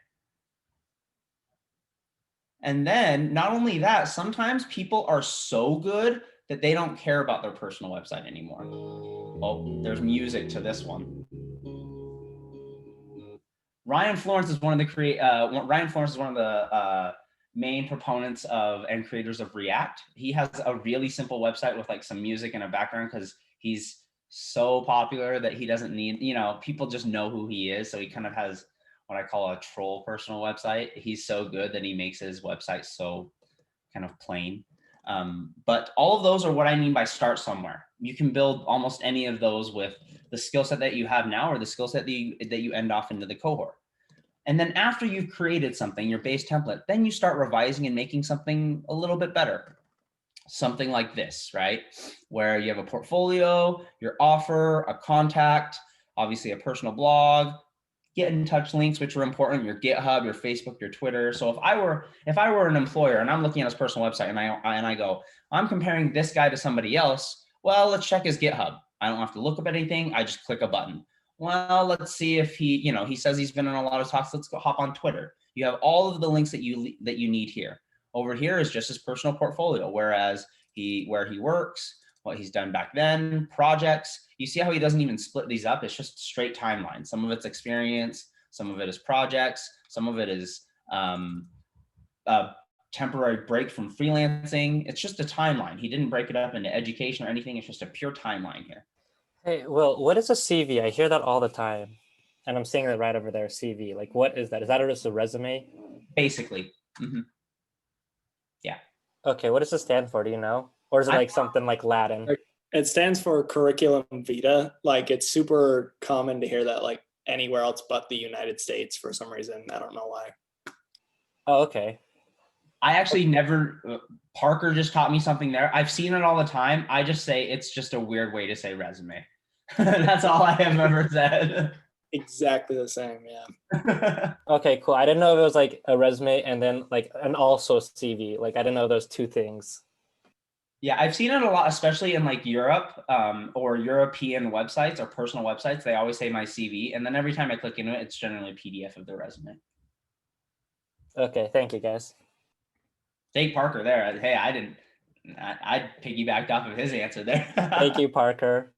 And then not only that, sometimes people are so good that they don't care about their personal website anymore. Oh, there's music to this one. Ryan Florence is one of the main proponents of and creators of React. He has a really simple website with like some music and a background because he's so popular that he doesn't need, people just know who he is. So he kind of has what I call a troll personal website. He's so good that he makes his website so kind of plain. But all of those are what I mean by start somewhere. You can build almost any of those with the skill set that you have now or the skill set that you end off into the cohort. And then after you've created something, your base template, then you start revising and making something a little bit better. Something like this, right? Where you have a portfolio, your offer, a contact, obviously a personal blog, get in touch links, which are important, your GitHub, your Facebook, your Twitter. So if I were an employer and I'm looking at his personal website and I go, I'm comparing this guy to somebody else, well, let's check his GitHub. I don't have to look up anything. I just click a button. Well, let's see if he says he's been in a lot of talks. Let's go hop on Twitter. You have all of the links that you need here. Over here is just his personal portfolio, whereas where he works, what he's done back then, projects. You see how he doesn't even split these up? It's just straight timeline. Some of it's experience, some of it is projects, some of it is a temporary break from freelancing. It's just a timeline. He didn't break it up into education or anything. It's just a pure timeline here. Hey, Will, what is a CV? I hear that all the time. And I'm seeing it right over there, CV. Like, what is that? Is that just a resume? Basically. Mm-hmm. Yeah. Okay, what does it stand for? Do you know? Or is it like something like Latin? It stands for curriculum vitae. Like, it's super common to hear that like anywhere else but the United States for some reason. I don't know why. Oh, okay. I actually never, Parker just taught me something there. I've seen it all the time. I just say it's just a weird way to say resume. That's all I have ever said. Exactly the same, yeah. Okay, cool. I didn't know if it was like a resume and then like an also CV. Like, I didn't know those two things. Yeah, I've seen it a lot, especially in like Europe or European websites or personal websites. They always say my CV. And then every time I click into it, it's generally a PDF of the resume. Okay, thank you, guys. Thank Parker there. Hey, I piggybacked off of his answer there. Thank you, Parker.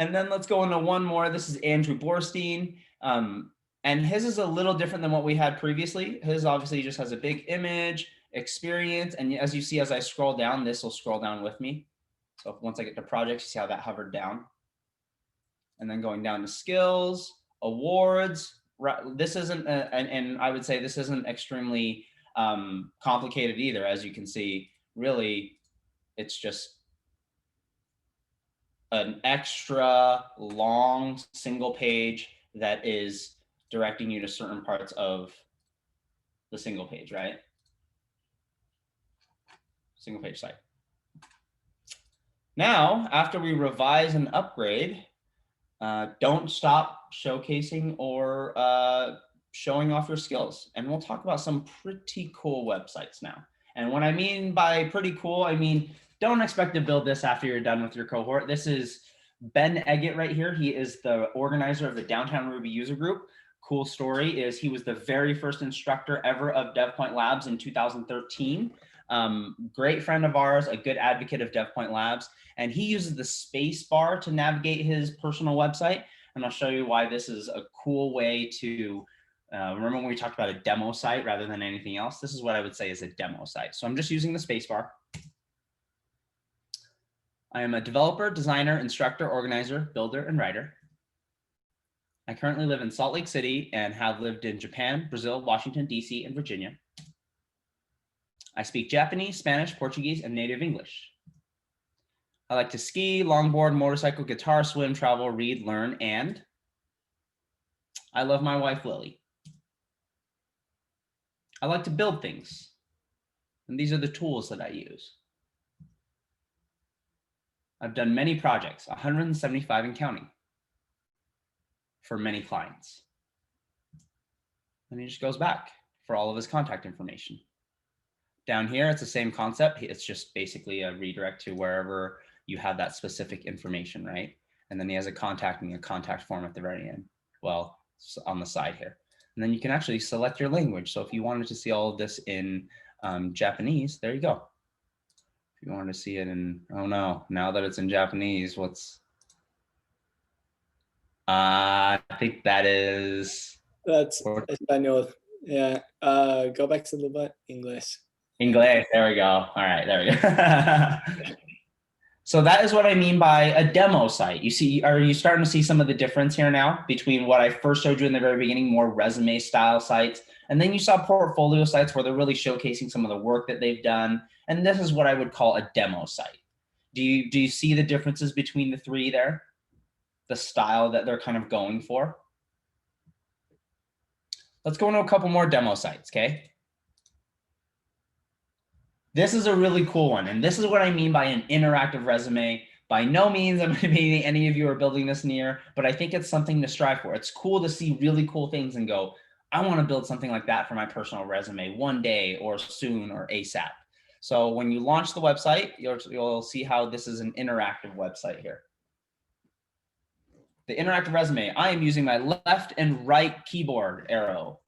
And then let's go into one more. This is Andrew Borstein. And his is a little different than what we had previously. His obviously just has a big image, experience. And as you see, as I scroll down, this will scroll down with me. So once I get to projects, you see how that hovered down. and then going down to skills, awards. This isn't, and I would say this isn't extremely complicated either. As you can see, really, it's just an extra long single page that is directing you to certain parts of the single page, right? Single page site. Now, after we revise and upgrade, don't stop showcasing or showing off your skills. And we'll talk about some pretty cool websites now. And what I mean by pretty cool, I mean, don't expect to build this after you're done with your cohort. This is Ben Eggett right here. He is the organizer of the Downtown Ruby user group. Cool story is he was the very first instructor ever of DevPoint Labs in 2013. Great friend of ours, a good advocate of DevPoint Labs. And he uses the space bar to navigate his personal website. And I'll show you why this is a cool way to, remember when we talked about a demo site rather than anything else? This is what I would say is a demo site. So I'm just using the space bar. I am a developer, designer, instructor, organizer, builder, and writer. I currently live in Salt Lake City and have lived in Japan, Brazil, Washington, DC, and Virginia. I speak Japanese, Spanish, Portuguese, and native English. I like to ski, longboard, motorcycle, guitar, swim, travel, read, learn, and I love my wife, Lily. I like to build things, and these are the tools that I use. I've done many projects, 175 and counting, for many clients. And he just goes back for all of his contact information. Down here, it's the same concept. It's just basically a redirect to wherever you have that specific information, right? And then he has a contact form at the very end. Well, on the side here. And then you can actually select your language. So if you wanted to see all of this in Japanese, there you go. If you wanted to see it in, oh no, now that it's in Japanese, what's, I think that is. That's Espanol. Yeah, go back to the English. English, there we go. All right, there we go. So that is what I mean by a demo site. You see, are you starting to see some of the difference here now between what I first showed you in the very beginning, more resume style sites, and then you saw portfolio sites where they're really showcasing some of the work that they've done. And this is what I would call a demo site. Do you see the differences between the three there? The style that they're kind of going for? Let's go into a couple more demo sites, okay? This is a really cool one. And this is what I mean by an interactive resume. By no means am I maybe any of you are building this near, but I think it's something to strive for. It's cool to see really cool things and go, I want to build something like that for my personal resume one day or soon or ASAP. So when you launch the website, you'll see how this is an interactive website here. The interactive resume, I am using my left and right keyboard arrow.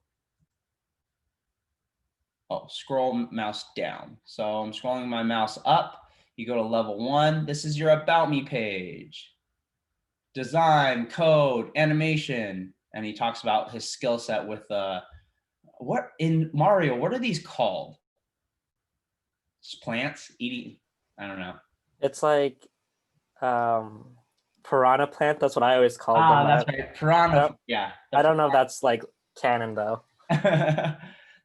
Oh, scroll mouse down. So I'm scrolling my mouse up. You go to level 1. This is your About Me page. Design, code, animation. And he talks about his skill set with what in Mario, what are these called? Just plants eating, I don't know. It's like piranha plant. That's what I always call them. That's right. Piranha. Yeah. I don't know if that's like canon though.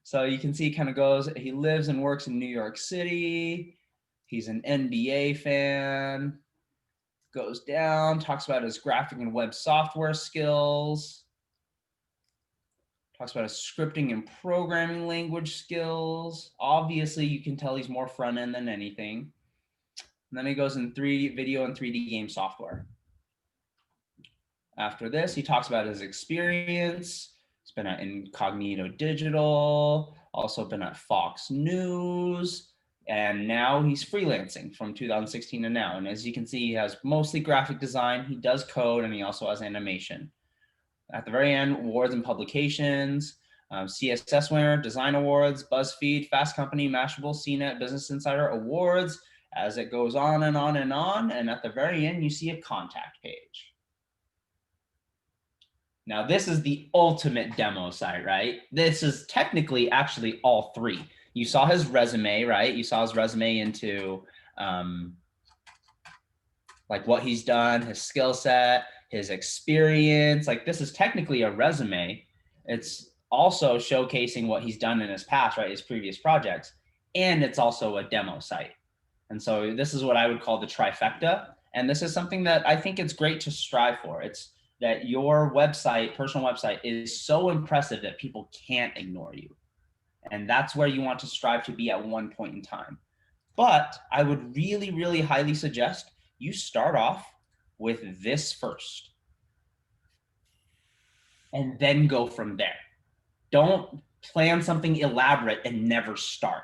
So you can see he kind of goes, he lives and works in New York City. He's an NBA fan. Goes down, talks about his graphic and web software skills. Talks about his scripting and programming language skills. Obviously, you can tell he's more front end than anything. And then he goes in video and 3D game software. After this, he talks about his experience. He's been at Incognito Digital, also been at Fox News, and now he's freelancing from 2016 to now. And as you can see, he has mostly graphic design. He does code, and he also has animation. At the very end, awards and publications, CSSware, Design Awards, BuzzFeed, Fast Company, Mashable, CNET, Business Insider Awards, as it goes on and on and on. And at the very end, you see a contact page. Now, this is the ultimate demo site, right? This is technically actually all three. You saw his resume, right? You saw his resume into like what he's done, his skill set, his experience. Like this is technically a resume. It's also showcasing what he's done in his past, right? His previous projects. And it's also a demo site. And so this is what I would call the trifecta. And this is something that I think it's great to strive for. It's that your website, personal website, is so impressive that people can't ignore you. And that's where you want to strive to be at one point in time. But I would really, really highly suggest you start off with this first and then go from there. Don't plan something elaborate and never start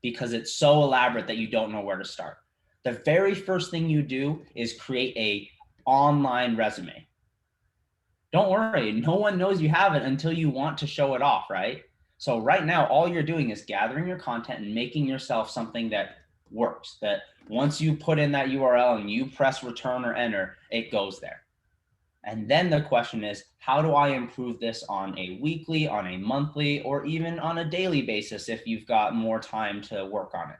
because it's so elaborate that you don't know where to start. The very first thing you do is create a online resume. Don't worry, no one knows you have it until you want to show it off, right? So right now, all you're doing is gathering your content and making yourself something that works, that once you put in that URL and you press return or enter, it goes there. And then the question is, how do I improve this on a weekly, on a monthly, or even on a daily basis if you've got more time to work on it?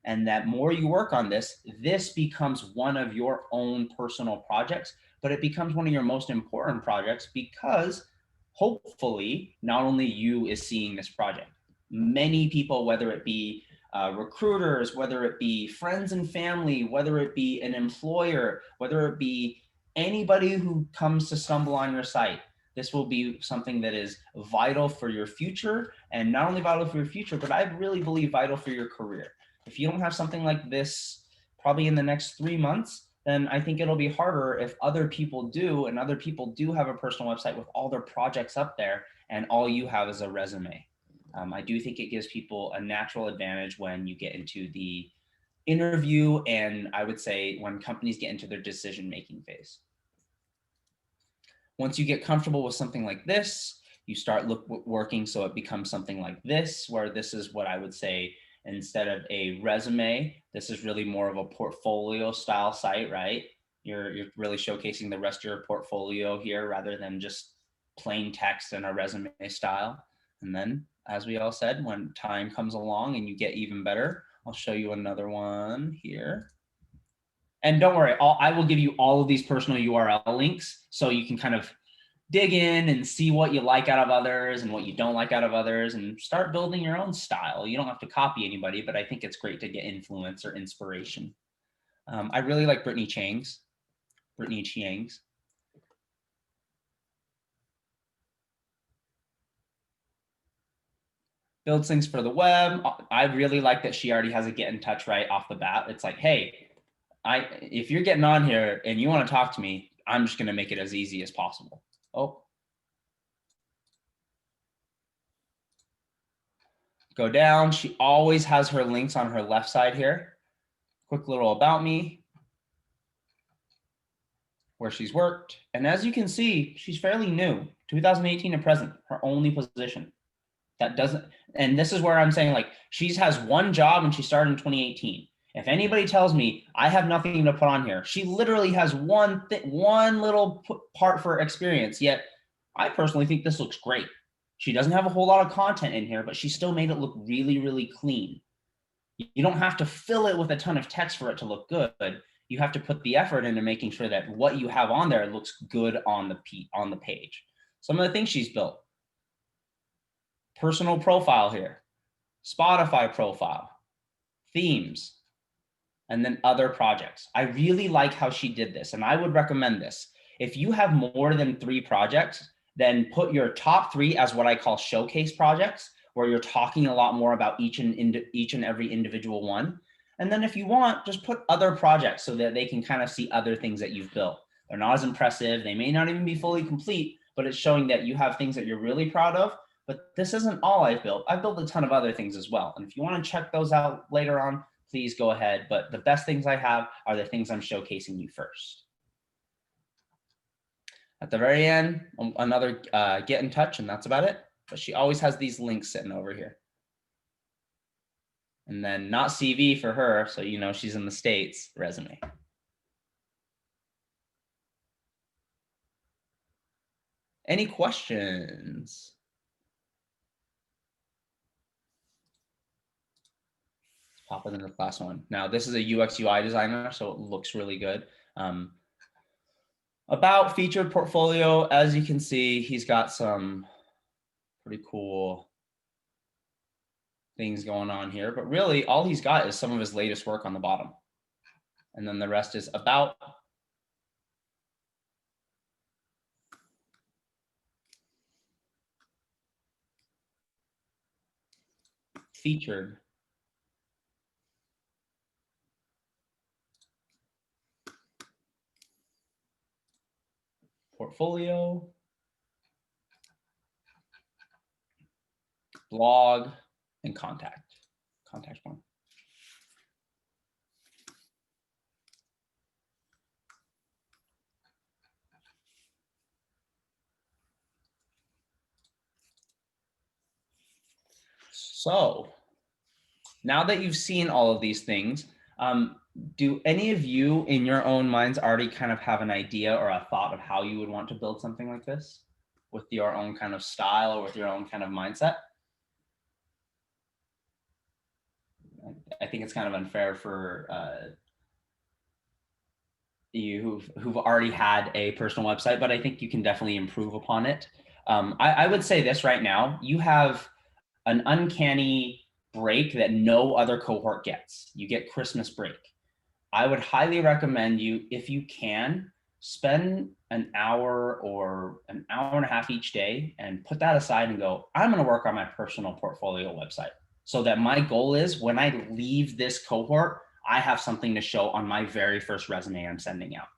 And that more you work on this, this becomes one of your own personal projects, but it becomes one of your most important projects because hopefully not only you is seeing this project. Many people, whether it be recruiters, whether it be friends and family, whether it be an employer, whether it be anybody who comes to stumble on your site, this will be something that is vital for your future, and not only vital for your future, but I really believe vital for your career. If you don't have something like this probably in the next 3 months, then I think it'll be harder if other people do, and other people do have a personal website with all their projects up there and all you have is a resume. I do think it gives people a natural advantage when you get into the interview, and I would say when companies get into their decision-making phase. Once you get comfortable with something like this, you start working so it becomes something like this, where this is what I would say, instead of a resume, this is really more of a portfolio style site, right? You're really showcasing the rest of your portfolio here rather than just plain text in a resume style. And then, as we all said, when time comes along and you get even better, I'll show you another one here. And don't worry, I will give you all of these personal URL links so you can kind of dig in and see what you like out of others and what you don't like out of others and start building your own style. You don't have to copy anybody, but I think it's great to get influence or inspiration. I really like Brittany Chiang's. Builds things for the web. I really like that she already has a get in touch right off the bat. It's like, hey, if you're getting on here and you want to talk to me, I'm just going to make it as easy as possible. Oh. Go down. She always has her links on her left side here. Quick little about me, where she's worked. And as you can see, she's fairly new, 2018 to present, her only position. That doesn't, and this is where I'm saying, like, she has one job and she started in 2018. If anybody tells me I have nothing to put on here, she literally has one little part for experience. Yet I personally think this looks great. She doesn't have a whole lot of content in here, but she still made it look really, really clean. You don't have to fill it with a ton of text for it to look good. You have to put the effort into making sure that what you have on there looks good on the page. Some of the things she's built. Personal profile here, Spotify profile, themes, and then other projects. I really like how she did this, and I would recommend this. If you have more than 3 projects, then put your top 3 as what I call showcase projects, where you're talking a lot more about each and every individual one. And then if you want, just put other projects so that they can kind of see other things that you've built. They're not as impressive. They may not even be fully complete, but it's showing that you have things that you're really proud of. But this isn't all I've built. I've built a ton of other things as well. And if you want to check those out later on, please go ahead. But the best things I have are the things I'm showcasing you first. At the very end, another get in touch, and that's about it. But she always has these links sitting over here. And then not CV for her, so you know she's in the States, resume. Any questions? Pop it into class 1. Now, this is a UX UI designer, so it looks really good. About featured portfolio, as you can see, he's got some pretty cool things going on here, but really all he's got is some of his latest work on the bottom. And then the rest is about. Featured. Portfolio. Blog and contact form. So now that you've seen all of these things, do any of you in your own minds already kind of have an idea or a thought of how you would want to build something like this with your own kind of style or with your own kind of mindset? I think it's kind of unfair for you who've already had a personal website, but I think you can definitely improve upon it. I would say this right now, you have an uncanny break that no other cohort gets. You get Christmas break. I would highly recommend you, if you can, spend an hour or an hour and a half each day and put that aside and go, I'm going to work on my personal portfolio website. So that my goal is when I leave this cohort, I have something to show on my very first resume I'm sending out.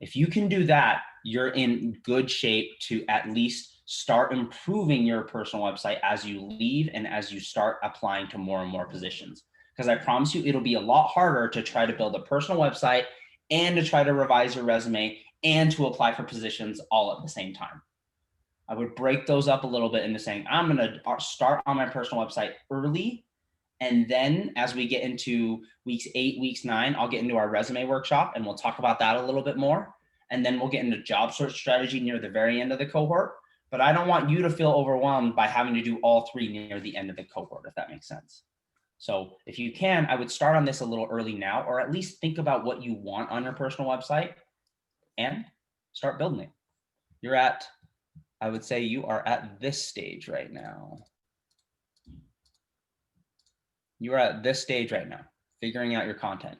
If you can do that, you're in good shape to at least start improving your personal website as you leave and as you start applying to more and more positions. Because I promise you, it'll be a lot harder to try to build a personal website and to try to revise your resume and to apply for positions all at the same time. I would break those up a little bit into saying, I'm going to start on my personal website early. And then as we get into weeks 8, weeks 9, I'll get into our resume workshop and we'll talk about that a little bit more. And then we'll get into job search strategy near the very end of the cohort. But I don't want you to feel overwhelmed by having to do all 3 near the end of the cohort, if that makes sense. So if you can, I would start on this a little early now, or at least think about what you want on your personal website and start building it. You're at, I would say you are at this stage right now. You are at this stage right now, figuring out your content.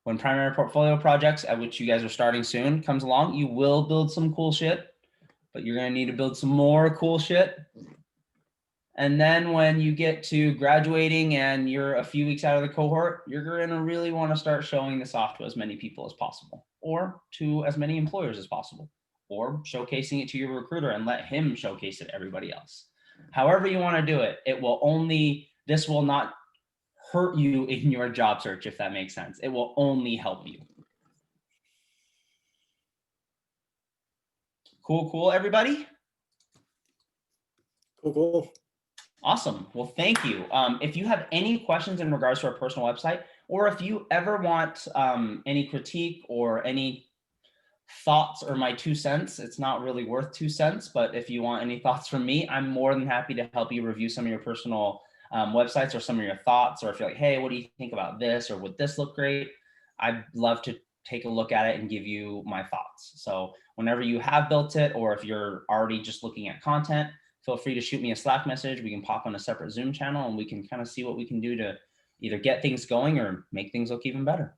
When primary portfolio projects, at which you guys are starting soon, comes along, you will build some cool shit, but you're going to need to build some more cool shit. And then when you get to graduating and you're a few weeks out of the cohort, you're going to really want to start showing this off to as many people as possible, or to as many employers as possible, or showcasing it to your recruiter and let him showcase it to everybody else. However you want to do it, this will not hurt you in your job search, if that makes sense. It will only help you. Cool, everybody? Cool. Awesome. Well, thank you. If you have any questions in regards to our personal website, or if you ever want any critique or any thoughts or my 2 cents, it's not really worth 2 cents, but if you want any thoughts from me, I'm more than happy to help you review some of your personal websites or some of your thoughts, or if you're like, hey, what do you think about this? Or would this look great? I'd love to take a look at it and give you my thoughts. So whenever you have built it, or if you're already just looking at content, feel free to shoot me a Slack message. We can pop on a separate Zoom channel and we can kind of see what we can do to either get things going or make things look even better.